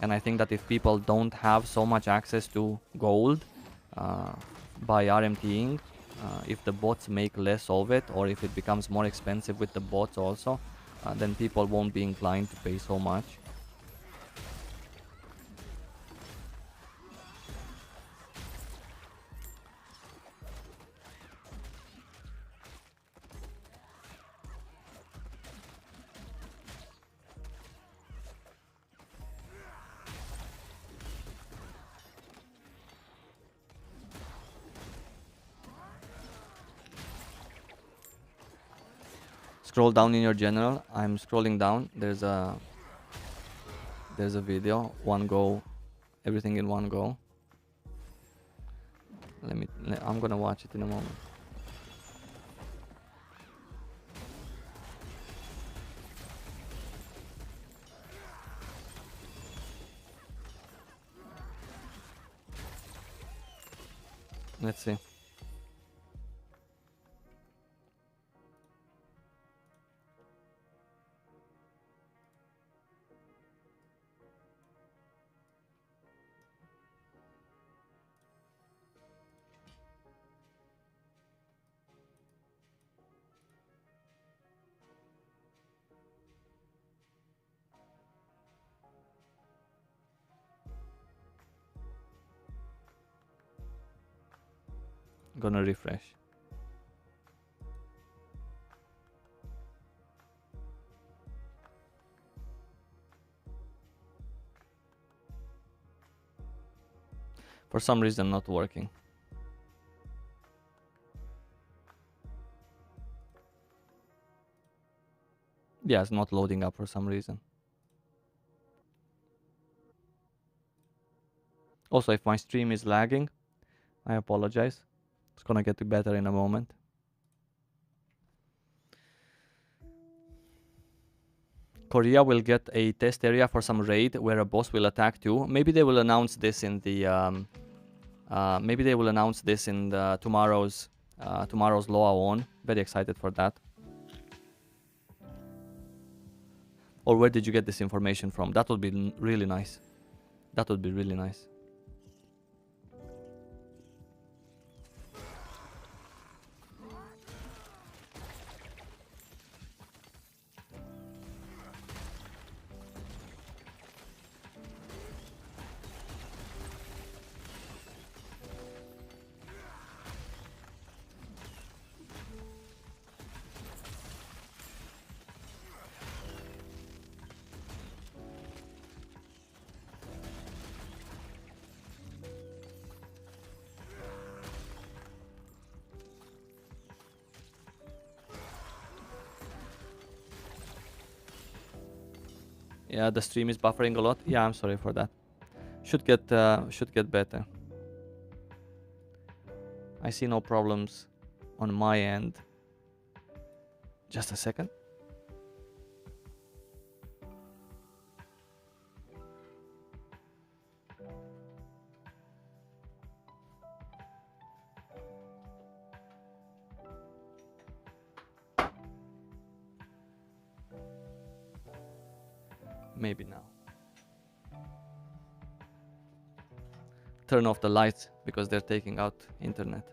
And I think that if people don't have so much access to gold by RMTing, if the bots make less of it, or if it becomes more expensive with the bots also, then people won't be inclined to pay so much. Scroll down in your general. I'm scrolling down. There's a video. One go, everything in one go. I'm gonna watch it in a moment. Let's see. Gonna refresh. For some reason not working. Yeah, it's not loading up for some reason. Also, if my stream is lagging, I apologize. It's gonna get better in a moment. Korea will get a test area for some raid where a boss will attack too. Maybe they will announce this in the tomorrow's Loa on. Very excited for that. Or where did you get this information from? That would be really nice. That would be really nice. Yeah, the stream is buffering a lot. Yeah, I'm sorry for that. Should get better. I see no problems on my end. Just a second. Maybe now. Turn off the lights because they're taking out internet.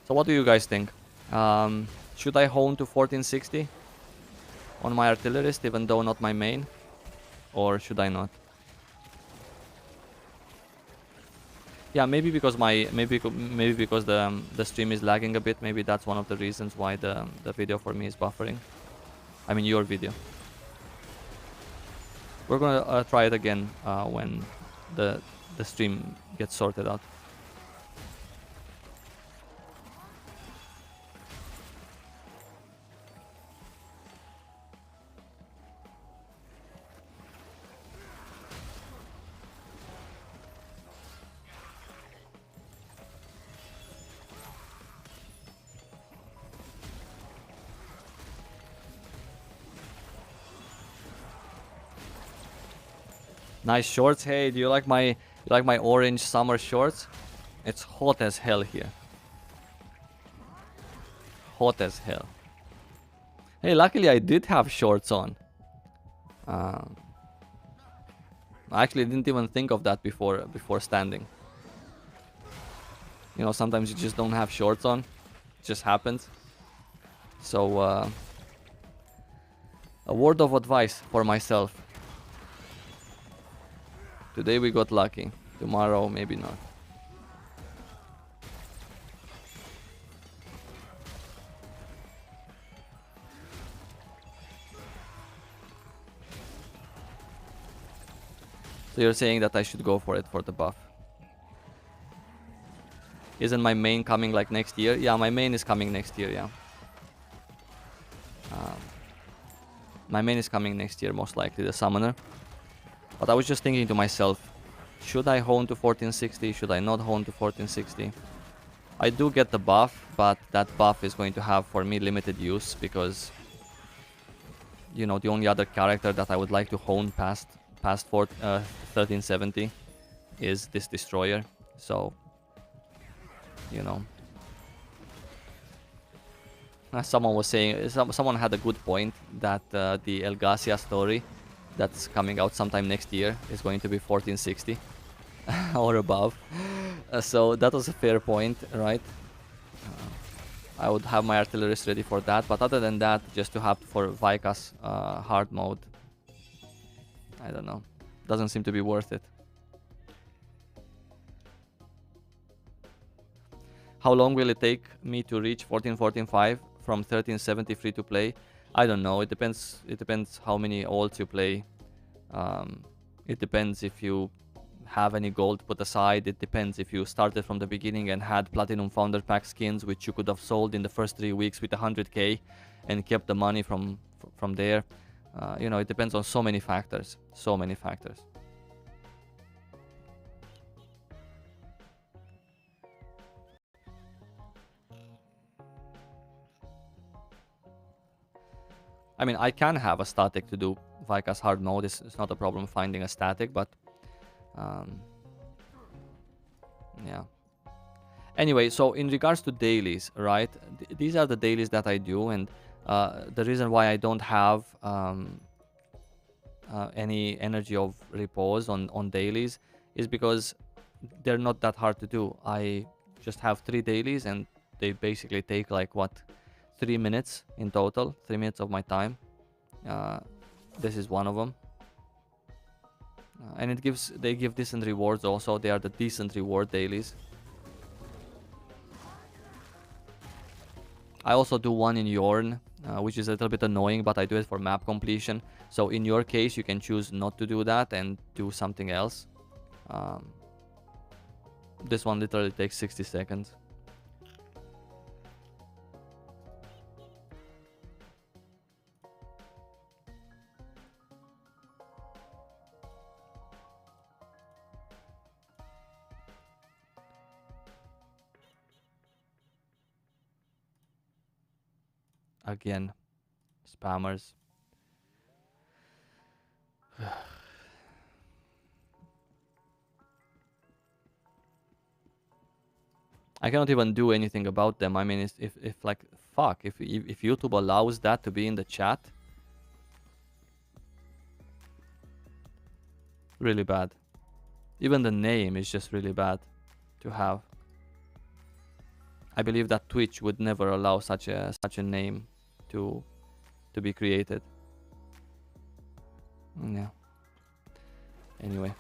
So what do you guys think? Should I hone to 1460 on my artillerist, even though not my main? Or should I not? Yeah, maybe because because the stream is lagging a bit. Maybe that's one of the reasons why the video for me is buffering. I mean your video. We're gonna try it again when the stream gets sorted out. Nice shorts. Hey, do you like my orange summer shorts? It's hot as hell here. Hot as hell. Hey, luckily I did have shorts on. I actually didn't even think of that before standing. You know, sometimes you just don't have shorts on. It just happens. So, a word of advice for myself. Today we got lucky. Tomorrow, maybe not. So you're saying that I should go for it for the buff. Isn't my main coming like next year? Yeah, my main is coming next year, yeah. My main is coming next year, most likely, the summoner. But I was just thinking to myself, should I hone to 1460? Should I not hone to 1460? I do get the buff, but that buff is going to have for me limited use because, you know, the only other character that I would like to hone past 1370 is this destroyer. So, you know, someone was saying, someone had a good point that the Elgasia story that's coming out sometime next year is going to be 1460 or above. So that was a fair point, right? I would have my artillerist ready for that, but other than that, just to have for Vika's hard mode, I don't know. Doesn't seem to be worth it. How long will it take me to reach 1445 from 1370 free to play? I don't know. It depends how many alts you play. It depends if you have any gold put aside. It depends. If you started from the beginning and had Platinum Founder Pack skins, which you could have sold in the first 3 weeks with 100k and kept the money from there. You know, it depends on so many factors. So many factors. I mean, I can have a static to do Vika's hard mode. It's not a problem finding a static, but yeah. Anyway, so in regards to dailies, right? These are the dailies that I do, and the reason why I don't have any energy of repose on dailies is because they're not that hard to do. I just have 3 dailies, and they basically take like what, 3 minutes in total, 3 minutes of my time. This is one of them, and they give decent rewards also. They are the decent reward dailies. I also do one in Yorn, which is a little bit annoying, but I do it for map completion. So in your case, you can choose not to do that and do something else. This one literally takes 60 seconds. Again, spammers. I cannot even do anything about them. I mean, if like, fuck, if YouTube allows that to be in the chat, really bad. Even the name is just really bad to have. I believe that Twitch would never allow such a name to be created. Yeah. Anyway,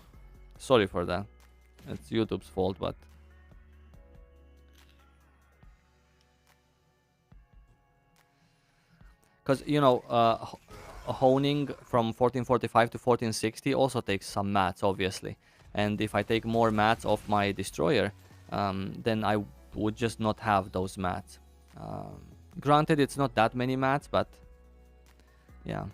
sorry for that. It's YouTube's fault, but because, you know, honing from 1445 to 1460 also takes some mats, obviously. And if I take more mats off my destroyer, then I would just not have those mats. Granted, it's not that many mats, but yeah.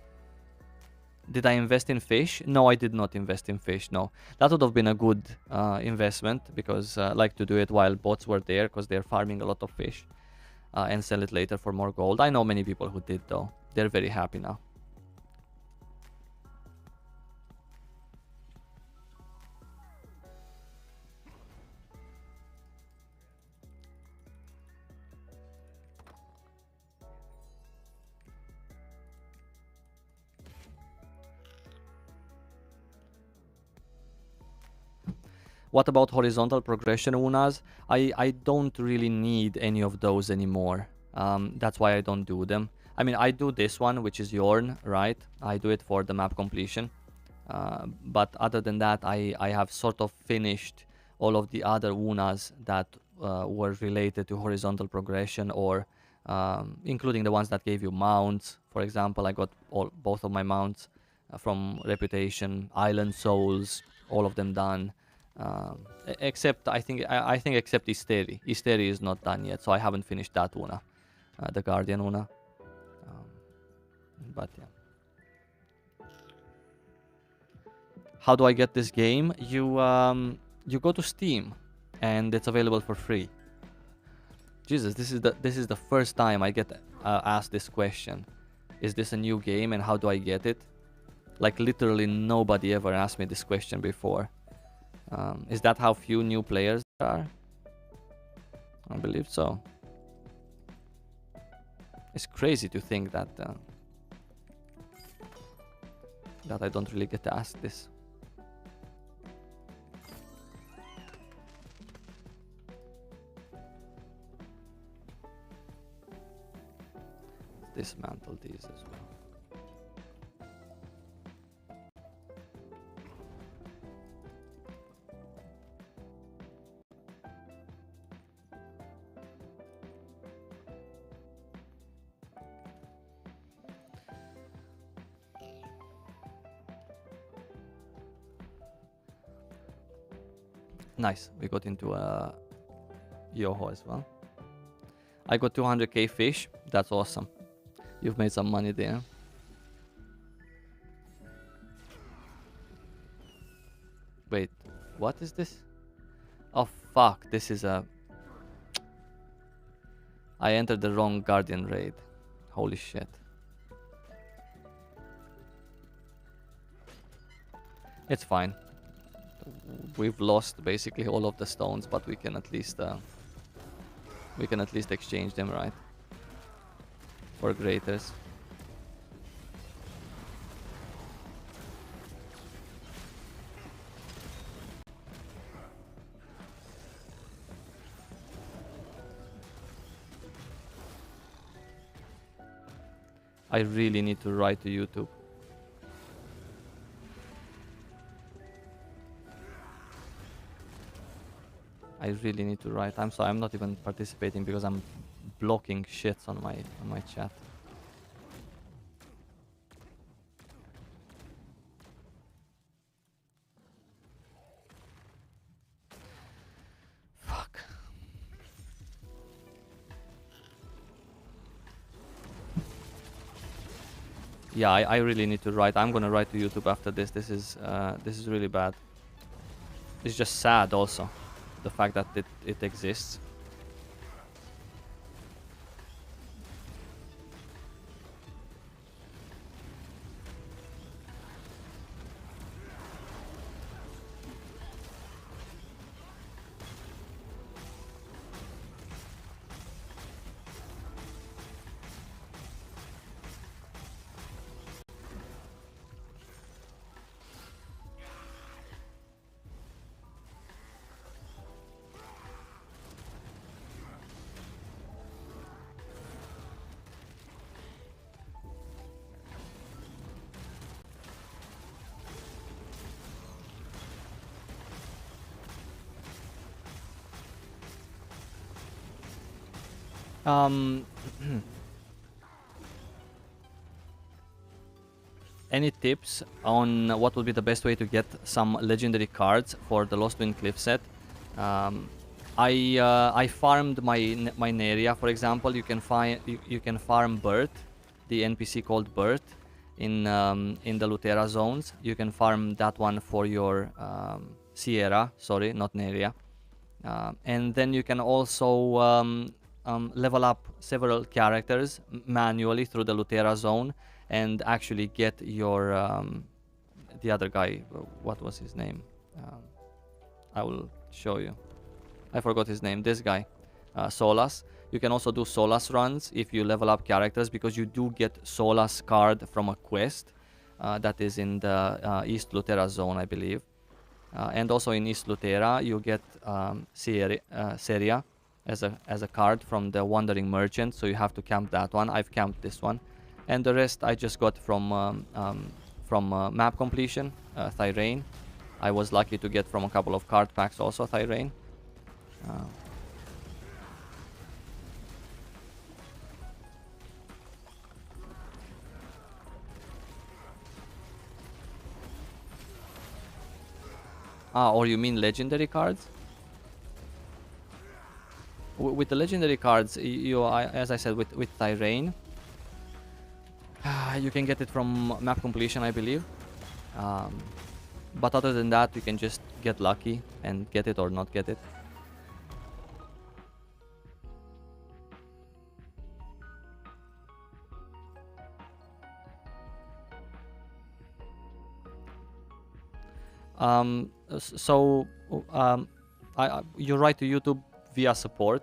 Did I invest in fish? No, I did not invest in fish, no. That would have been a good investment, because I like to do it while bots were there, because they're farming a lot of fish. And sell it later for more gold. I know many people who did, though. They're very happy now. What about horizontal progression unas? I don't really need any of those anymore. That's why I don't do them. I mean, I do this one, which is Yorn, right? I do it for the map completion. But other than that, I have sort of finished all of the other unas that were related to horizontal progression, or including the ones that gave you mounts. For example, I got both of my mounts from Reputation, Island Souls, all of them done. Except I think except Isteri. Isteri is not done yet, so I haven't finished that una, the Guardian una. But yeah. How do I get this game? You go to Steam, and it's available for free. Jesus, this is the first time I get asked this question. Is this a new game, and how do I get it? Like, literally nobody ever asked me this question before. Is that how few new players there are? I believe so. It's crazy to think that that I don't really get asked this. Dismantle these as well. Nice. We got into a Yoho as well. I got 200k fish. That's awesome. You've made some money there. Wait, what is this? Oh fuck, this is a... I entered the wrong Guardian raid. Holy shit. It's fine. We've lost basically all of the stones, but we can at least exchange them, right? For graters. I really need to write to YouTube. I really need to write. I'm sorry, I'm not even participating because I'm blocking shits on my chat. Fuck. Yeah, I really need to write. I'm gonna write to YouTube after this. This is really bad. It's just sad also, the fact that it exists. Any tips on what would be the best way to get some legendary cards for the Lost Wind Cliff set? I farmed my Neria, for example. You can farm Bert, the NPC called Bert, in the Lutera zones. You can farm that one for your Sierra. Sorry, not Neria. And then you can also level up several characters manually through the Lutera zone and actually get your the other guy. What was his name? I will show you. I forgot his name. This guy, Solas. You can also do Solas runs if you level up characters, because you do get Solas card from a quest that is in the East Lutera zone, I believe. And also in East Lutera, you get Seria as a card from the Wandering Merchant, so you have to camp that one. I've camped this one, and the rest I just got from map completion, Thyrane. I was lucky to get from a couple of card packs also Thyrane. Or you mean legendary cards? With the legendary cards, as I said, with Thyrane, you can get it from map completion, I believe. But other than that, you can just get lucky and get it or not get it. You write to YouTube via support.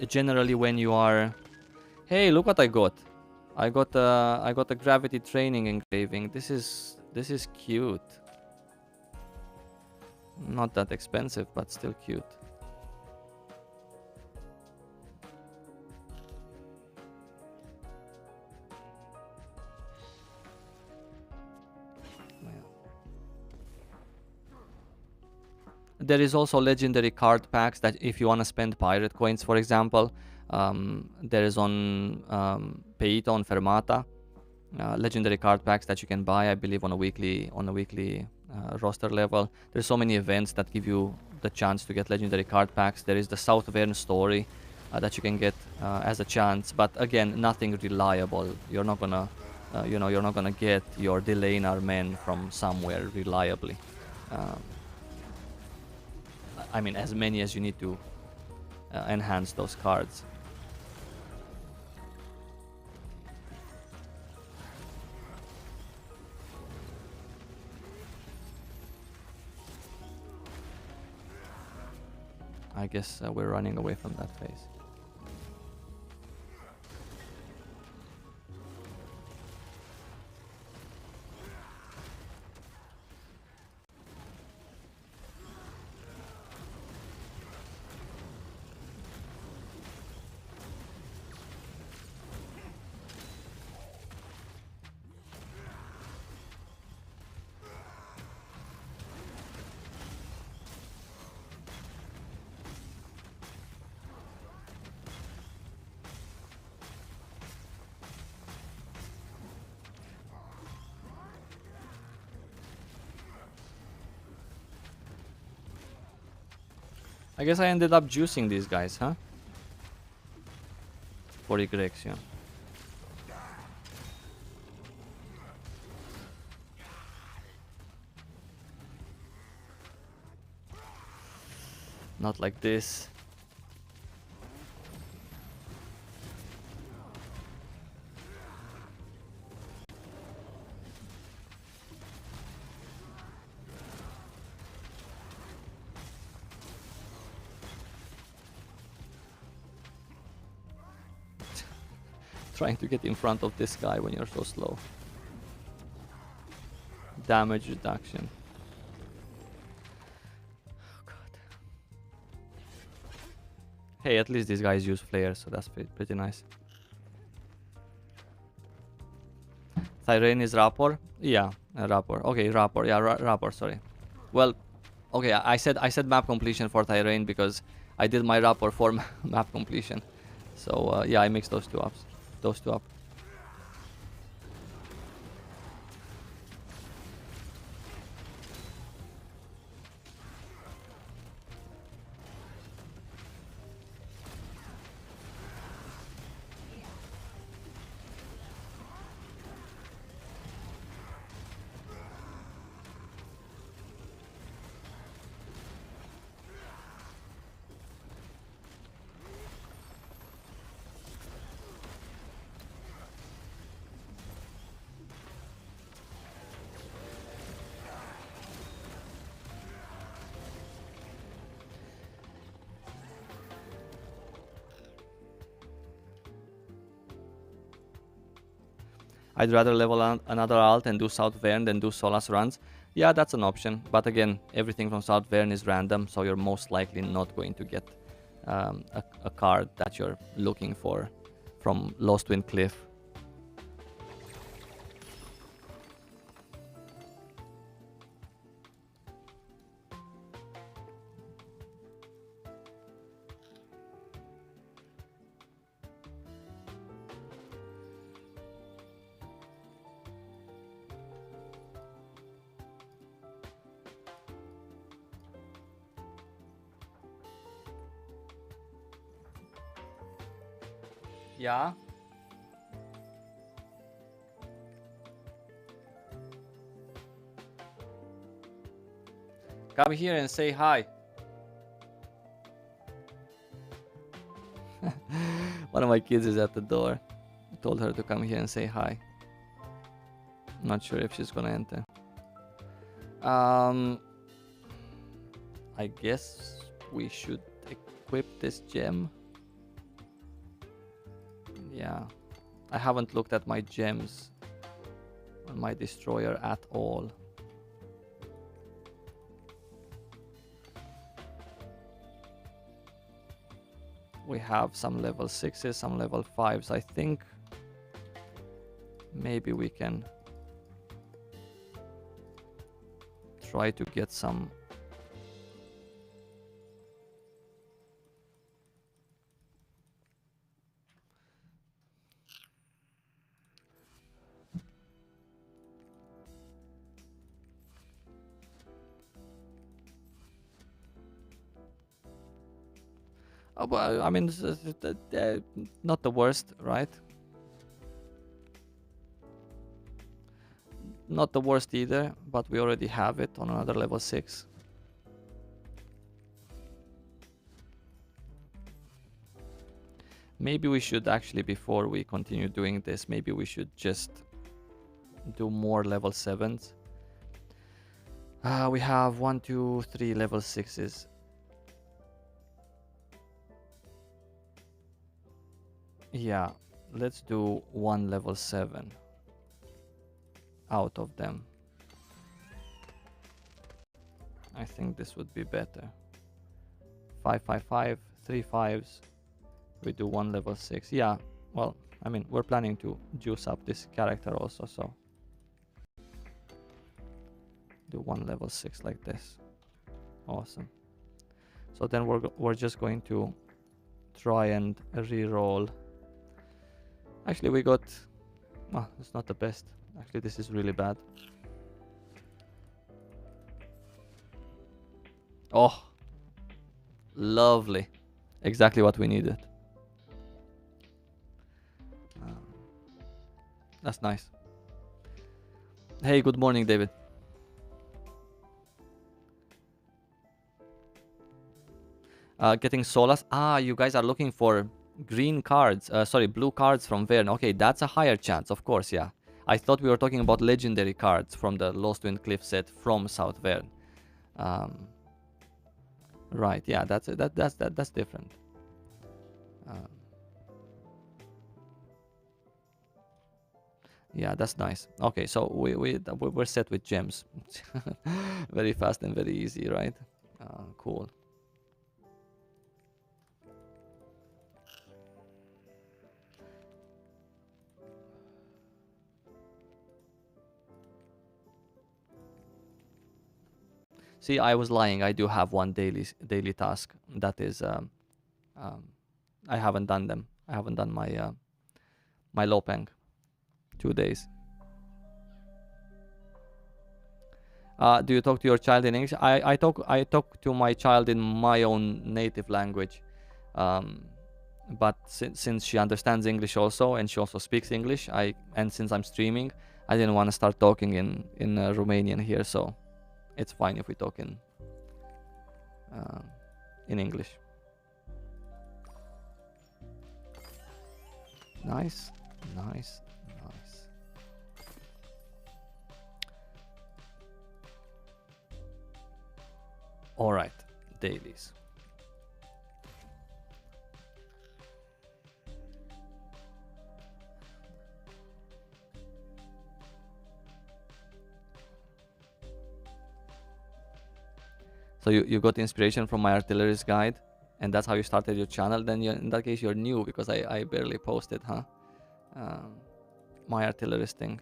Generally, when you are, hey, look what I got! I got a gravity training engraving. This is cute. Not that expensive, but still cute. There is also legendary card packs that if you want to spend pirate coins, for example, there is on Peito, on Fermata, legendary card packs that you can buy, I believe, on a weekly roster level. There's so many events that give you the chance to get legendary card packs. There is the South Verne story that you can get as a chance, but again, nothing reliable. You're not gonna, you're not gonna get your Delanar men from somewhere reliably. Um, I mean, as many as you need to enhance those cards. I guess we're running away from that phase. I guess I ended up juicing these guys, huh? For Trixion. Not like this. Trying to get in front of this guy when you're so slow. Damage reduction. Oh god. Hey, at least these guys use flares, so that's pretty nice. Tyrane is rapport? Yeah, rapport. Okay, rapport. Yeah, rapport, sorry. Well, okay, I said map completion for Tyrane because I did my rapport for map completion. So yeah, I mixed those two up. I'd rather level another alt and do South Verne than do Solas runs. Yeah, that's an option. But again, everything from South Verne is random, so you're most likely not going to get a card that you're looking for from Lost Wind Cliff. Yeah. Come here and say hi. One of my kids is at the door. I told her to come here and say hi. Not sure if she's gonna enter. I guess we should equip this gem. Yeah, I haven't looked at my gems on my destroyer at all. We have some level 6s, some level 5s. I think maybe we can try to get some. Well, I mean, not the worst, right? Not the worst either, but we already have it on another level 6. Maybe we should actually, before we continue doing this, maybe we should just do more level 7s. We have 1, 2, 3 level 6s. Yeah, let's do 1 level 7 out of them. I think this would be better. 5, 5, 5, 3 5s. We do 1 level 6. Yeah, well, I mean, we're planning to juice up this character also, so do 1 level 6 like this. Awesome. So then we're just going to try and re-roll. Actually, we got... Oh, it's not the best. Actually, this is really bad. Oh, lovely. Exactly what we needed. That's nice. Hey, good morning, David. Getting Solas. Ah, you guys are looking for green cards. Sorry, blue cards from Verne. Okay, that's a higher chance, of course, yeah. I thought we were talking about legendary cards from the Lost Wind Cliff set from South Verne. Right, yeah, that's different. Yeah, that's nice. Okay, so we're set with gems. Very fast and very easy, right? Cool. See, I was lying. I do have one daily task. That is, I haven't done them. I haven't done my Lopeng. 2 days. Do you talk to your child in English? I talk to my child in my own native language, but since she understands English also and she also speaks English, and since I'm streaming, I didn't want to start talking in Romanian here, so it's fine if we talk in English. Nice, nice, nice. All right, dailies. So you got inspiration from my artillerist guide, and that's how you started your channel. Then in that case you're new, because I barely posted, huh? My artillerist thing.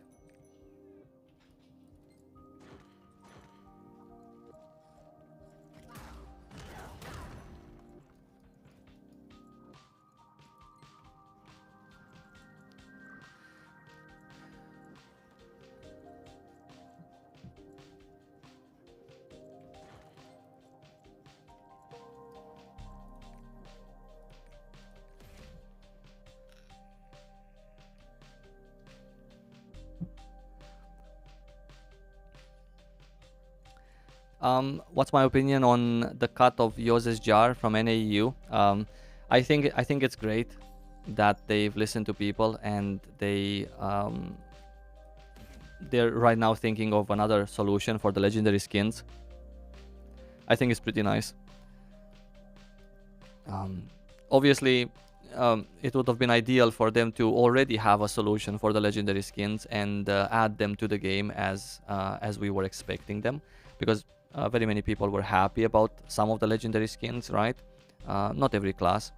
What's my opinion on the cut of Yoz's jar from NAEU? I think it's great that they've listened to people, and they're right now thinking of another solution for the legendary skins. I think it's pretty nice. Obviously, it would have been ideal for them to already have a solution for the legendary skins and add them to the game as we were expecting them, because very many people were happy about some of the legendary skins, right? Not every class,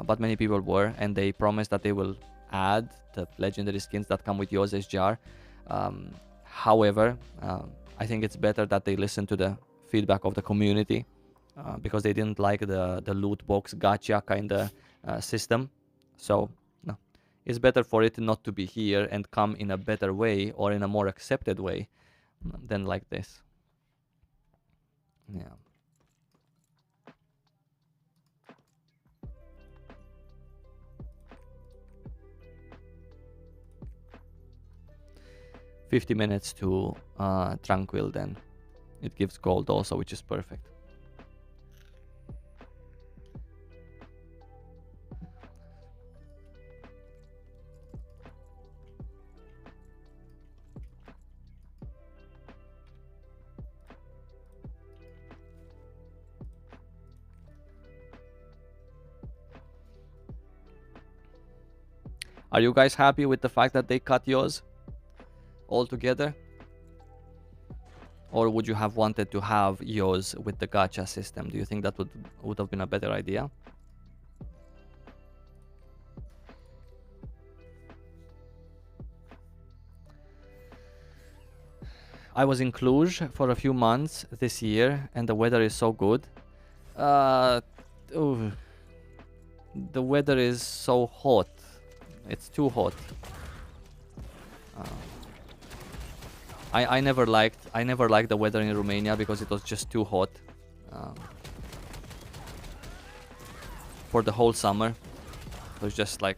but many people were, and they promised that they will add the legendary skins that come with Yose's jar. However, I think it's better that they listen to the feedback of the community, because they didn't like the loot box gacha kind of system. So no, it's better for it not to be here and come in a better way, or in a more accepted way, than like this. Yeah. 50 minutes to Tranquil then. It gives gold also, which is perfect. Are you guys happy with the fact that they cut yours altogether? Or would you have wanted to have yours with the gacha system? Do you think that would have been a better idea? I was in Cluj for a few months this year, and the weather is so good. Ooh, the weather is so hot. It's too hot. I never liked the weather in Romania because it was just too hot. For the whole summer, it was just like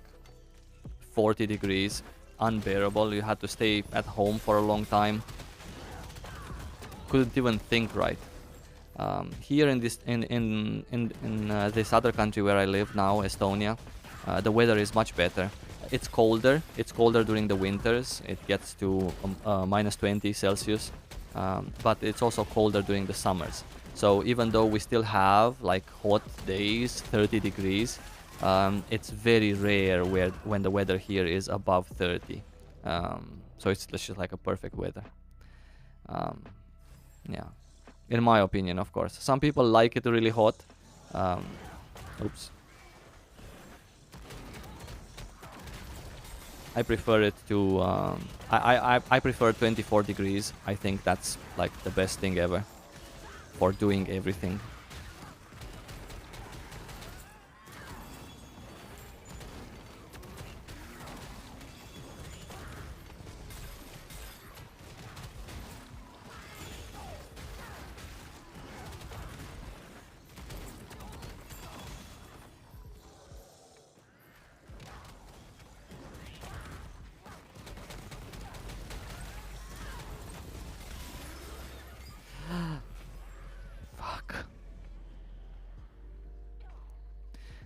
40 degrees, unbearable. You had to stay at home for a long time. Couldn't even think right. Here in this this other country where I live now, Estonia, the weather is much better. It's colder. It's colder during the winters. It gets to minus 20 Celsius, but it's also colder during the summers. So even though we still have like hot days, 30 degrees, it's very rare when the weather here is above 30. So it's just like a perfect weather. Yeah, in my opinion, of course. Some people like it really hot. Oops. I prefer it to. I prefer 24 degrees. I think that's like the best thing ever for doing everything.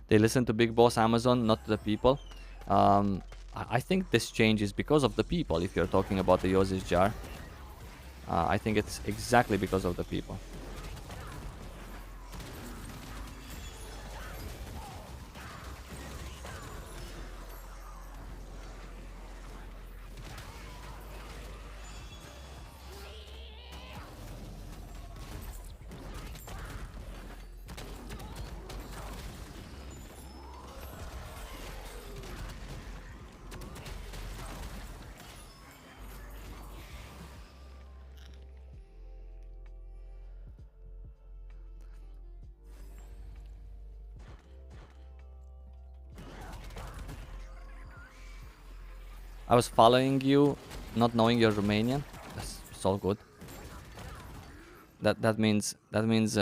They listen to Big Boss Amazon, not to the people. I think this change is because of the people, if you're talking about the Yoshi's jar. I think it's exactly because of the people. I was following you, not knowing you're Romanian. That's so good. That means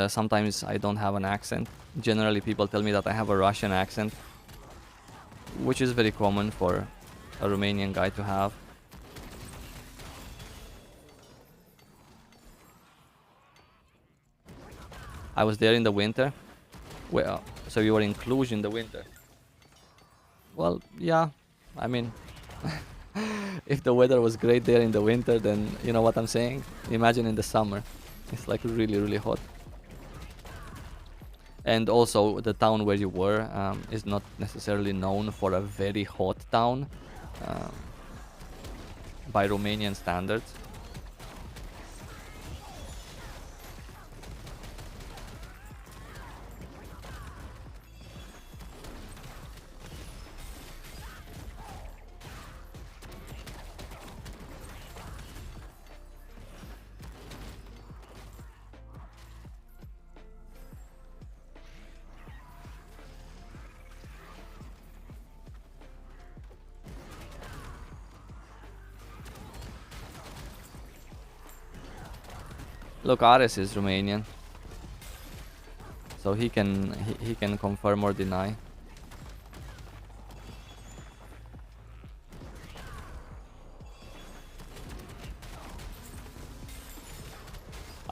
sometimes I don't have an accent. Generally, people tell me that I have a Russian accent, which is very common for a Romanian guy to have. I was there in the winter. Well, so you were in Cluj in the winter. Well, yeah. I mean, if the weather was great there in the winter, then you know what I'm saying? Imagine in the summer. It's like really, really hot. And also, the town where you were is not necessarily known for a very hot town by Romanian standards. Look, Ares is Romanian, so he can confirm or deny.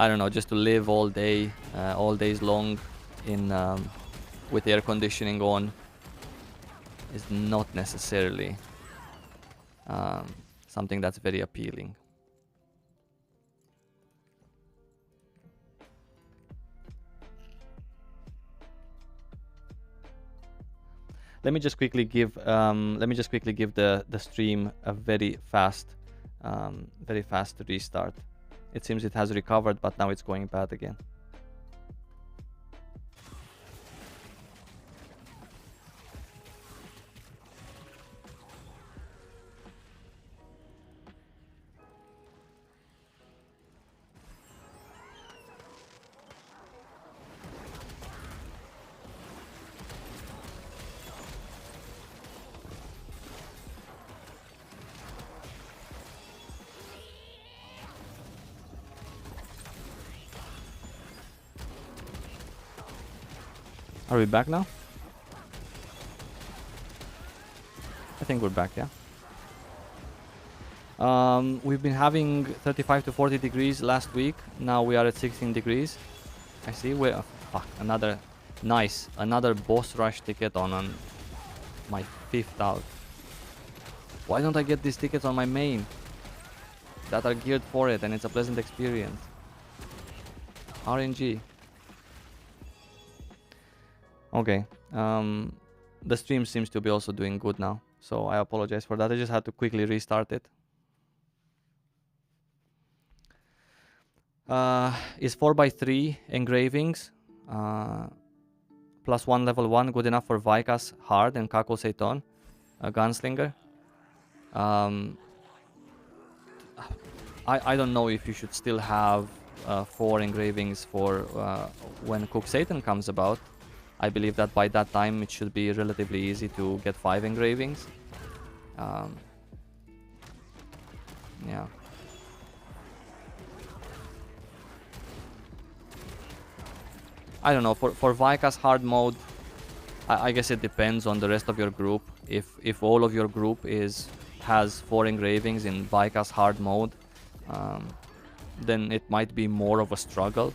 I don't know, just to live all day, all days long in with air conditioning on is not necessarily something that's very appealing. Let me just quickly give the stream a very fast restart. It seems it has recovered, but now it's going bad again. Are we back now? I think we're back, yeah. We've been having 35 to 40 degrees last week. Now we are at 16 degrees. I see. We're fuck, another boss rush ticket on my 5th out. Why don't I get these tickets on my main that are geared for it and it's a pleasant experience? RNG. Okay. The stream seems to be also doing good now, so I apologize for that. I just had to quickly restart it. Is 4x3 engravings plus 1 level 1 good enough for Vikas Hard and Kako Seiton, a gunslinger? I don't know if you should still have 4 engravings for when Cook Satan comes about. I believe that by that time it should be relatively easy to get 5 engravings. Yeah. I don't know, for Vikas hard mode, I guess it depends on the rest of your group. If all of your group has 4 engravings in Vikas hard mode, then it might be more of a struggle.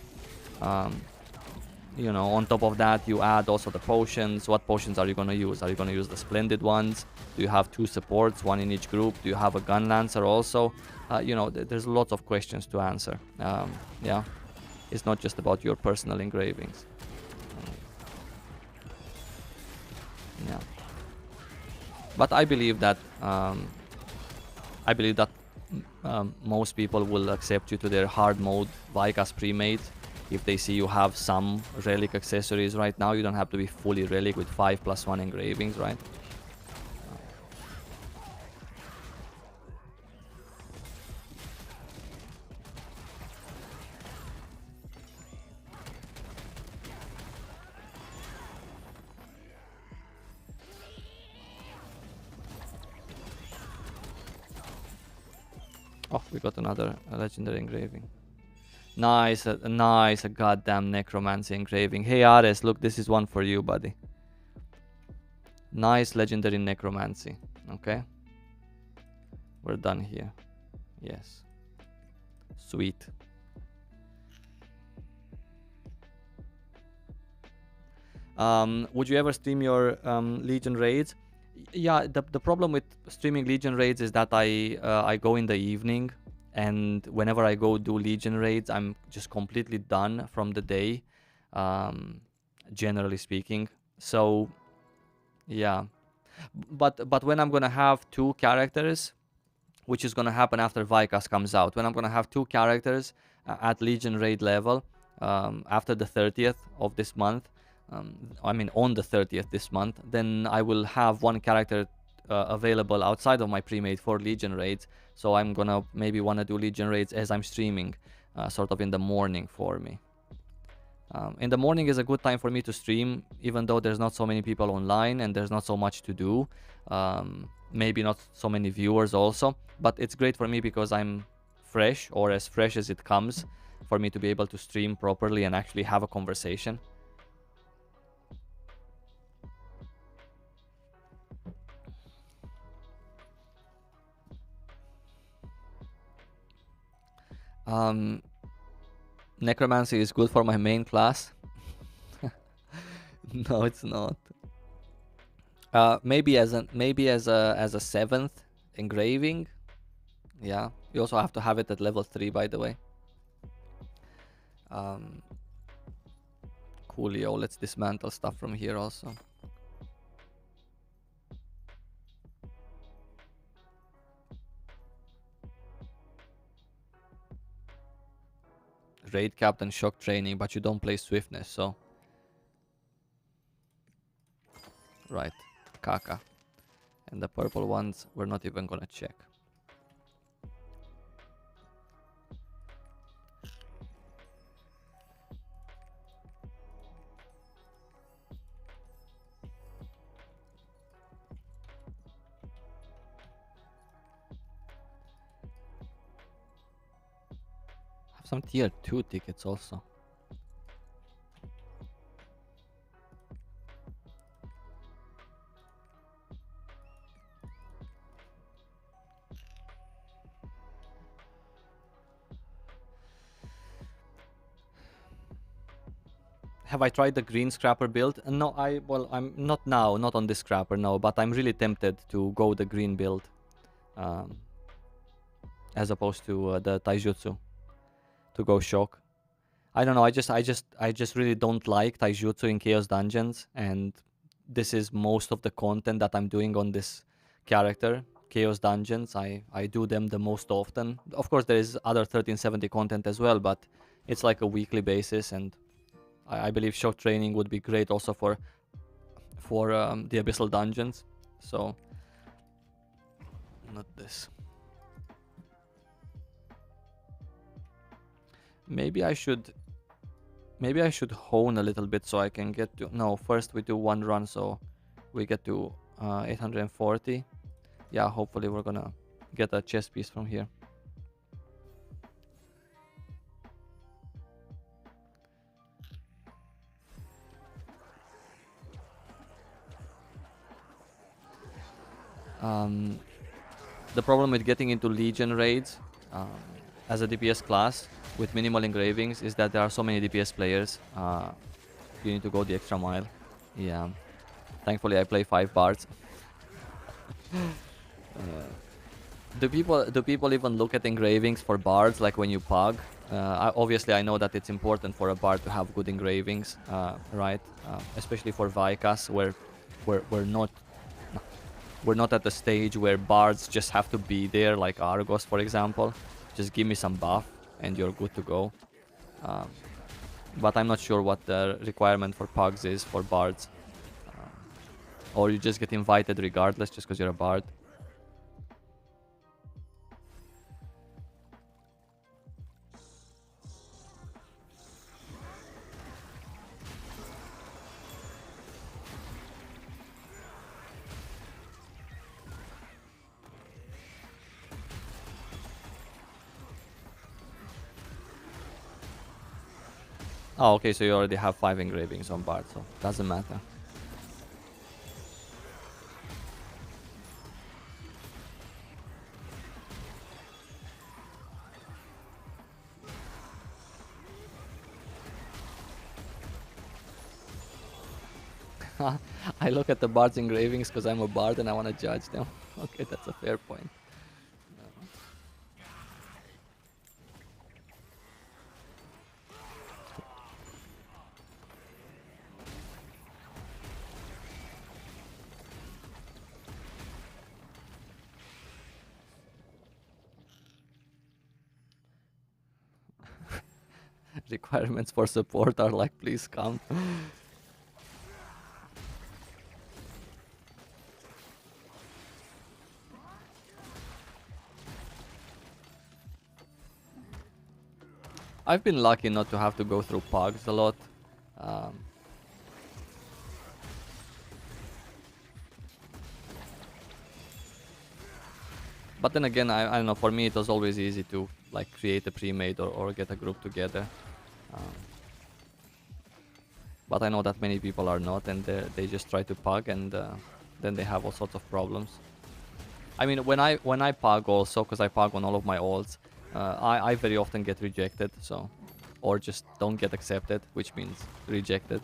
You know, on top of that, you add also the potions. What potions are you going to use? Are you going to use the splendid ones? Do you have 2 supports, 1 in each group? Do you have a gun lancer also? You know, there's lots of questions to answer. Yeah, it's not just about your personal engravings. Yeah, but I believe that most people will accept you to their hard mode Vikas pre-made. If they see you have some relic accessories right now, you don't have to be fully relic with 5+1 engravings, right? Oh, we got another legendary engraving. Nice, nice, a goddamn necromancy engraving. Hey Ares, look, this is one for you, buddy. Nice legendary necromancy. Okay, we're done here. Yes, sweet. Would you ever stream your Legion raids? Yeah, the problem with streaming Legion raids is that I go in the evening, and whenever I go do Legion raids, I'm just completely done from the day, generally speaking. So, yeah. But when I'm gonna have 2 characters, which is gonna happen after Vikas comes out, when I'm gonna have 2 characters at Legion raid level, after the 30th of this month, I mean on the 30th this month, then I will have 1 character available outside of my pre-made for Legion raids. So I'm gonna maybe wanna do Legion raids as I'm streaming, sort of in the morning for me. In the morning is a good time for me to stream, even though there's not so many people online and there's not so much to do. Maybe not so many viewers also, but it's great for me because I'm fresh, or as fresh as it comes, for me to be able to stream properly and actually have a conversation. Necromancy is good for my main class. No, it's not. Maybe as a seventh engraving. Yeah, you also have to have it at level 3, by the way. Coolio. Let's dismantle stuff from here also. Raid Captain, Shock Training, but you don't play Swiftness, so... Right, Kaka. And the purple ones, we're not even gonna check. Have some tier 2 tickets also. Have I tried the green scrapper build? No, I'm not now, not on this scrapper, no, but I'm really tempted to go the green build. As opposed to the taijutsu. To go shock. I don't know, I just really don't like taijutsu in Chaos Dungeons, and this is most of the content that I'm doing on this character. Chaos Dungeons, I do them the most often. Of course, there is other 1370 content as well, but it's like a weekly basis, and I believe shock training would be great also for the Abyssal Dungeons. So, not this. Maybe I should hone a little bit so I can get to... No, first we do one run, so we get to 840. Yeah, hopefully we're gonna get a chess piece from here. The problem with getting into Legion raids as a DPS class with minimal engravings is that there are so many DPS players. You need to go the extra mile. Yeah. Thankfully, I play 5 bards. Do people even look at engravings for bards, like when you pug? Obviously, I know that it's important for a bard to have good engravings, right? Especially for Vikas, where we're not at the stage where bards just have to be there, like Argos, for example. Just give me some buff and you're good to go. But I'm not sure what the requirement for pugs is for bards. Or you just get invited regardless just because you're a bard. Oh, okay, so you already have 5 engravings on Bard, so doesn't matter. I look at the Bard's engravings because I'm a Bard and I want to judge them. Okay, that's a fair point. Requirements for support are like, please come. I've been lucky not to have to go through pugs a lot. But then again, I don't know, for me it was always easy to like create a pre-made or get a group together. But I know that many people are not, and they just try to pug, and then they have all sorts of problems. I mean, when I pug also, because I pug on all of my alts, I very often get rejected, so or just don't get accepted, which means rejected.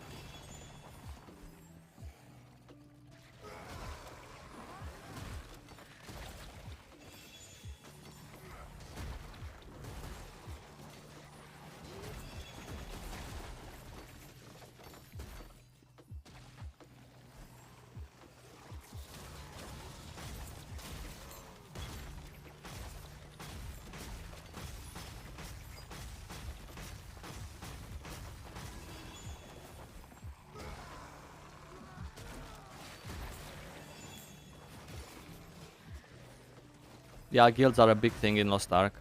Yeah, guilds are a big thing in Lost Ark.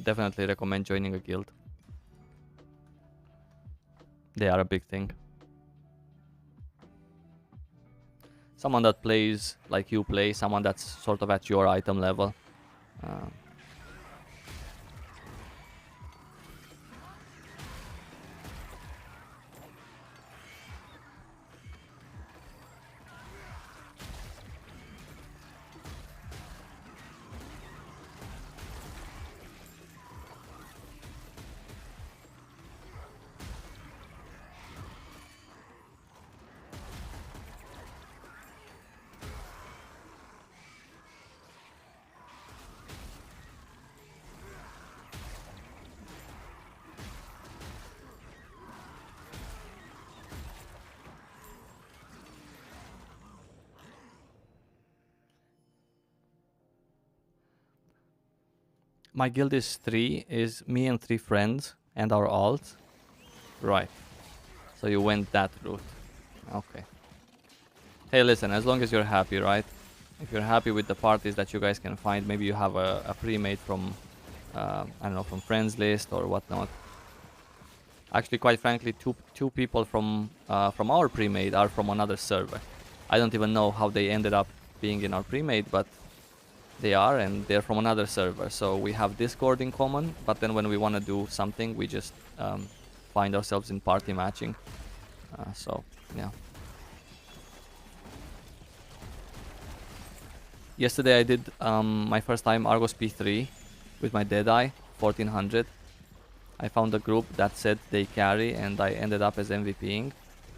Definitely recommend joining a guild. They are a big thing. Someone that plays like you play, someone that's sort of at your item level. Uh, My guild is 3, is me and 3 friends and our alt. Right. So you went that route. Okay. Hey, listen, as long as you're happy, right? If you're happy with the parties that you guys can find, maybe you have a pre-made from, I don't know, from friends list or whatnot. Actually, quite frankly, two people from our pre-made are from another server. I don't even know how they ended up being in our pre-made, but they are, and they're from another server. So we have Discord in common, but then when we want to do something, we just find ourselves in party matching. So, yeah. Yesterday I did my first time Argos P3 with my Deadeye, 1400. I found a group that said they carry, and I ended up as MVPing.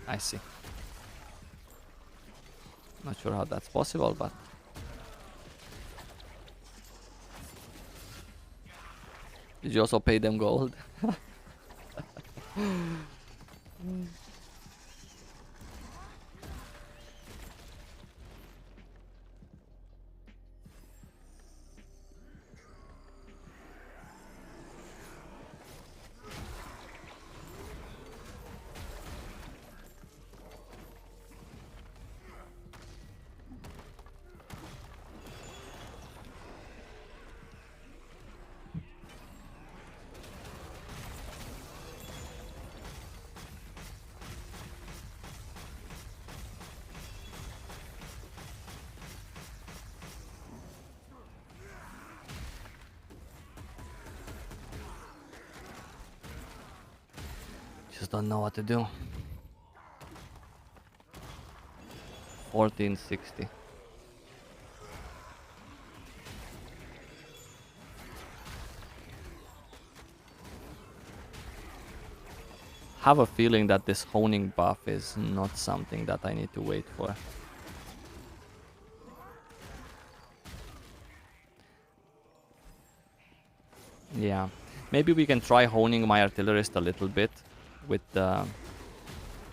I see. Not sure how that's possible, but... Did you also pay them gold? Just don't know what to do. 1460. Have a feeling that this honing buff is not something that I need to wait for. Yeah, maybe we can try honing my artillerist a little bit with the...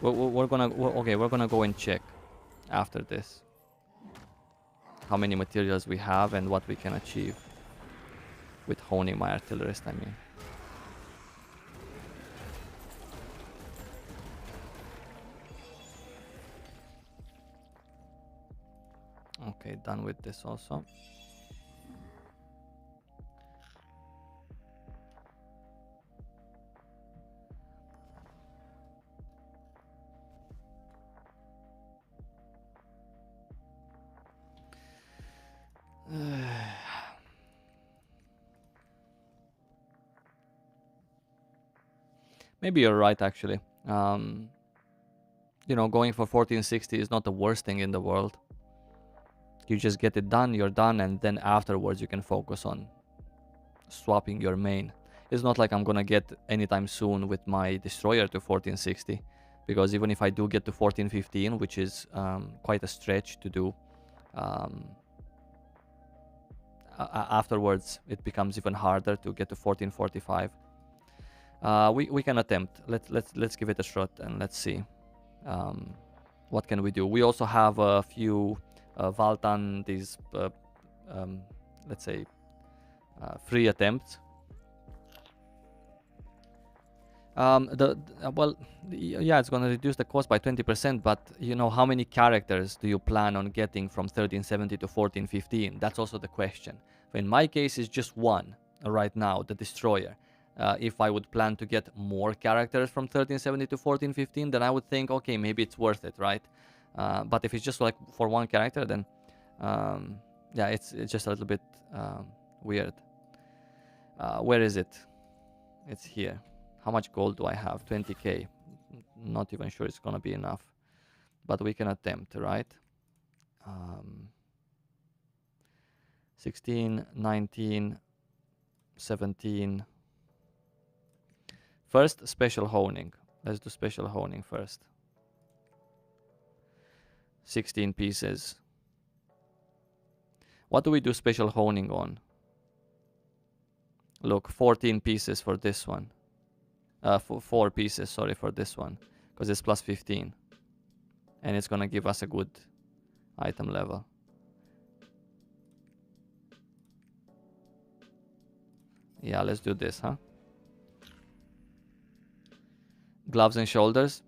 We're gonna go and check after this how many materials we have and what we can achieve with honing my artillerist, I mean. Okay, done with this also. Maybe you're right, actually. You know, going for 1460 is not the worst thing in the world. You just get it done, you're done, and then afterwards you can focus on swapping your main. It's not like I'm gonna get anytime soon with my destroyer to 1460, because even if I do get to 1415, which is quite a stretch to do, um, afterwards it becomes even harder to get to 1445. We can attempt. Let's give it a shot and let's see. What can we do? We also have a few Valtan, these let's say free attempts. Yeah, it's going to reduce the cost by 20%, but you know, how many characters do you plan on getting from 1370 to 1415? That's also the question. In my case, it's just one right now, the destroyer. If I would plan to get more characters from 1370 to 1415, then I would think, okay, maybe it's worth it, right? But if it's just like for one character, then yeah, it's just a little bit weird. Where is it? It's here. How much gold do I have? 20k. Not even sure it's gonna be enough, but we can attempt, right? 16, 19, 17. First, special honing. Let's do special honing first. 16 pieces. What do we do special honing on? Look, 14 pieces for this one. 4 pieces, sorry, for this one, because it's plus 15. And it's gonna give us a good item level. Yeah, let's do this, huh? Gloves and shoulders.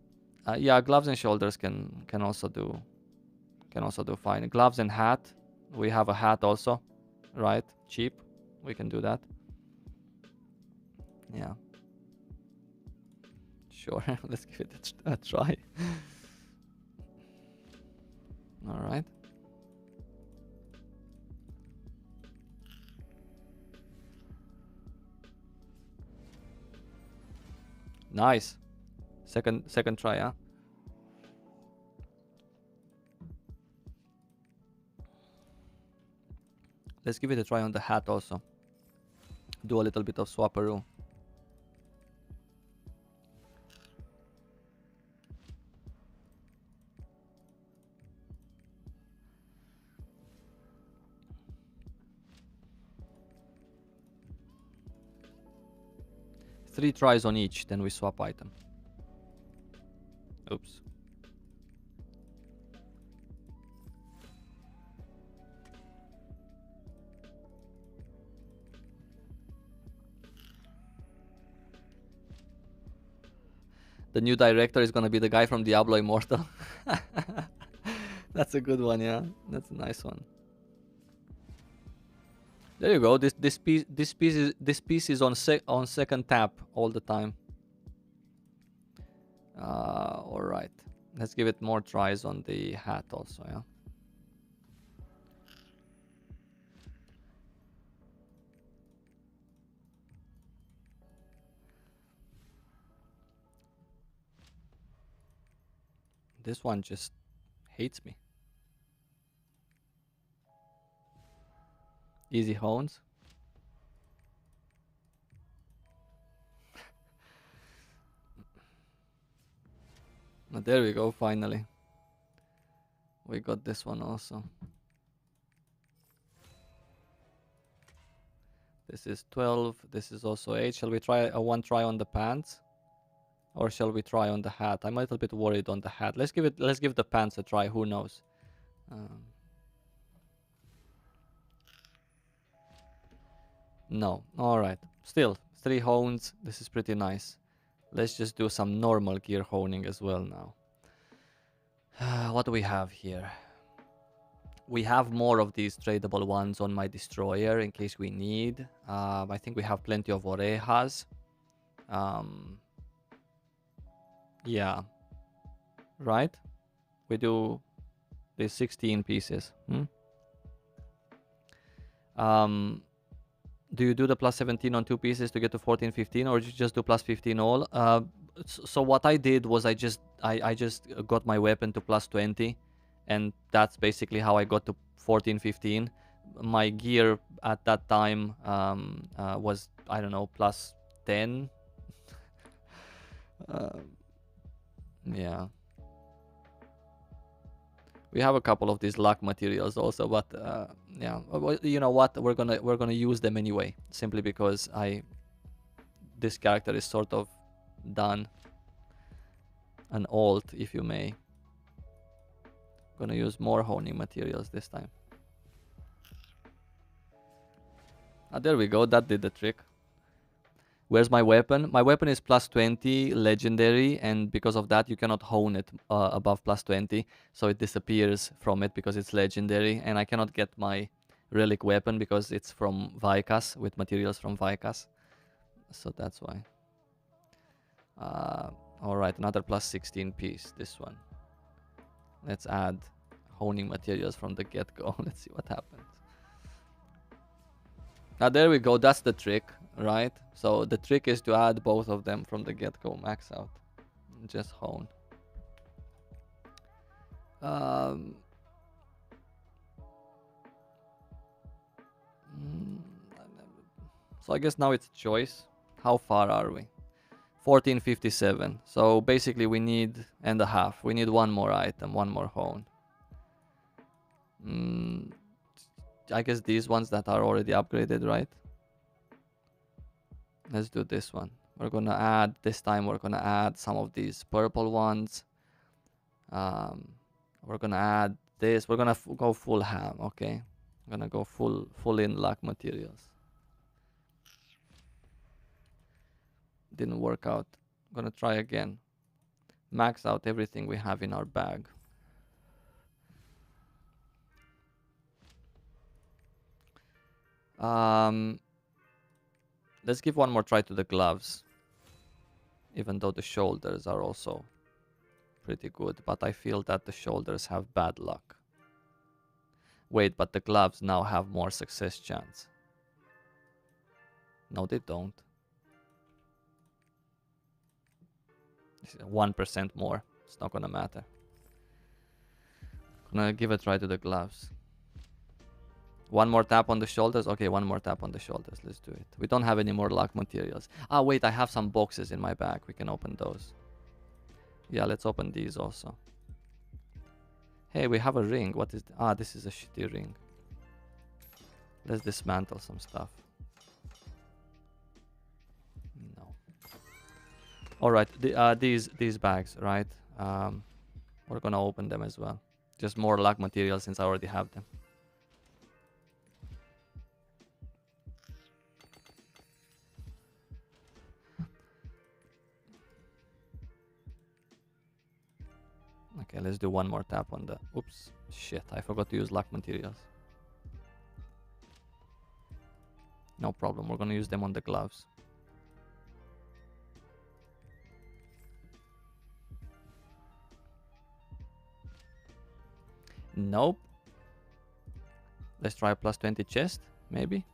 Yeah, gloves and shoulders can also do fine. Gloves and hat. We have a hat also, right? Cheap. We can do that. Yeah. Sure. Let's give it a try. All right. Nice. Second try, huh? Let's give it a try on the hat also. Do a little bit of swapperoo. Three tries on each, then we swap item. Oops. The new director is gonna be the guy from Diablo Immortal. That's a good one, yeah. That's a nice one. There you go. This piece is on second tap all the time. All right. Let's give it more tries on the hat also, yeah. This one just hates me. Easy hones. There we go, finally. We got this one also. This is 12. This is also 8. Shall we try one try on the pants? Or shall we try on the hat? I'm a little bit worried on the hat. Let's give the pants a try. Who knows? No. All right. Still 3 hones. This is pretty nice. Let's just do some normal gear honing as well now. What do we have here? We have more of these tradable ones on my destroyer in case we need. I think we have plenty of orejas. Yeah. Right? We do these 16 pieces. Do you do the plus 17 on 2 pieces to get to 14, 15, or you just do plus 15 all? So what I did was I just got my weapon to plus 20, and that's basically how I got to 14, 15. My gear at that time was, I don't know, plus 10. Yeah. We have a couple of these luck materials also, but yeah, you know what? We're gonna use them anyway, simply because this character is sort of done. An alt, if you may. Gonna use more honing materials this time. Ah, there we go. That did the trick. Where's my weapon? My weapon is plus 20 legendary, and because of that you cannot hone it above plus 20, so it disappears from it because it's legendary, and I cannot get my relic weapon because it's from Vicas, with materials from Vicas, so that's why. Alright, another plus 16 piece, this one. Let's add honing materials from the get-go. Let's see what happens. Now there we go, that's the trick, right? So the trick is to add both of them from the get-go, max out. Just hone. So I guess now it's choice. How far are we? 1457. So basically we need and a half. We need one more item, one more hone. I guess these ones that are already upgraded, right? Let's do this one. We're gonna add, this time we're gonna add some of these purple ones. We're gonna add this. We're gonna go full ham, okay? I'm gonna go full in luck materials. Didn't work out. I'm gonna try again. Max out everything we have in our bag. Let's give one more try to the gloves. Even though the shoulders are also pretty good, but I feel that the shoulders have bad luck. Wait, but the gloves now have more success chance. No, they don't. This is 1% more. It's not gonna matter. Gonna give a try to the gloves. One more tap on the shoulders. Okay, one more tap on the shoulders. Let's do it. We don't have any more luck materials. Ah, wait, I have some boxes in my bag. We can open those. Yeah, let's open these also. Hey, we have a ring. What is... Ah, this is a shitty ring. Let's dismantle some stuff. No. Alright, these bags, right? We're gonna open them as well. Just more luck materials since I already have them. Okay, let's do one more tap on the... Oops, shit, I forgot to use luck materials. No problem, we're gonna use them on the gloves. Nope. Let's try plus 20 chest, maybe.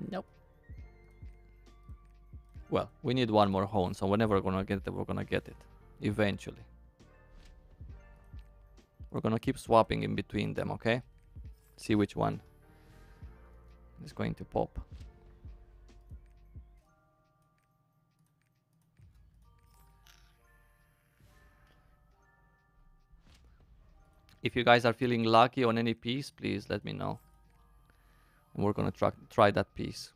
Nope. Well, we need one more hone, so whenever we're gonna get it, we're gonna get it. Eventually. We're gonna keep swapping in between them, okay? See which one is going to pop. If you guys are feeling lucky on any piece, please let me know. And we're gonna try that piece.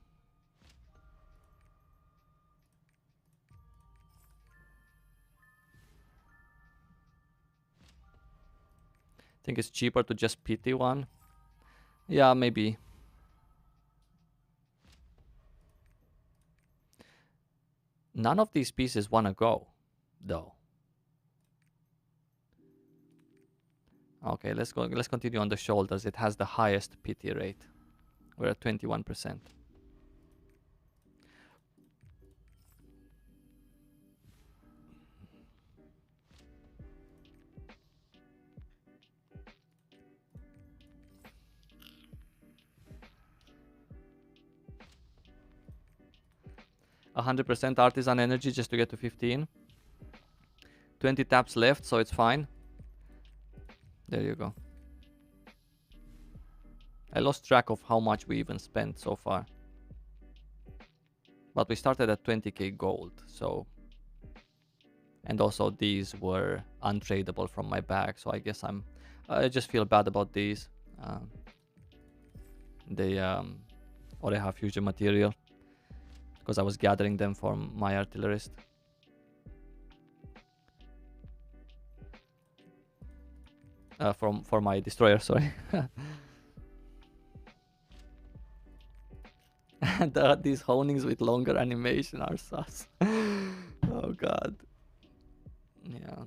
Think it's cheaper to just pity one. Yeah, maybe. None of these pieces wanna go, though. Okay, let's go. Let's continue on the shoulders. It has the highest pity rate. We're at 21%. A 100% artisan energy just to get to 15. 20 taps left, so it's fine. There you go. I lost track of how much we even spent so far. But we started at 20k gold, so... And also these were untradeable from my bag, so I guess I just feel bad about these. They already have fusion material, because I was gathering them from my artillerist. For my destroyer, sorry. And these honings with longer animation are sus. Oh god. Yeah.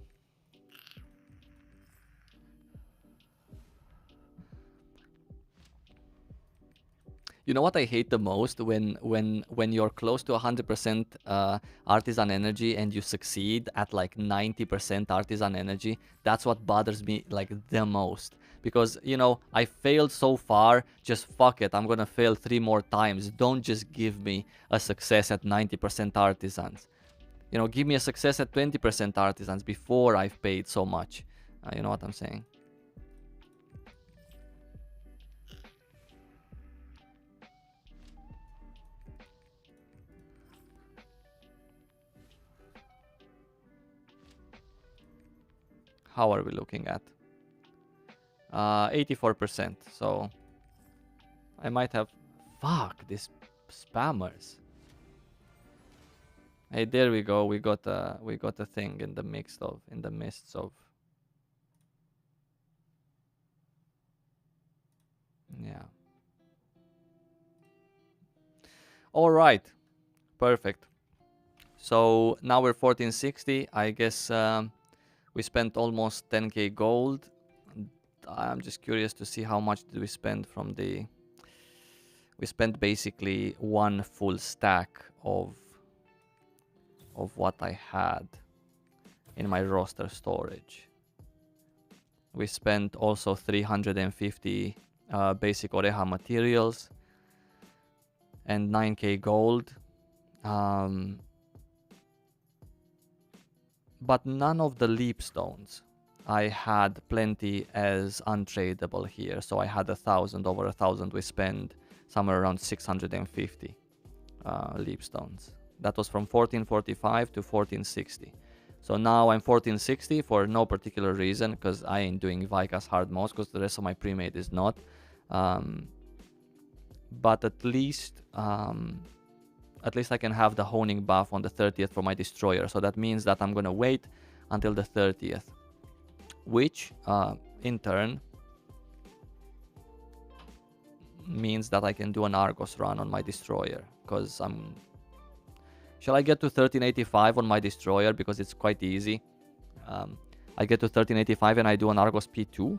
You know what I hate the most? When you're close to 100% artisan energy and you succeed at like 90% artisan energy. That's what bothers me like the most. Because, you know, I failed so far, just fuck it, I'm gonna fail 3 more times. Don't just give me a success at 90% artisans. You know, give me a success at 20% artisans before I've paid so much. You know what I'm saying? How are we looking at? 84%, so I might have... Fuck, these spammers. Hey, there we go. We got a thing in the midst of... Yeah. All right. Perfect. So now we're 1460. I guess we spent almost 10k gold. I'm just curious to see how much did we spend from the... We spent basically 1 full stack of what I had in my roster storage. We spent also 350 basic Oreha materials and 9k gold. But none of the leap stones. I had plenty as untradeable here. So I had 1,000, over 1,000. We spent somewhere around 650 leap stones. That was from 1445 to 1460. So now I'm 1460 for no particular reason, because I ain't doing Vikas hard modes, because the rest of my pre-made is not. But at least I can have the honing buff on the 30th for my destroyer. So that means that I'm gonna wait until the 30th, which in turn means that I can do an Argos run on my destroyer, because I'm... Shall I get to 1385 on my destroyer, because it's quite easy? I get to 1385 and I do an Argos P2.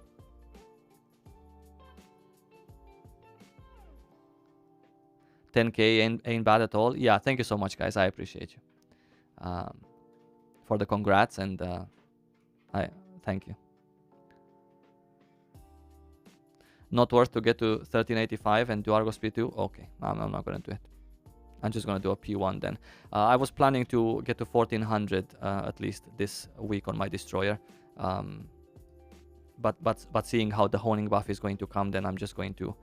$10k ain't bad at all. Yeah, thank you so much, guys. I appreciate you for the congrats, and thank you. Not worth to get to 1385 and do Argos P2? Okay, I'm not gonna do it. I'm just gonna do a P1 then. I was planning to get to 1400 at least this week on my destroyer. But seeing how the honing buff is going to come, then I'm just going to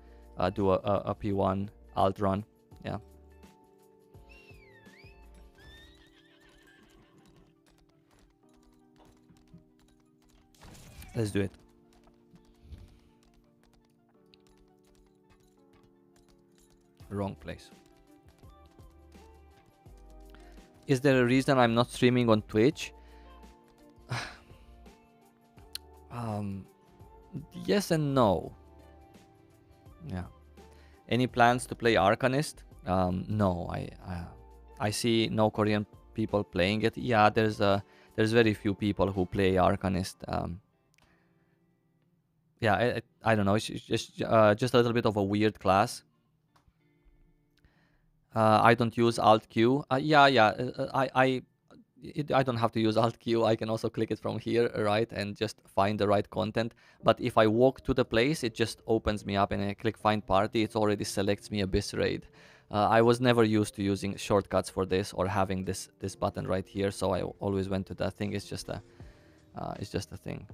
do a P1 alt run. Yeah. Let's do it. Wrong place. Is there a reason I'm not streaming on Twitch? Yes and no. Yeah. Any plans to play Arcanist? No. I see no Korean people playing it. Yeah, there's very few people who play Arcanist. Yeah, I don't know. It's just a little bit of a weird class. I don't use Alt Q. I don't have to use Alt Q. I can also click it from here, right, and just find the right content. But if I walk to the place, it just opens me up, and I click Find Party. It already selects me Abyss Raid. I was never used to using shortcuts for this or having this button right here, so I always went to that thing. It's just a thing.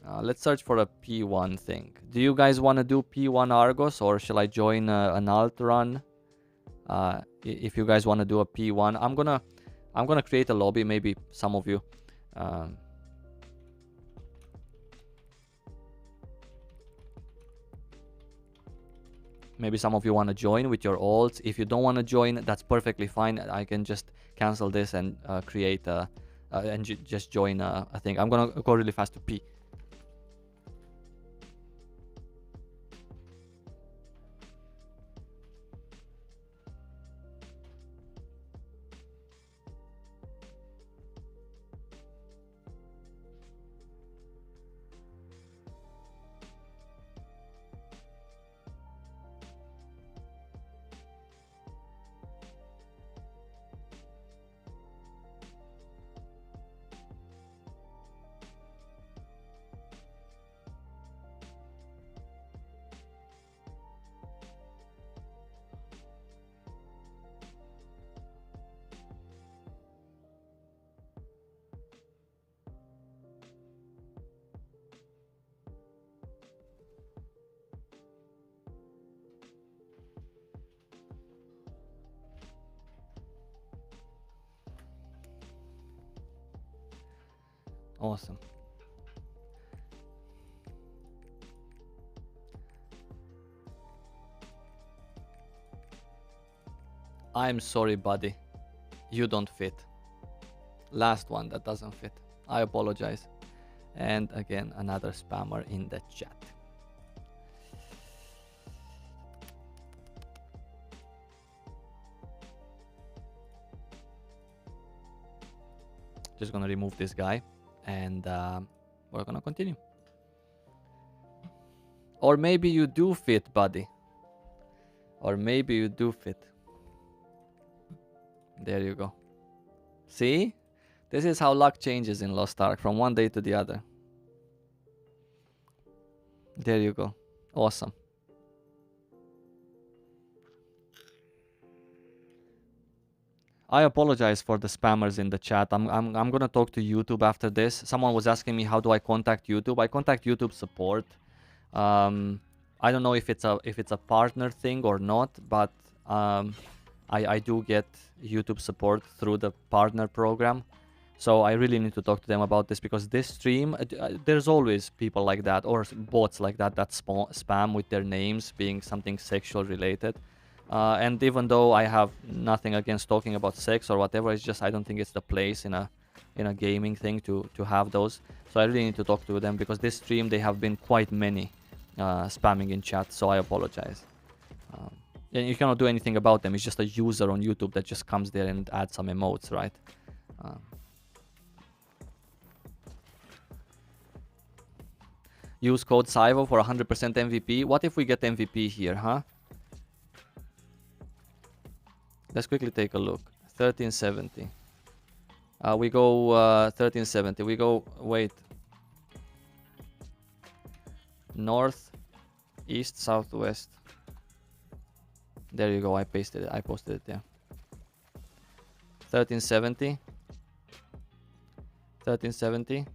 Let's search for a P1 thing. Do you guys want to do P1 Argos, or shall I join an alt run? If you guys want to do a P1, I'm gonna create a lobby. Maybe some of you. Maybe some of you want to join with your alts. If you don't want to join, that's perfectly fine. I can just cancel this and create and just join a thing. I'm gonna go really fast to P. Awesome. I'm sorry, buddy. You don't fit. Last one that doesn't fit. I apologize. And again, another spammer in the chat. Just gonna remove this guy, and we're gonna continue. Or maybe you do fit, buddy. Or maybe you do fit. There you go. See? This is how luck changes in Lost Ark from one day to the other. There you go. Awesome. I apologize for the spammers in the chat. I'm gonna talk to YouTube after this. Someone was asking me how do I contact YouTube. I contact YouTube support. I don't know if it's a partner thing or not, but I do get YouTube support through the partner program. So I really need to talk to them about this, because this stream, there's always people like that, or bots like that spam with their names being something sexual related. And even though I have nothing against talking about sex or whatever, it's just I don't think it's the place in a gaming thing to have those. So I really need to talk to them, because this stream they have been quite many spamming in chat. So I apologize. And you cannot do anything about them. It's just a user on YouTube that just comes there and adds some emotes, right? Use code SIVO for 100% MVP. What if we get MVP here, huh? Let's quickly take a look. 1370. We go 1370. We go, wait. North, east, southwest. There you go. I pasted it. I posted it there. 1370. 1370.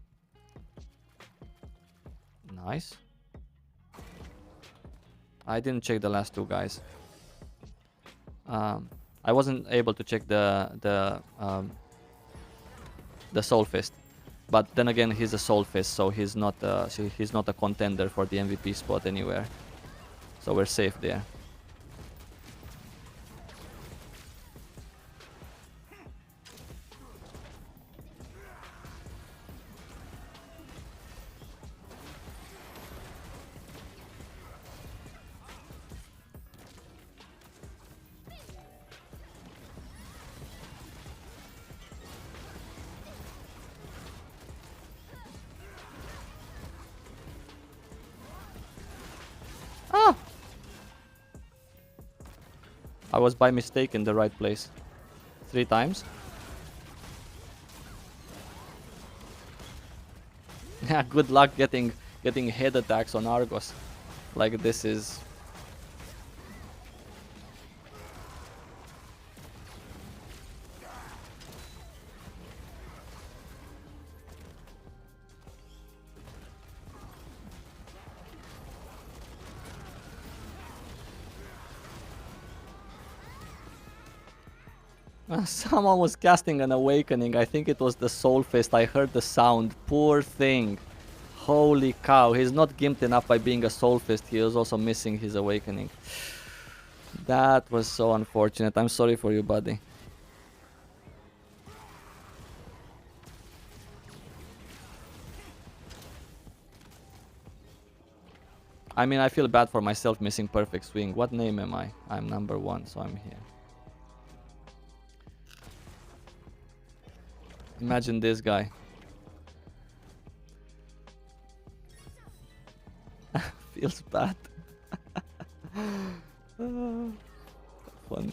Nice. I didn't check the last two guys. I wasn't able to check the Soul Fist, but then again he's a Soul Fist, so he's not a contender for the MVP spot anywhere. So we're safe there. I was by mistake in the right place. 3 times. Yeah, good luck getting head attacks on Argos. Like this is... Someone was casting an awakening. I think it was the Soul Fist. I heard the sound. Poor thing. Holy cow. He's not gimped enough by being a Soul Fist. He was also missing his awakening. That was so unfortunate. I'm sorry for you, buddy. I mean, I feel bad for myself missing Perfect Swing. What name am I? I'm number 1, so I'm here. Imagine this guy. Feels bad. Funny.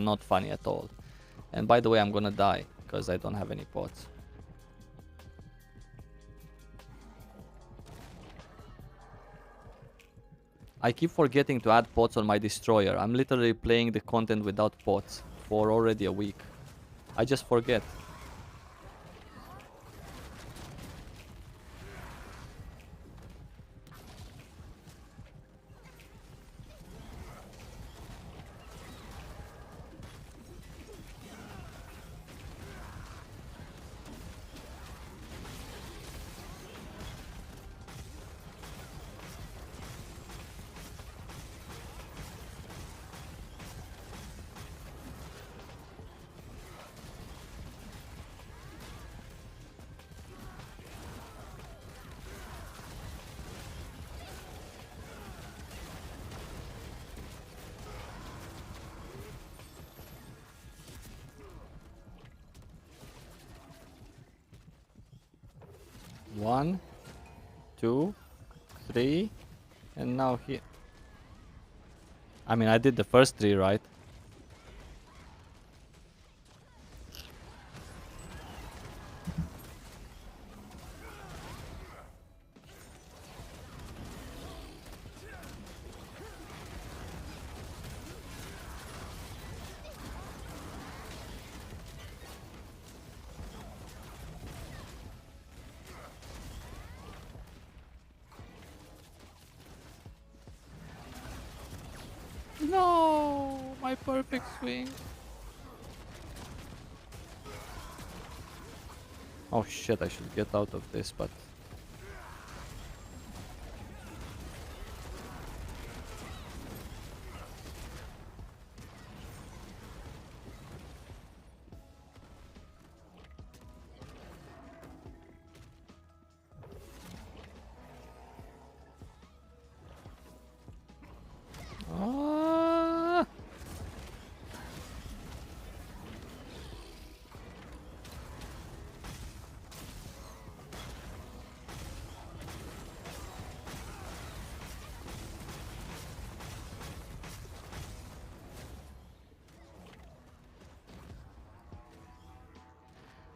Not funny at all. And by the way, I'm gonna die because I don't have any pots. I keep forgetting to add pots on my destroyer. I'm literally playing the content without pots for already a week. I just forget. One, 2, 3, and now here. I mean, I did the first 3, right? No, my perfect swing. Oh shit, I should get out of this, but... Ah.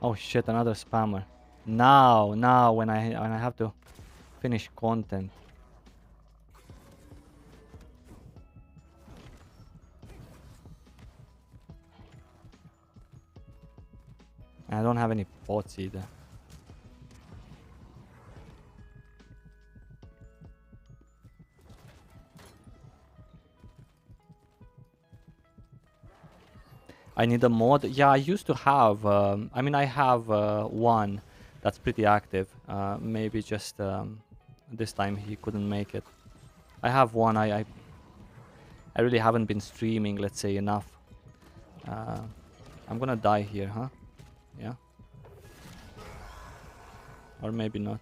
Oh shit, another spammer. Now when I have to finish content. I don't have any pots either. I need a mod. Yeah, I used to have. I mean, I have one that's pretty active. Maybe just this time he couldn't make it. I have one. I really haven't been streaming, let's say, enough. I'm gonna die here, huh? Yeah. Or maybe not.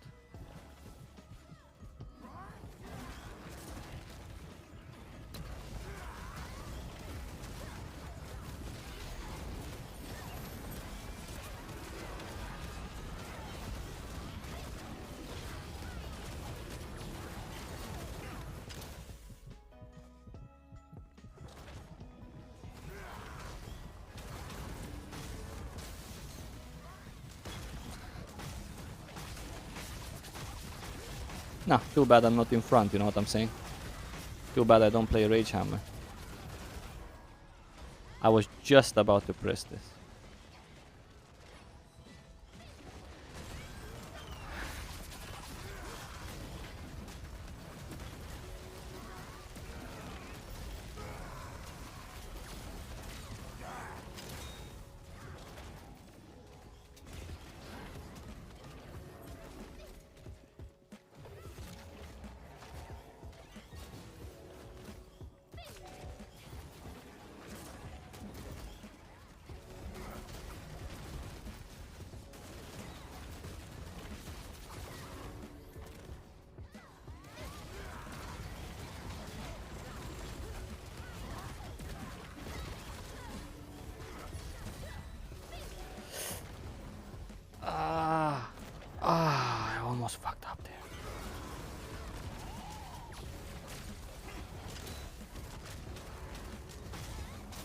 Nah, too bad I'm not in front, you know what I'm saying? Too bad I don't play Rage Hammer. I was just about to press this.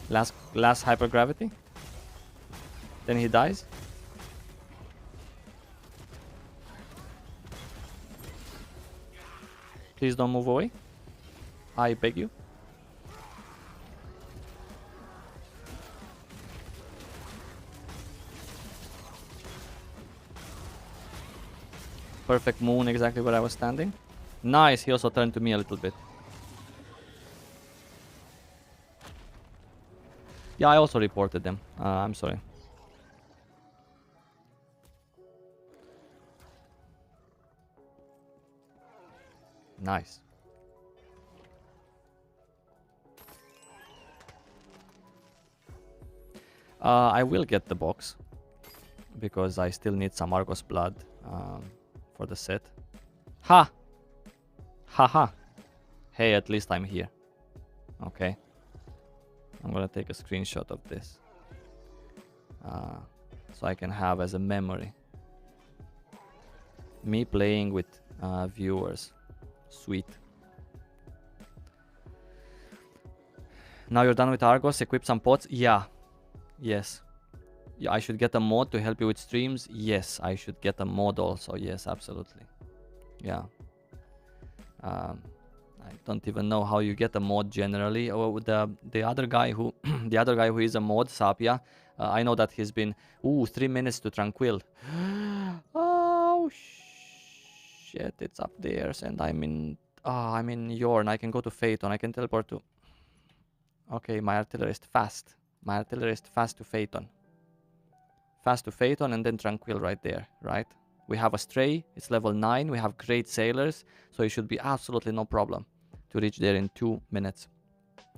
Last hypergravity. Then he dies. Please don't move away. I beg you. Perfect moon, exactly where I was standing. Nice, he also turned to me a little bit. Yeah, I also reported them. I'm sorry. Nice. I will get the box because I still need some Argos blood for the set. Ha! Haha! Hey, at least I'm here. Okay. I'm gonna take a screenshot of this so I can have as a memory. Me playing with viewers. Sweet. Now you're done with Argos, equip some pots? Yeah. Yes. Yeah, I should get a mod to help you with streams? Yes, I should get a mod also. Yes, absolutely. Yeah. I don't even know how you get a mod generally. Oh, the other guy who the other guy who is a mod, Sapia, I know that he's been 3 minutes to Tranquil. Oh shit, it's up there, and I'm in Yorn. I can go to Phaeton. I can teleport to. Okay, my artillerist fast. My artillerist fast to Phaeton. Fast to Phaeton and then Tranquil right there, right? We have a Stray, it's level 9, we have great sailors, so it should be absolutely no problem to reach there in 2 minutes.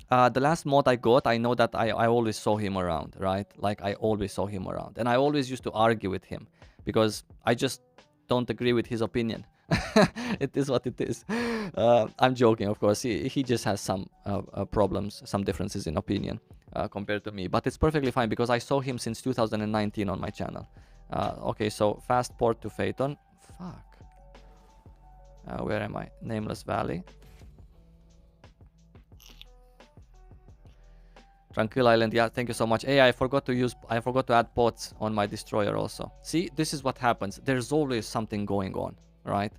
The last mod I got, I know that I always saw him around, right? Like, I always saw him around. And I always used to argue with him, because I just don't agree with his opinion. It is what it is. I'm joking, of course. He just has some problems, some differences in opinion compared to me. But it's perfectly fine, because I saw him since 2019 on my channel. Okay, so fast port to Phaeton. Fuck. Where am I? Nameless Valley. Tranquil Island, yeah, thank you so much. Hey, I forgot to add pots on my destroyer also. See, this is what happens. There's always something going on, right?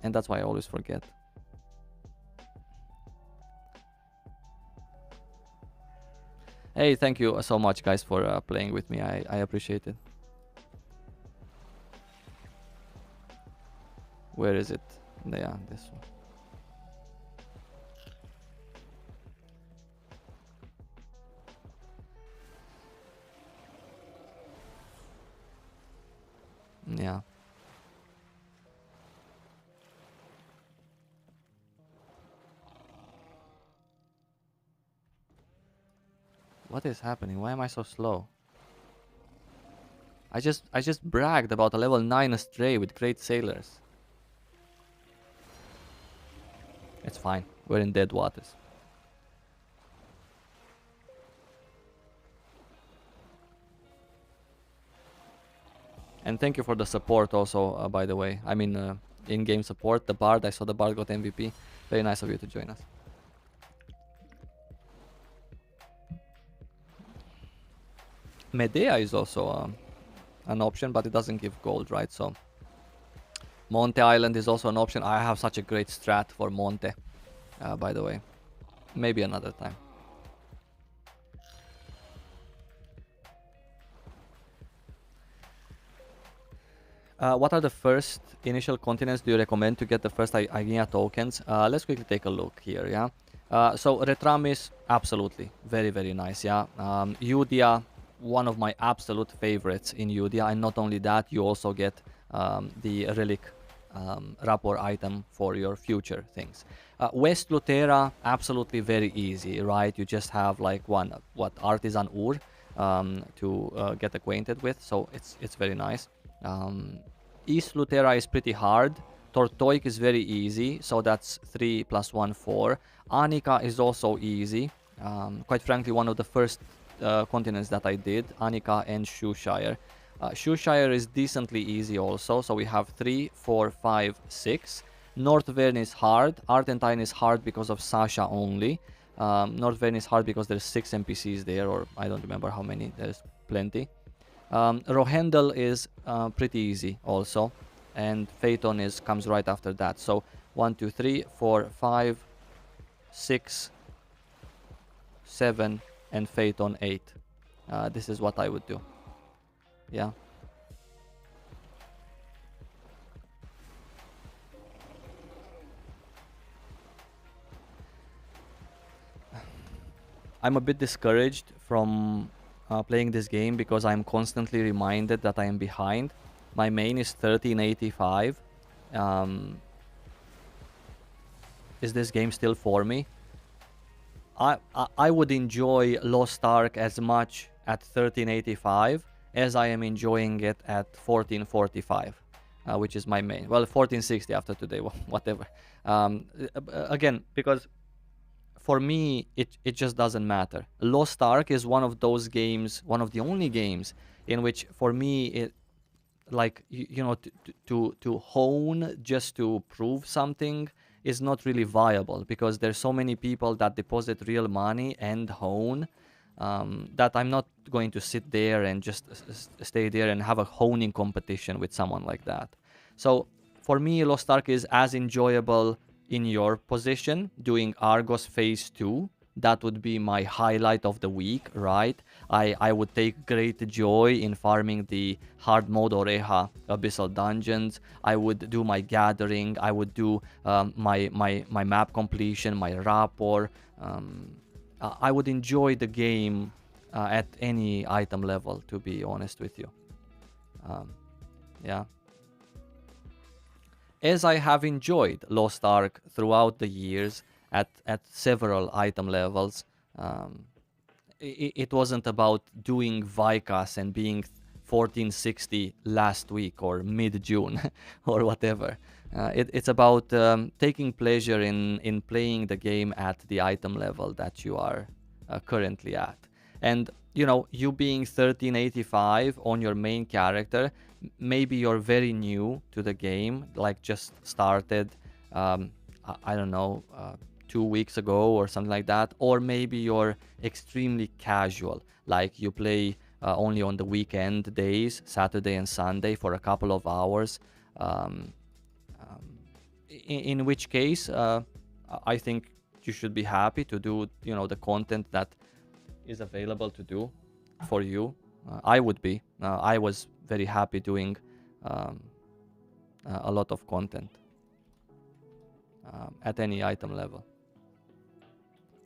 And that's why I always forget. Hey, thank you so much, guys, for playing with me. I appreciate it. Where is it? Yeah, this one. Yeah. What is happening? Why am I so slow? I just bragged about a level 9 Stray with great sailors. It's fine. We're in dead waters. And thank you for the support also, by the way. I mean, in-game support. The Bard, I saw the Bard got MVP. Very nice of you to join us. Medea is also an option, but it doesn't give gold, right? So Monte Island is also an option. I have such a great strat for Monte, by the way. Maybe another time. What are the first initial continents do you recommend to get the first Aegea tokens? Let's quickly take a look here, yeah? So Retramis, absolutely. Very, very nice, yeah? Eudia, one of my absolute favorites in Eudia. And not only that, you also get the relic rapport item for your future things. West Lutera, absolutely very easy, right? You just have like Artisan Ur to get acquainted with, so it's very nice. East Lutera is pretty hard. Tortoik is very easy, so that's 3 + 1, 4. Anika is also easy. Quite frankly, one of the first continents that I did, Anika and Shoeshire. Shoeshire is decently easy also, so we have 3, 4, 5, 6. North Verne is hard. Argentine is hard because of Sasha only. North Vane is hard because there's 6 NPCs there, or I don't remember how many. There's plenty. Rohendel is pretty easy also, and Phaeton comes right after that. So 1, 2, 3, 4, 5, 6, 7, and Phaeton 8. This is what I would do. Yeah. I'm a bit discouraged from playing this game because I'm constantly reminded that I am behind. My main is 1385. Is this game still for me? I would enjoy Lost Ark as much at 1385 as I am enjoying it at 1445, which is my main. Well, 1460 after today, whatever. Again, because for me, it just doesn't matter. Lost Ark is one of those games, one of the only games in which, for me, it like you know, to hone just to prove something is not really viable, because there's so many people that deposit real money and hone, that I'm not going to sit there and just stay there and have a honing competition with someone like that. So for me, Lost Ark is as enjoyable in your position doing Argos Phase 2. That would be my highlight of the week, right? I would take great joy in farming the hard mode Oreha Abyssal Dungeons. I would do my gathering. I would do my map completion, my rapport. I would enjoy the game at any item level, to be honest with you. Yeah. As I have enjoyed Lost Ark throughout the years at several item levels, it wasn't about doing Vicas and being 1460 last week or mid-June or whatever. It's about taking pleasure in playing the game at the item level that you are currently at. And, you know, you being 1385 on your main character, maybe you're very new to the game, like just started, I don't know, 2 weeks ago or something like that. Or maybe you're extremely casual, like you play only on the weekend days, Saturday and Sunday, for a couple of hours. In which case, I think you should be happy to do, you know, the content that is available to do for you. I would be. I was very happy doing a lot of content at any item level.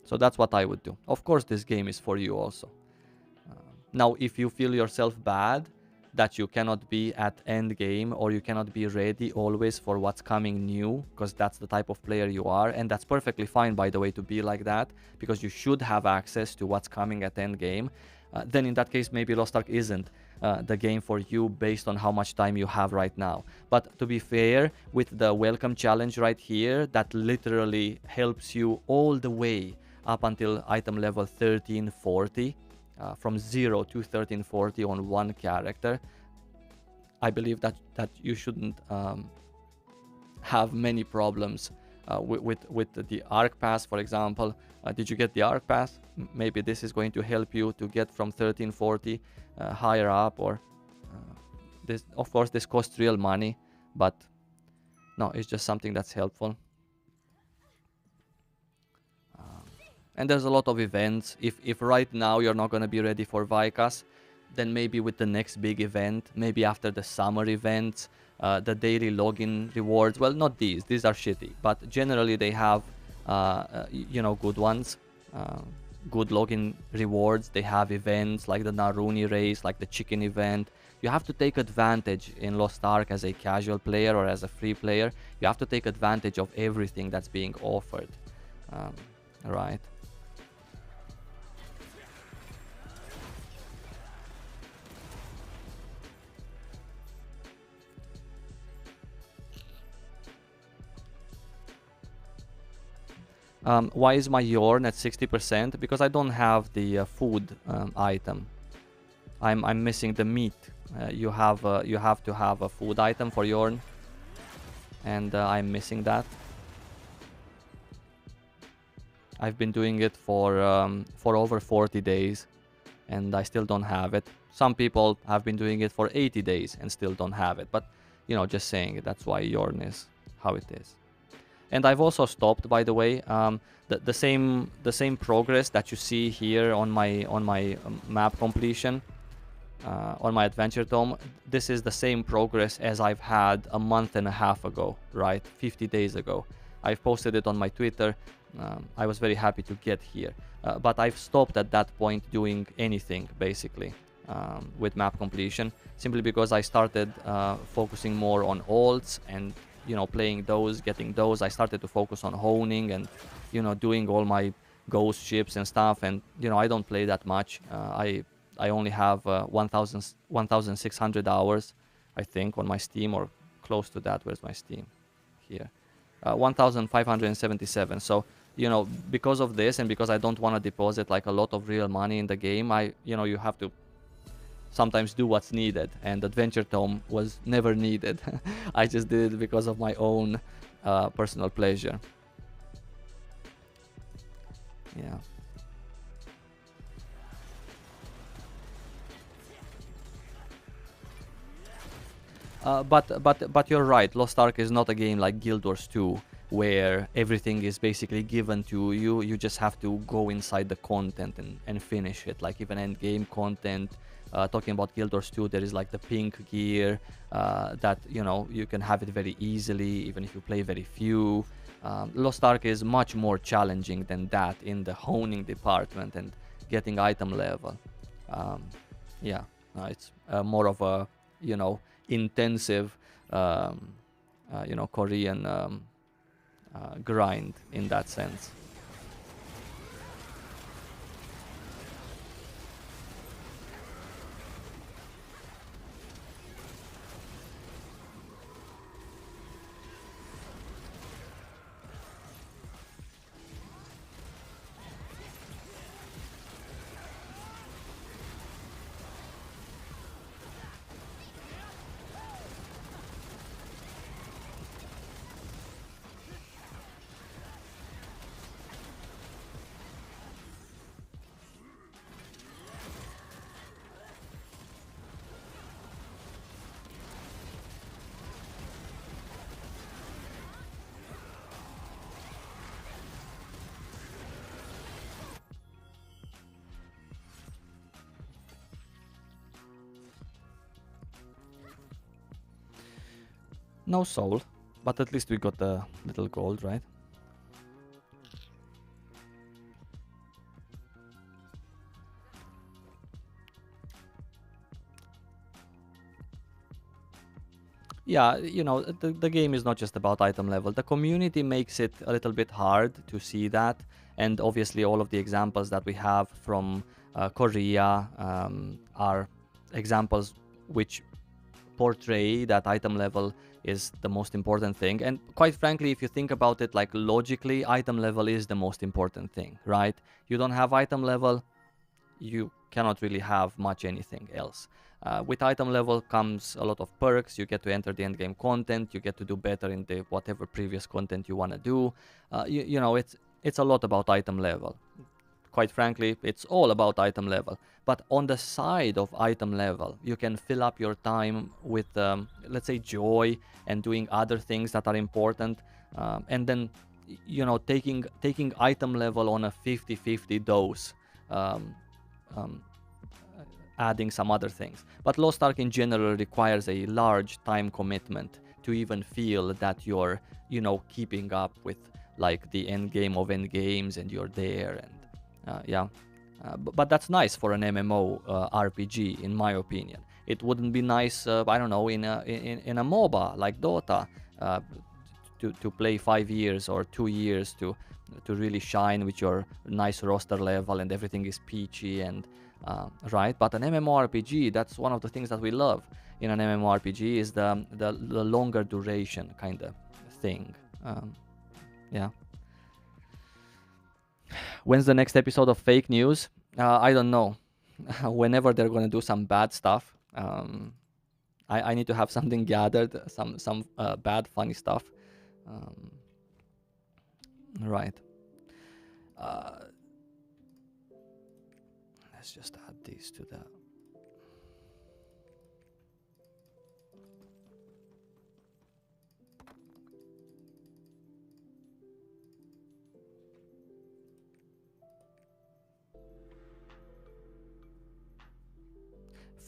So that's what I would do. Of course, this game is for you also. Now, if you feel yourself bad that you cannot be at end game, or you cannot be ready always for what's coming new, because that's the type of player you are, and that's perfectly fine, by the way, to be like that, because you should have access to what's coming at end game, then in that case, maybe Lost Ark isn't the game for you based on how much time you have right now. But to be fair, with the welcome challenge right here, that literally helps you all the way up until item level 1340, from 0 to 1340 on one character. I believe that you shouldn't have many problems with the Arc Pass, for example. Did you get the Arc Pass? Maybe this is going to help you to get from 1340 higher up, or this, of course, this costs real money, but no, it's just something that's helpful. And there's a lot of events. If right now you're not going to be ready for Vicas, then maybe with the next big event, maybe after the summer events, the daily login rewards, well, not these are shitty, but generally they have you know, good ones, good login rewards. They have events like the Naruni race, like the chicken event. You have to take advantage in Lost Ark as a casual player or as a free player. You have to take advantage of everything that's being offered. Right. Why is my Yorn at 60%? Because I don't have the food item. I'm missing the meat. You have to have a food item for Yorn, and I'm missing that. I've been doing it for over 40 days, and I still don't have it. Some people have been doing it for 80 days and still don't have it. But just saying it. That's why Yorn is how it is. And I've also stopped, by the way. The same progress that you see here on my map completion, on my adventure tome, this is the same progress as I've had a month and a half ago, right? 50 days ago. I've posted it on my Twitter. I was very happy to get here. But I've stopped at that point doing anything, basically, with map completion, simply because I started focusing more on alts and, playing those, getting those. I started to focus on honing and, doing all my ghost ships and stuff. And, I don't play that much. I only have 1,600 hours, I think, on my Steam, or close to that. Where's my Steam? Here. 1,577. So, because of this, and because I don't want to deposit like a lot of real money in the game, you have to sometimes do what's needed. And Adventure Tome was never needed. I just did it because of my own personal pleasure. Yeah. But you're right. Lost Ark is not a game like Guild Wars 2, where everything is basically given to you. You just have to go inside the content and finish it. Like even end game content. Talking about Guild Wars 2, there is like the pink gear that you can have it very easily, even if you play very few. Lost Ark is much more challenging than that in the honing department and getting item level. Yeah, it's more of a intensive Korean grind in that sense. No soul, but at least we got a little gold, right? Yeah, the game is not just about item level. The community makes it a little bit hard to see that. And obviously all of the examples that we have from Korea are examples which portray that item level is the most important thing. And quite frankly, if you think about it like logically, item level is the most important thing, right? You don't have item level, you cannot really have much anything else. With item level comes a lot of perks. You get to enter the endgame content. You get to do better in the whatever previous content you want to do. It's a lot about item level. Quite frankly, it's all about item level. But on the side of item level, you can fill up your time with, let's say, joy and doing other things that are important. And then, taking item level on a 50-50 dose. Adding some other things. But Lost Ark in general requires a large time commitment to even feel that you're, keeping up with like the end game of end games and you're there. And yeah. But that's nice for an MMO RPG, in my opinion. It wouldn't be nice, I don't know, in a MOBA like Dota, to play 5 years or 2 years to really shine with your nice roster level and everything is peachy and right. But an MMORPG, that's one of the things that we love in an MMORPG is the longer duration kind of thing. Yeah. When's the next episode of Fake News? I don't know. Whenever they're gonna do some bad stuff. I need to have something gathered, some bad funny stuff. Right. Let's just add these to the...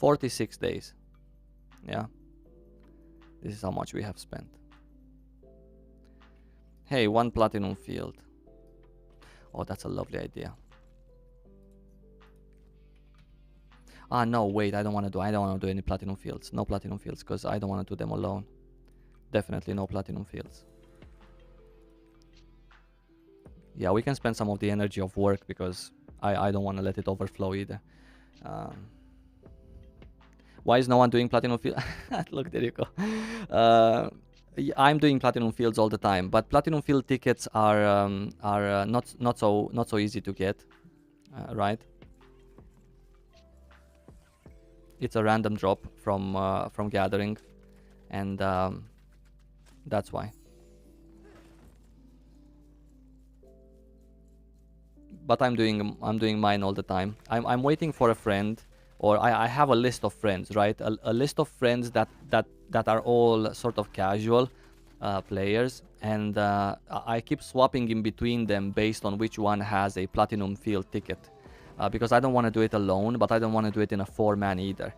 $46 days. Yeah. This is how much we have spent. Hey, 1 platinum field. Oh, that's a lovely idea. Ah, no, wait, I don't want to do any platinum fields. No platinum fields, because I don't want to do them alone. Definitely no platinum fields. Yeah, we can spend some of the energy of work, because I don't want to let it overflow either. Why is no one doing platinum field? Look, there you go. I'm doing platinum fields all the time, but platinum field tickets are not so easy to get, right? It's a random drop from gathering, and that's why. But I'm doing mine all the time. I'm waiting for a friend, or I have a list of friends, right? A list of friends that are all sort of casual players, and I keep swapping in between them based on which one has a platinum field ticket, because I don't want to do it alone, but I don't want to do it in a 4-man either.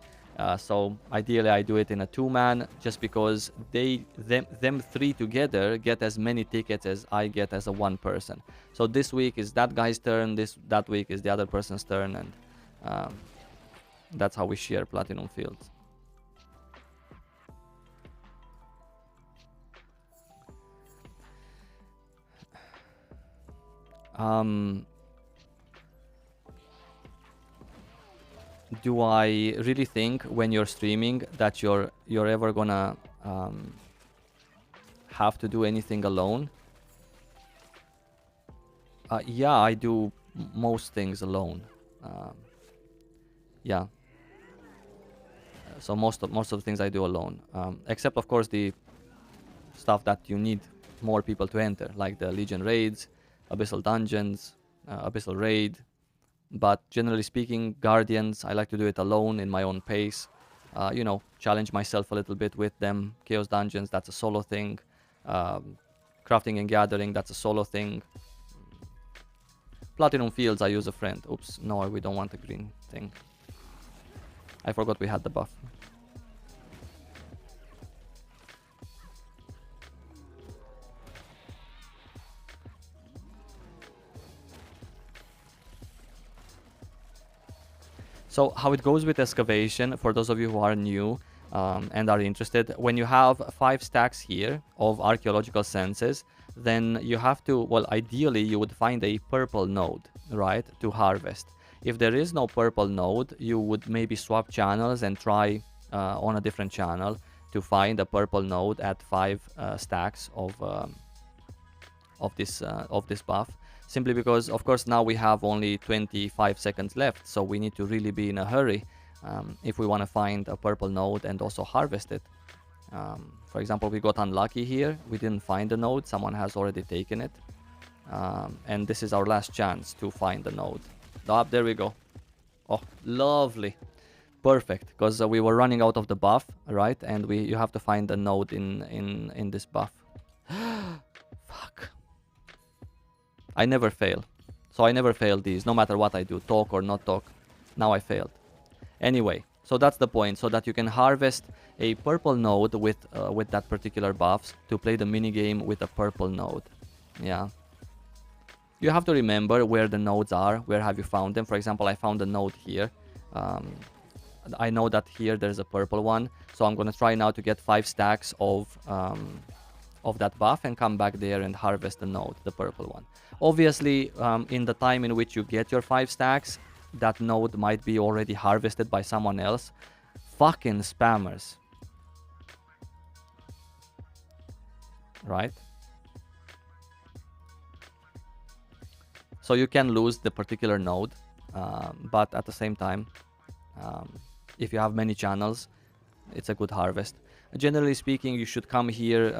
So ideally I do it in a 2-man, just because them 3 together get as many tickets as I get as a 1 person. So this week is that guy's turn, that week is the other person's turn, and that's how we share platinum fields. Do I really think when you're streaming that you're ever gonna have to do anything alone? Yeah, I do most things alone. Yeah. So most of the things I do alone, except of course the stuff that you need more people to enter, like the Legion raids, Abyssal dungeons, Abyssal raid. But generally speaking, Guardians, I like to do it alone in my own pace. You know, challenge myself a little bit with them. Chaos Dungeons, that's a solo thing. Crafting and Gathering, that's a solo thing. Platinum Fields, I use a friend. Oops, no, we don't want a green thing. I forgot we had the buff. So how it goes with excavation, for those of you who are new and are interested, when you have 5 stacks here of archaeological senses, then you have to, well, ideally you would find a purple node, right, to harvest. If there is no purple node, you would maybe swap channels and try on a different channel to find a purple node at 5 stacks of this buff. Simply because, of course, now we have only 25 seconds left, so we need to really be in a hurry if we want to find a purple node and also harvest it. For example, we got unlucky here. We didn't find the node. Someone has already taken it. And this is our last chance to find the node. There we go. Oh, lovely. Perfect, because we were running out of the buff, right? And you have to find the node in this buff. Fuck. I never fail. So I never fail these, no matter what I do, talk or not talk. Now I failed. Anyway, so that's the point, so that you can harvest a purple node with that particular buffs to play the minigame with a purple node. Yeah. You have to remember where the nodes are, where have you found them. For example, I found a node here. I know that here there's a purple one, so I'm gonna try now to get 5 stacks of that buff and come back there and harvest the node, the purple one. Obviously, in the time in which you get your 5 stacks, that node might be already harvested by someone else. Fucking spammers. Right? So you can lose the particular node, but at the same time, if you have many channels, it's a good harvest. Generally speaking, you should come here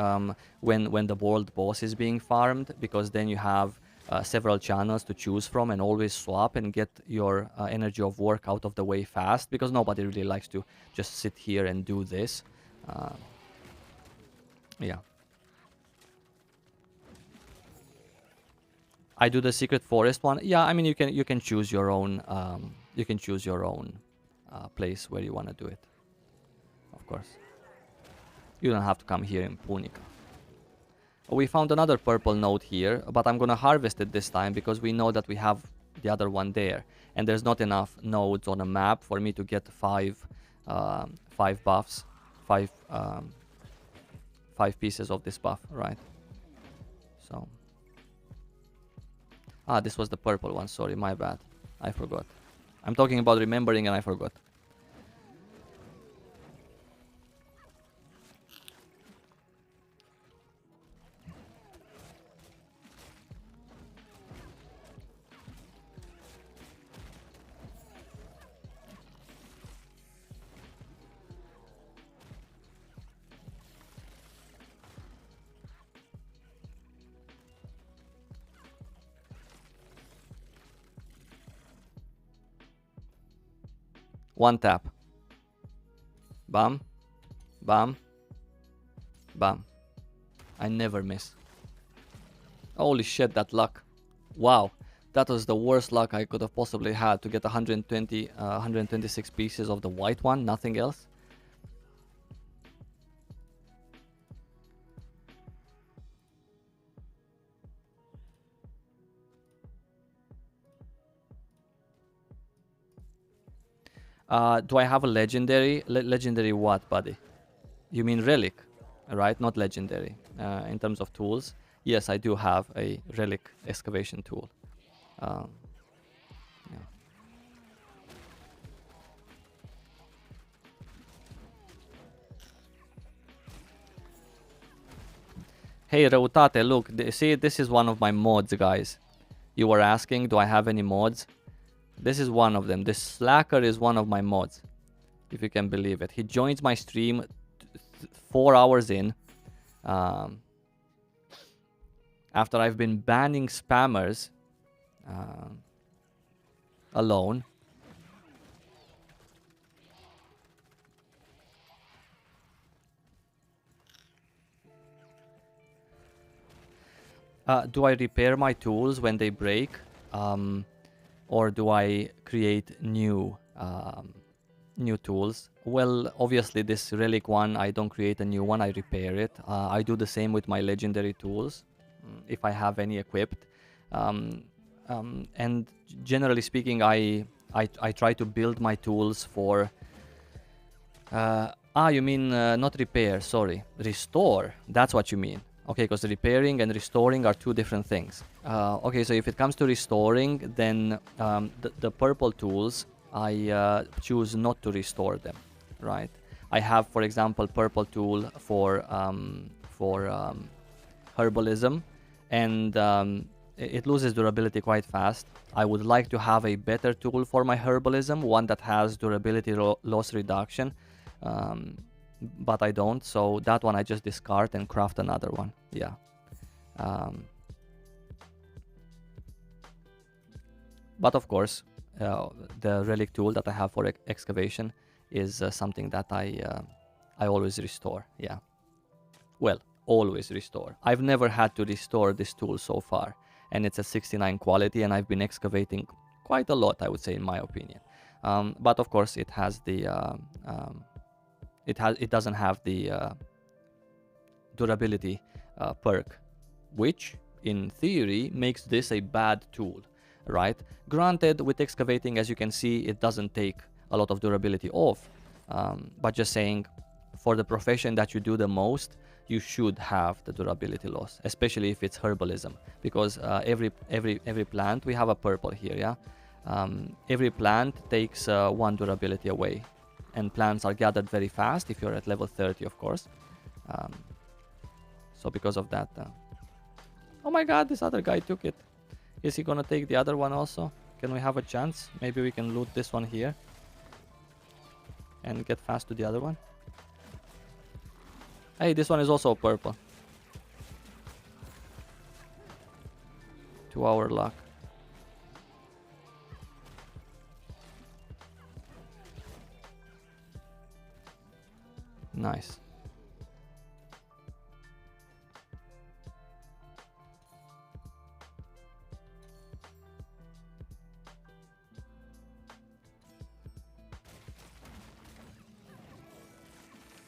when the world boss is being farmed, because then you have several channels to choose from and always swap and get your energy of work out of the way fast, because nobody really likes to just sit here and do this. Yeah. I do the secret forest one. Yeah, I mean you can choose your own place where you want to do it. Of course. You don't have to come here in Punica. We found another purple node here, but I'm gonna harvest it this time because we know that we have the other one there, and there's not enough nodes on a map for me to get five buffs, five pieces of this buff, right? So, this was the purple one. Sorry, my bad. I forgot. I'm talking about remembering and I forgot. One tap. Bam. Bam. Bam. I never miss. Holy shit, that luck. Wow. That was the worst luck I could have possibly had to get 126 pieces of the white one, nothing else. Do I have a legendary? Legendary what, buddy? You mean relic, right? Not legendary. In terms of tools, yes, I do have a relic excavation tool. Yeah. Hey, Reutate, look, see, this is one of my mods, guys. You were asking, do I have any mods? This is one of them. This Slacker is one of my mods, if you can believe it. He joins my stream 4 hours in. After I've been banning spammers alone. Do I repair my tools when they break? Or do I create new tools? Well, obviously this relic one, I don't create a new one, I repair it. I do the same with my legendary tools, if I have any equipped. And generally speaking, I try to build my tools for... you mean not repair, sorry. Restore, that's what you mean. Okay, because repairing and restoring are two different things. Okay, so if it comes to restoring, then the purple tools, I choose not to restore them, right? I have, for example, purple tool for herbalism, and it loses durability quite fast. I would like to have a better tool for my herbalism, one that has durability loss reduction. But I don't, so that one I just discard and craft another one. Yeah. But of course, the relic tool that I have for excavation is something that I always restore. Yeah. Well, always restore. I've never had to restore this tool so far, and it's a 69 quality, and I've been excavating quite a lot, I would say, in my opinion. But of course, it has the it doesn't have the durability perk, which in theory makes this a bad tool, right? Granted, with excavating, as you can see, it doesn't take a lot of durability off, but just saying, for the profession that you do the most, you should have the durability loss, especially if it's herbalism, because every plant, we have a purple here, yeah. Every plant takes 1 durability away, and plants are gathered very fast if you're at level 30, of course. So because of that... Oh my god, this other guy took it. Is he gonna take the other one also? Can we have a chance? Maybe we can loot this one here and get fast to the other one. Hey, this one is also purple. to our luck. Nice.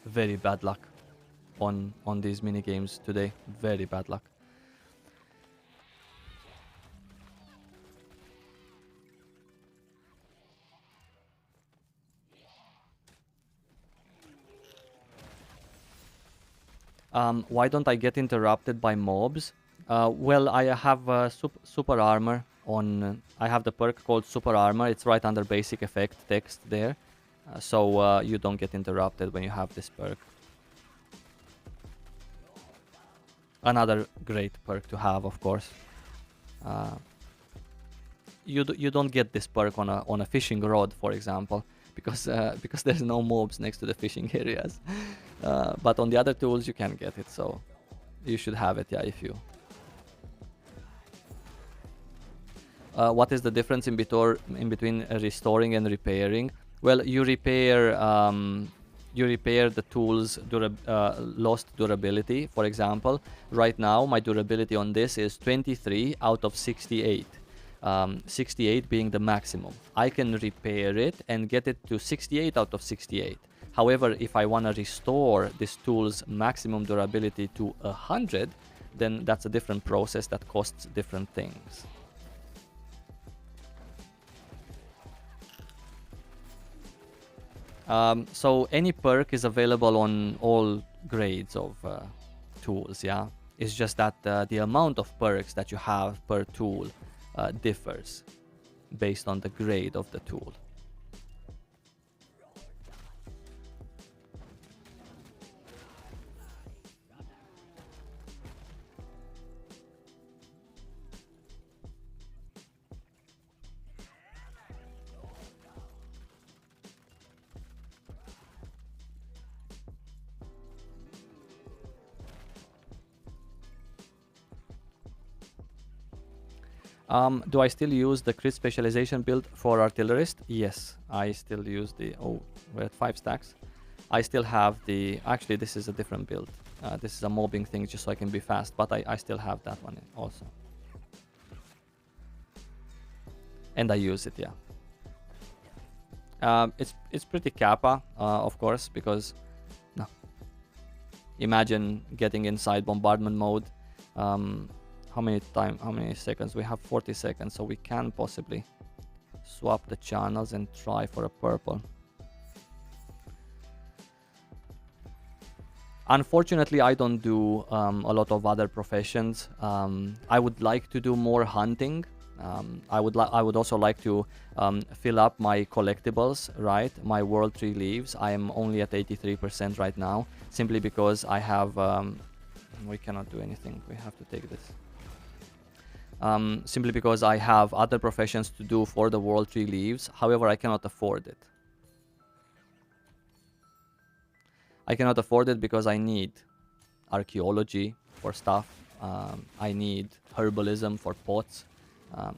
Very bad luck on these mini games today. Very bad luck. Why don't I get interrupted by mobs? Well, I have super armor on. I have the perk called super armor. It's right under basic effect text there, so you don't get interrupted when you have this perk. Another great perk to have, of course. You don't get this perk on a fishing rod, for example, because there's no mobs next to the fishing areas. But on the other tools you can get it, so you should have it, yeah, if you. What is the difference in between restoring and repairing? Well, you repair the tools lost durability. For example, right now my durability on this is 23 out of 68. 68 being the maximum. I can repair it and get it to 68 out of 68. However, if I want to restore this tool's maximum durability to 100, then that's a different process that costs different things. So any perk is available on all grades of tools, yeah? It's just that the amount of perks that you have per tool differs based on the grade of the tool. Do I still use the crit specialization build for artillerist? Yes, I still use the... Oh, we're at 5 stacks. I still have the... Actually, this is a different build. This is a mobbing thing just so I can be fast, but I still have that one also. And I use it, yeah. It's pretty kappa, of course, because... No. Imagine getting inside bombardment mode. How many seconds? We have 40 seconds, so we can possibly swap the channels and try for a purple. Unfortunately, I don't do a lot of other professions. I would like to do more hunting. I would also like to fill up my collectibles, right? My World Tree leaves. I am only at 83% right now, simply because I have... we cannot do anything. We have to take this. Simply because I have other professions to do for the World Tree leaves. However, I cannot afford it. I cannot afford it because I need archaeology for stuff. I need herbalism for pots,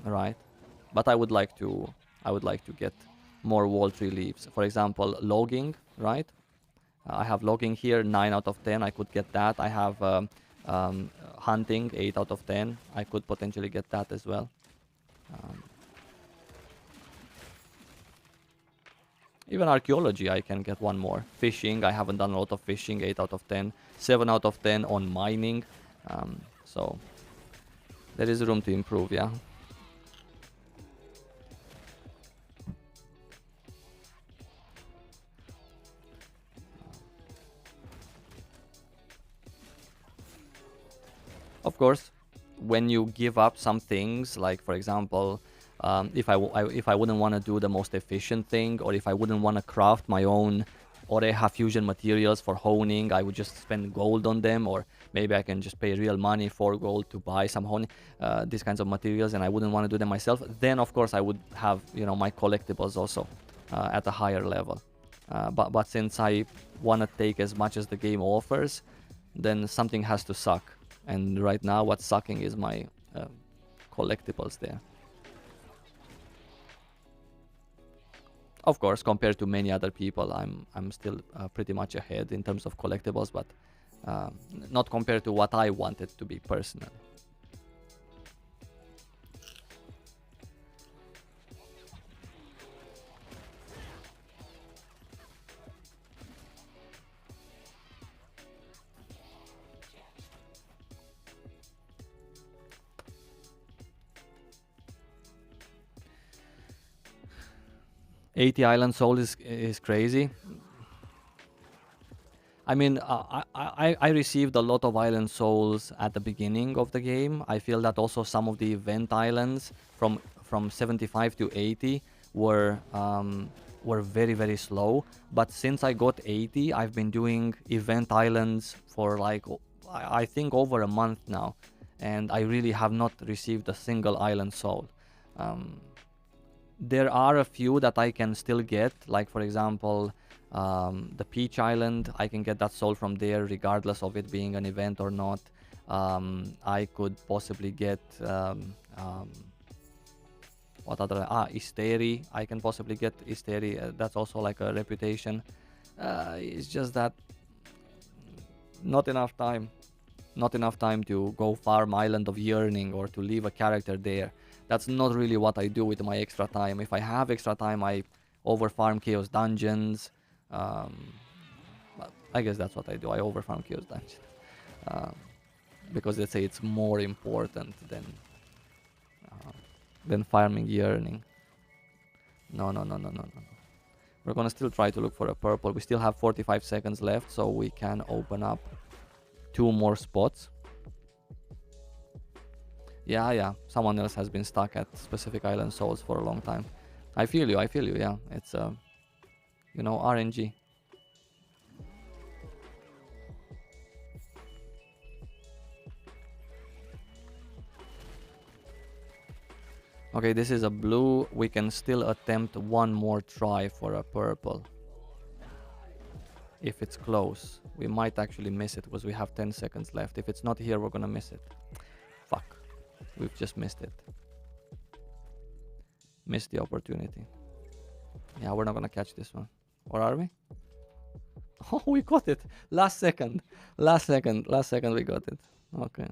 right? But I would like to get more World Tree leaves. For example, logging, right? I have logging here, 9 out of 10. I could get that. I have hunting, 8 out of 10. I could potentially get that as well. Even archaeology, I can get one more. Fishing, I haven't done a lot of fishing, 8 out of 10. 7 out of 10 on mining. So there is room to improve, yeah. Of course, when you give up some things, like for example, if I wouldn't want to do the most efficient thing, or if I wouldn't want to craft my own Oreha fusion materials for honing, I would just spend gold on them, or maybe I can just pay real money for gold to buy some honing, these kinds of materials, and I wouldn't want to do them myself. Then of course I would have, you know, my collectibles also at a higher level. But since I want to take as much as the game offers, then something has to suck. And right now what's sucking is my collectibles there. Of course, compared to many other people, I'm still pretty much ahead in terms of collectibles, but not compared to what I wanted to be personally. $80 island soul is crazy. I mean, I received a lot of island souls at the beginning of the game. I feel that also some of the event islands from 75 to 80 were very slow. But since I got 80, I've been doing event islands for like I think over a month now, and I really have not received a single island soul. There are a few that I can still get, like for example, the Peach Island. I can get that soul from there regardless of it being an event or not. I could possibly get what other Isteri. I can possibly get Isteri. That's also like a reputation. It's just that not enough time to go farm Island of Yearning or to leave a character there. That's not really what I do with my extra time. If I have extra time, I overfarm Chaos Dungeons. I guess that's what I do. I overfarm Chaos Dungeons. Because let's say it's more important than farming Yearning. No. We're gonna still try to look for a purple. We still have 45 seconds left, so we can open up 2 more spots. Yeah. Someone else has been stuck at specific island souls for a long time. I feel you, yeah. It's, RNG. Okay, this is a blue. We can still attempt one more try for a purple. If it's close. We might actually miss it because we have 10 seconds left. If it's not here, we're gonna miss it. Fuck. We've just missed it. Missed the opportunity. Yeah, we're not gonna catch this one. Or are we? Oh, we got it. Last second we got it. Okay.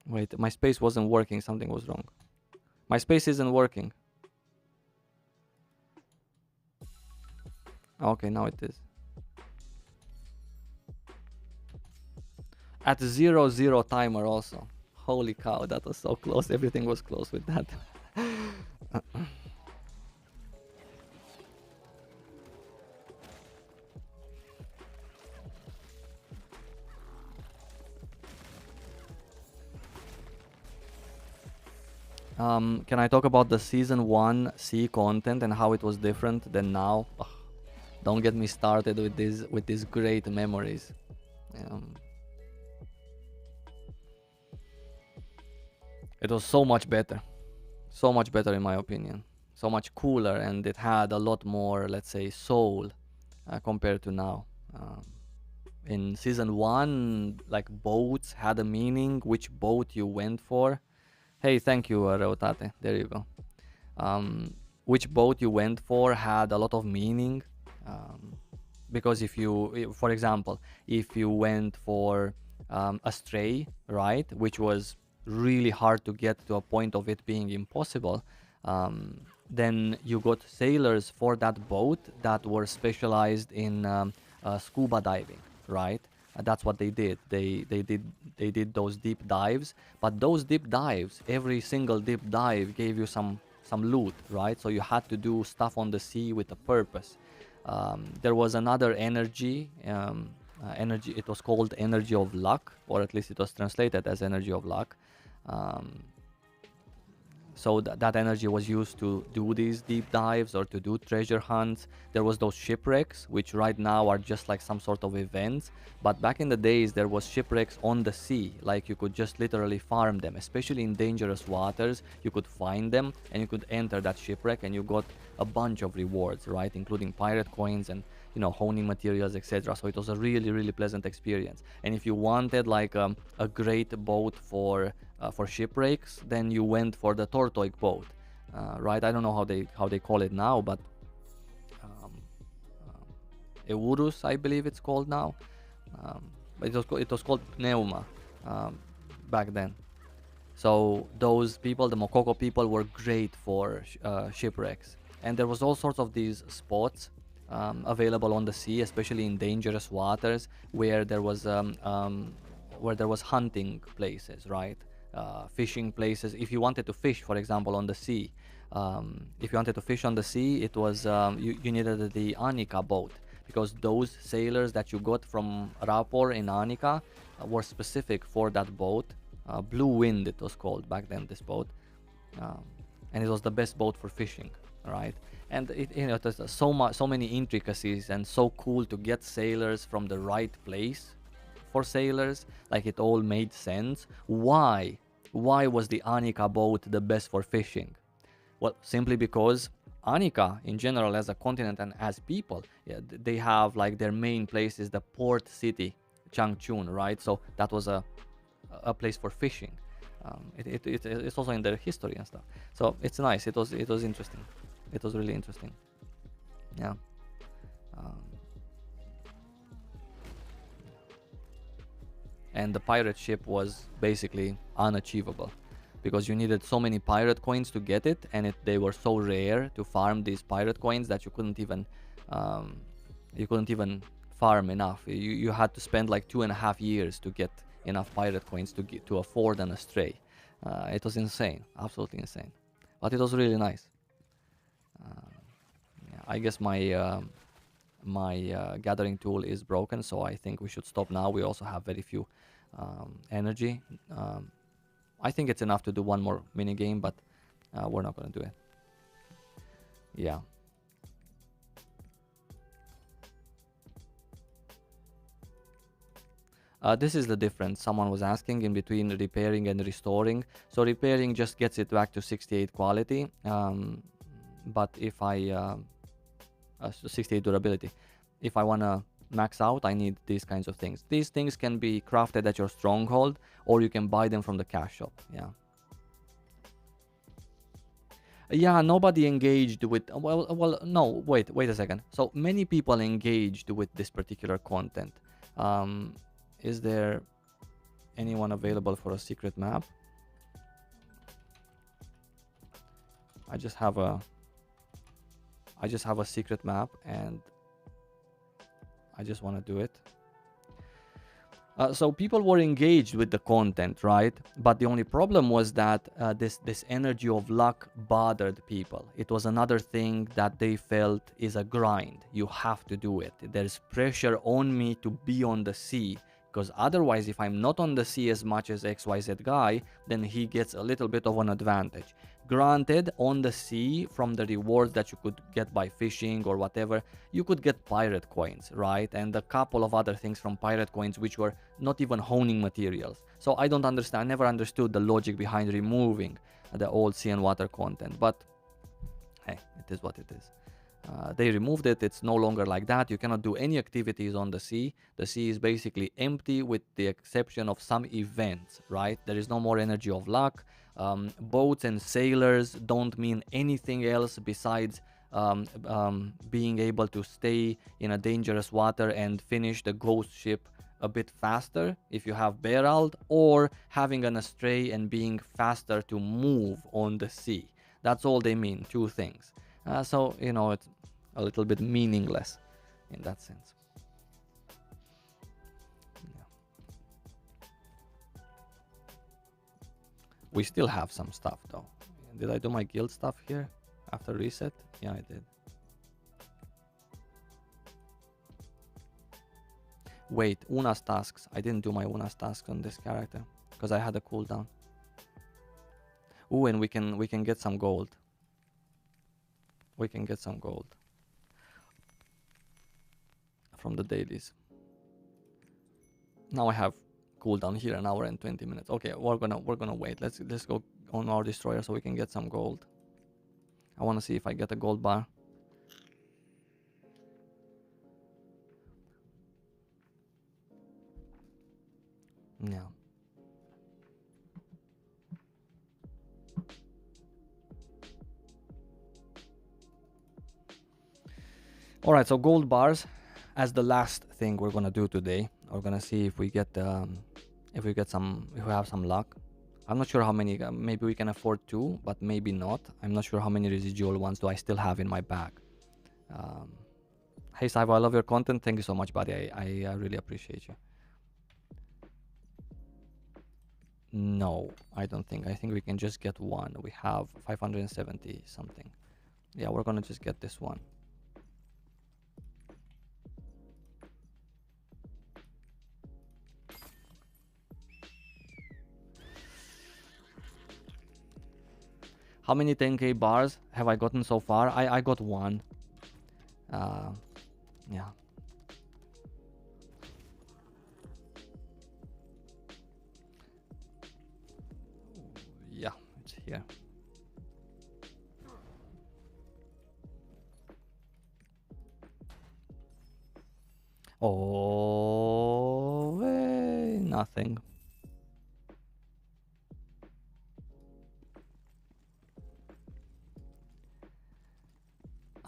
Wait, my space wasn't working. Something was wrong. My space isn't working. Okay, now it is. At 0-0 timer also. Holy cow, that was so close. Everything was close with that. Can I talk about the season 1 C content and how it was different than now? Ugh, don't get me started with these great memories. It was so much better in my opinion, so much cooler, and it had a lot more, let's say, soul compared to now. In season 1, like, boats had a meaning, which boat you went for. Hey, thank you, Reotate. There you go. Which boat you went for had a lot of meaning. Because for example, if you went for a stray, right, which was really hard to get to a point of it being impossible, then you got sailors for that boat that were specialized in scuba diving, right? That's what they did. They did those deep dives, but those deep dives, every single deep dive gave you some loot, right? So you had to do stuff on the sea with a purpose. There was another energy. It was called Energy of Luck, or at least it was translated as Energy of Luck. So that energy was used to do these deep dives or to do treasure hunts. There was those shipwrecks, which right now are just like some sort of events. But back in the days, there was shipwrecks on the sea. Like you could just literally farm them, especially in dangerous waters. You could find them and you could enter that shipwreck and you got a bunch of rewards, right? Including pirate coins and, you know, honing materials, etc. So it was a really, really pleasant experience. And if you wanted like a great boat for shipwrecks, then you went for the tortoise boat, right? I don't know how they call it now, but um, Eurus, I believe it's called now. But it was called Pneuma back then. So those people, the Mokoko people, were great for shipwrecks. And there was all sorts of these spots available on the sea, especially in dangerous waters, where there was hunting places, right? Fishing places. If you wanted to fish, for example, on the sea, if you wanted to fish on the sea, it was you needed the Anika boat, because those sailors that you got from Rapor in Anika were specific for that boat. Blue Wind it was called back then, this boat, and it was the best boat for fishing, right? And there's so many intricacies, and so cool to get sailors from the right place for sailors. Like, it all made sense. Why was the Anika boat the best for fishing? Well, simply because Anika in general as a continent and as people, they have like their main place is the port city Changchun, right? So that was a place for fishing. It's also in their history and stuff. So it's nice. It was interesting. It was really interesting. Yeah. And the pirate ship was basically unachievable, because you needed so many pirate coins to get it, and they were so rare to farm these pirate coins that you couldn't even farm enough. You had to spend like 2.5 years to get enough pirate coins to afford an astray. It was insane, absolutely insane, but it was really nice. Yeah, I guess my gathering tool is broken, so I think we should stop now. We also have very few energy. I think it's enough to do one more mini game, but we're not going to do it. Yeah. This is the difference. Someone was asking in between repairing and restoring. So repairing just gets it back to 68 quality, but if I 68 durability. If I want to max out, I need these kinds of things. These things can be crafted at your stronghold, or you can buy them from the cash shop. Yeah, nobody engaged with, well, no, wait a second. So many people engaged with this particular content. Is there anyone available for a secret map? I just have a secret map, and I just want to do it. So people were engaged with the content, right? But the only problem was that this energy of luck bothered people. It was another thing that they felt is a grind. You have to do it. There's pressure on me to be on the sea, because otherwise, if I'm not on the sea as much as XYZ guy, then he gets a little bit of an advantage. Granted, on the sea, from the rewards that you could get by fishing or whatever, you could get pirate coins, right? And a couple of other things from pirate coins, which were not even honing materials. So I don't understand, I never understood the logic behind removing the old sea and water content, but hey, it is what it is. They removed it. It's no longer like that. You cannot do any activities on the sea. The sea is basically empty with the exception of some events, right? There is no more energy of luck. Boats and sailors don't mean anything else besides being able to stay in a dangerous water and finish the ghost ship a bit faster if you have barreled, or having an astray and being faster to move on the sea. That's all they mean, two things. So, it's a little bit meaningless in that sense. Yeah. We still have some stuff though. Did I do my guild stuff here after reset? Yeah, I did. Wait, Una's tasks. I didn't do my Una's tasks on this character because I had a cooldown. Ooh, and we can get some gold. We can get some gold from the dailies. Now I have cooldown here, an hour and 20 minutes. Okay, we're gonna wait. Let's go on our destroyer so we can get some gold. I want to see if I get a gold bar. Yeah. All right, so gold bars as the last thing we're gonna do today. We're gonna see if we get if we have some luck. I'm not sure how many. Maybe we can afford 2, but maybe not. I'm not sure how many residual ones do I still have in my bag. Hey Saivo, I love your content. Thank you so much, buddy. I really appreciate you. No, I don't think. I think we can just get one. We have 570 something. Yeah, we're gonna just get this one. How many 10k bars have I gotten so far? I got one. Yeah. Yeah, it's here. Oh, nothing.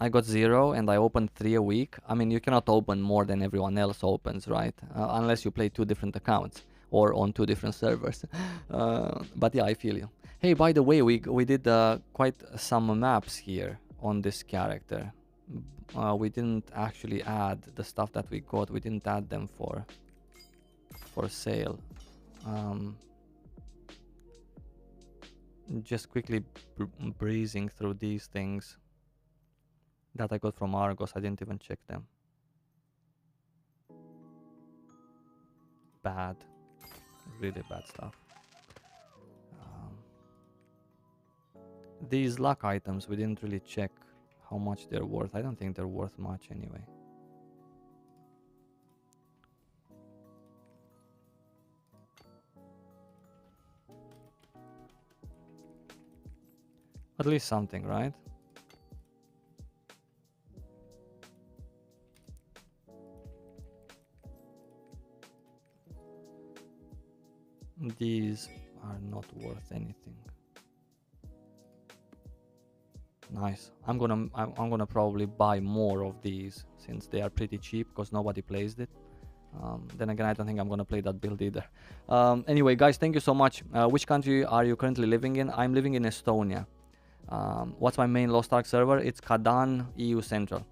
I got 0 and I opened 3 a week. I mean, you cannot open more than everyone else opens, right? Unless you play 2 different accounts or on 2 different servers. But yeah, I feel you. Hey, by the way, we did quite some maps here on this character. We didn't actually add the stuff that we got. We didn't add them for sale. Just quickly breezing through these things that I got from Argos. I didn't even check them. Bad. Really bad stuff. These luck items, we didn't really check how much they're worth. I don't think they're worth much anyway. At least something, right? These are not worth anything. Nice. I'm gonna probably buy more of these since they are pretty cheap because nobody plays it. Then again, I don't think I'm gonna play that build either. Anyway, guys, thank you so much. Which country are you currently living in? I'm living in Estonia. What's my main Lost Ark server? It's Kadan EU Central.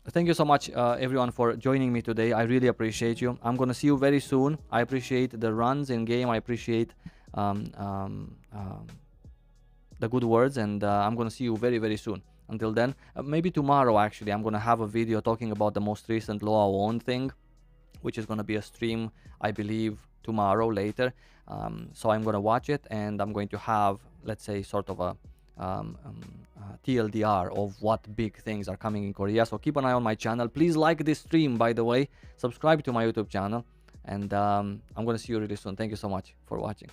Thank you so much, everyone, for joining me today. I really appreciate you. I'm gonna see you very soon. I appreciate the runs in game. I appreciate the good words, and I'm gonna see you very, very soon. Until then, maybe tomorrow actually I'm gonna have a video talking about the most recent Loa One thing, which is gonna be a stream, I believe, tomorrow later. So I'm gonna watch it, and I'm going to have, let's say, sort of a TLDR of what big things are coming in Korea. So keep an eye on my channel. Please like this stream, by the way. Subscribe to my YouTube channel, and I'm gonna see you really soon. Thank you so much for watching.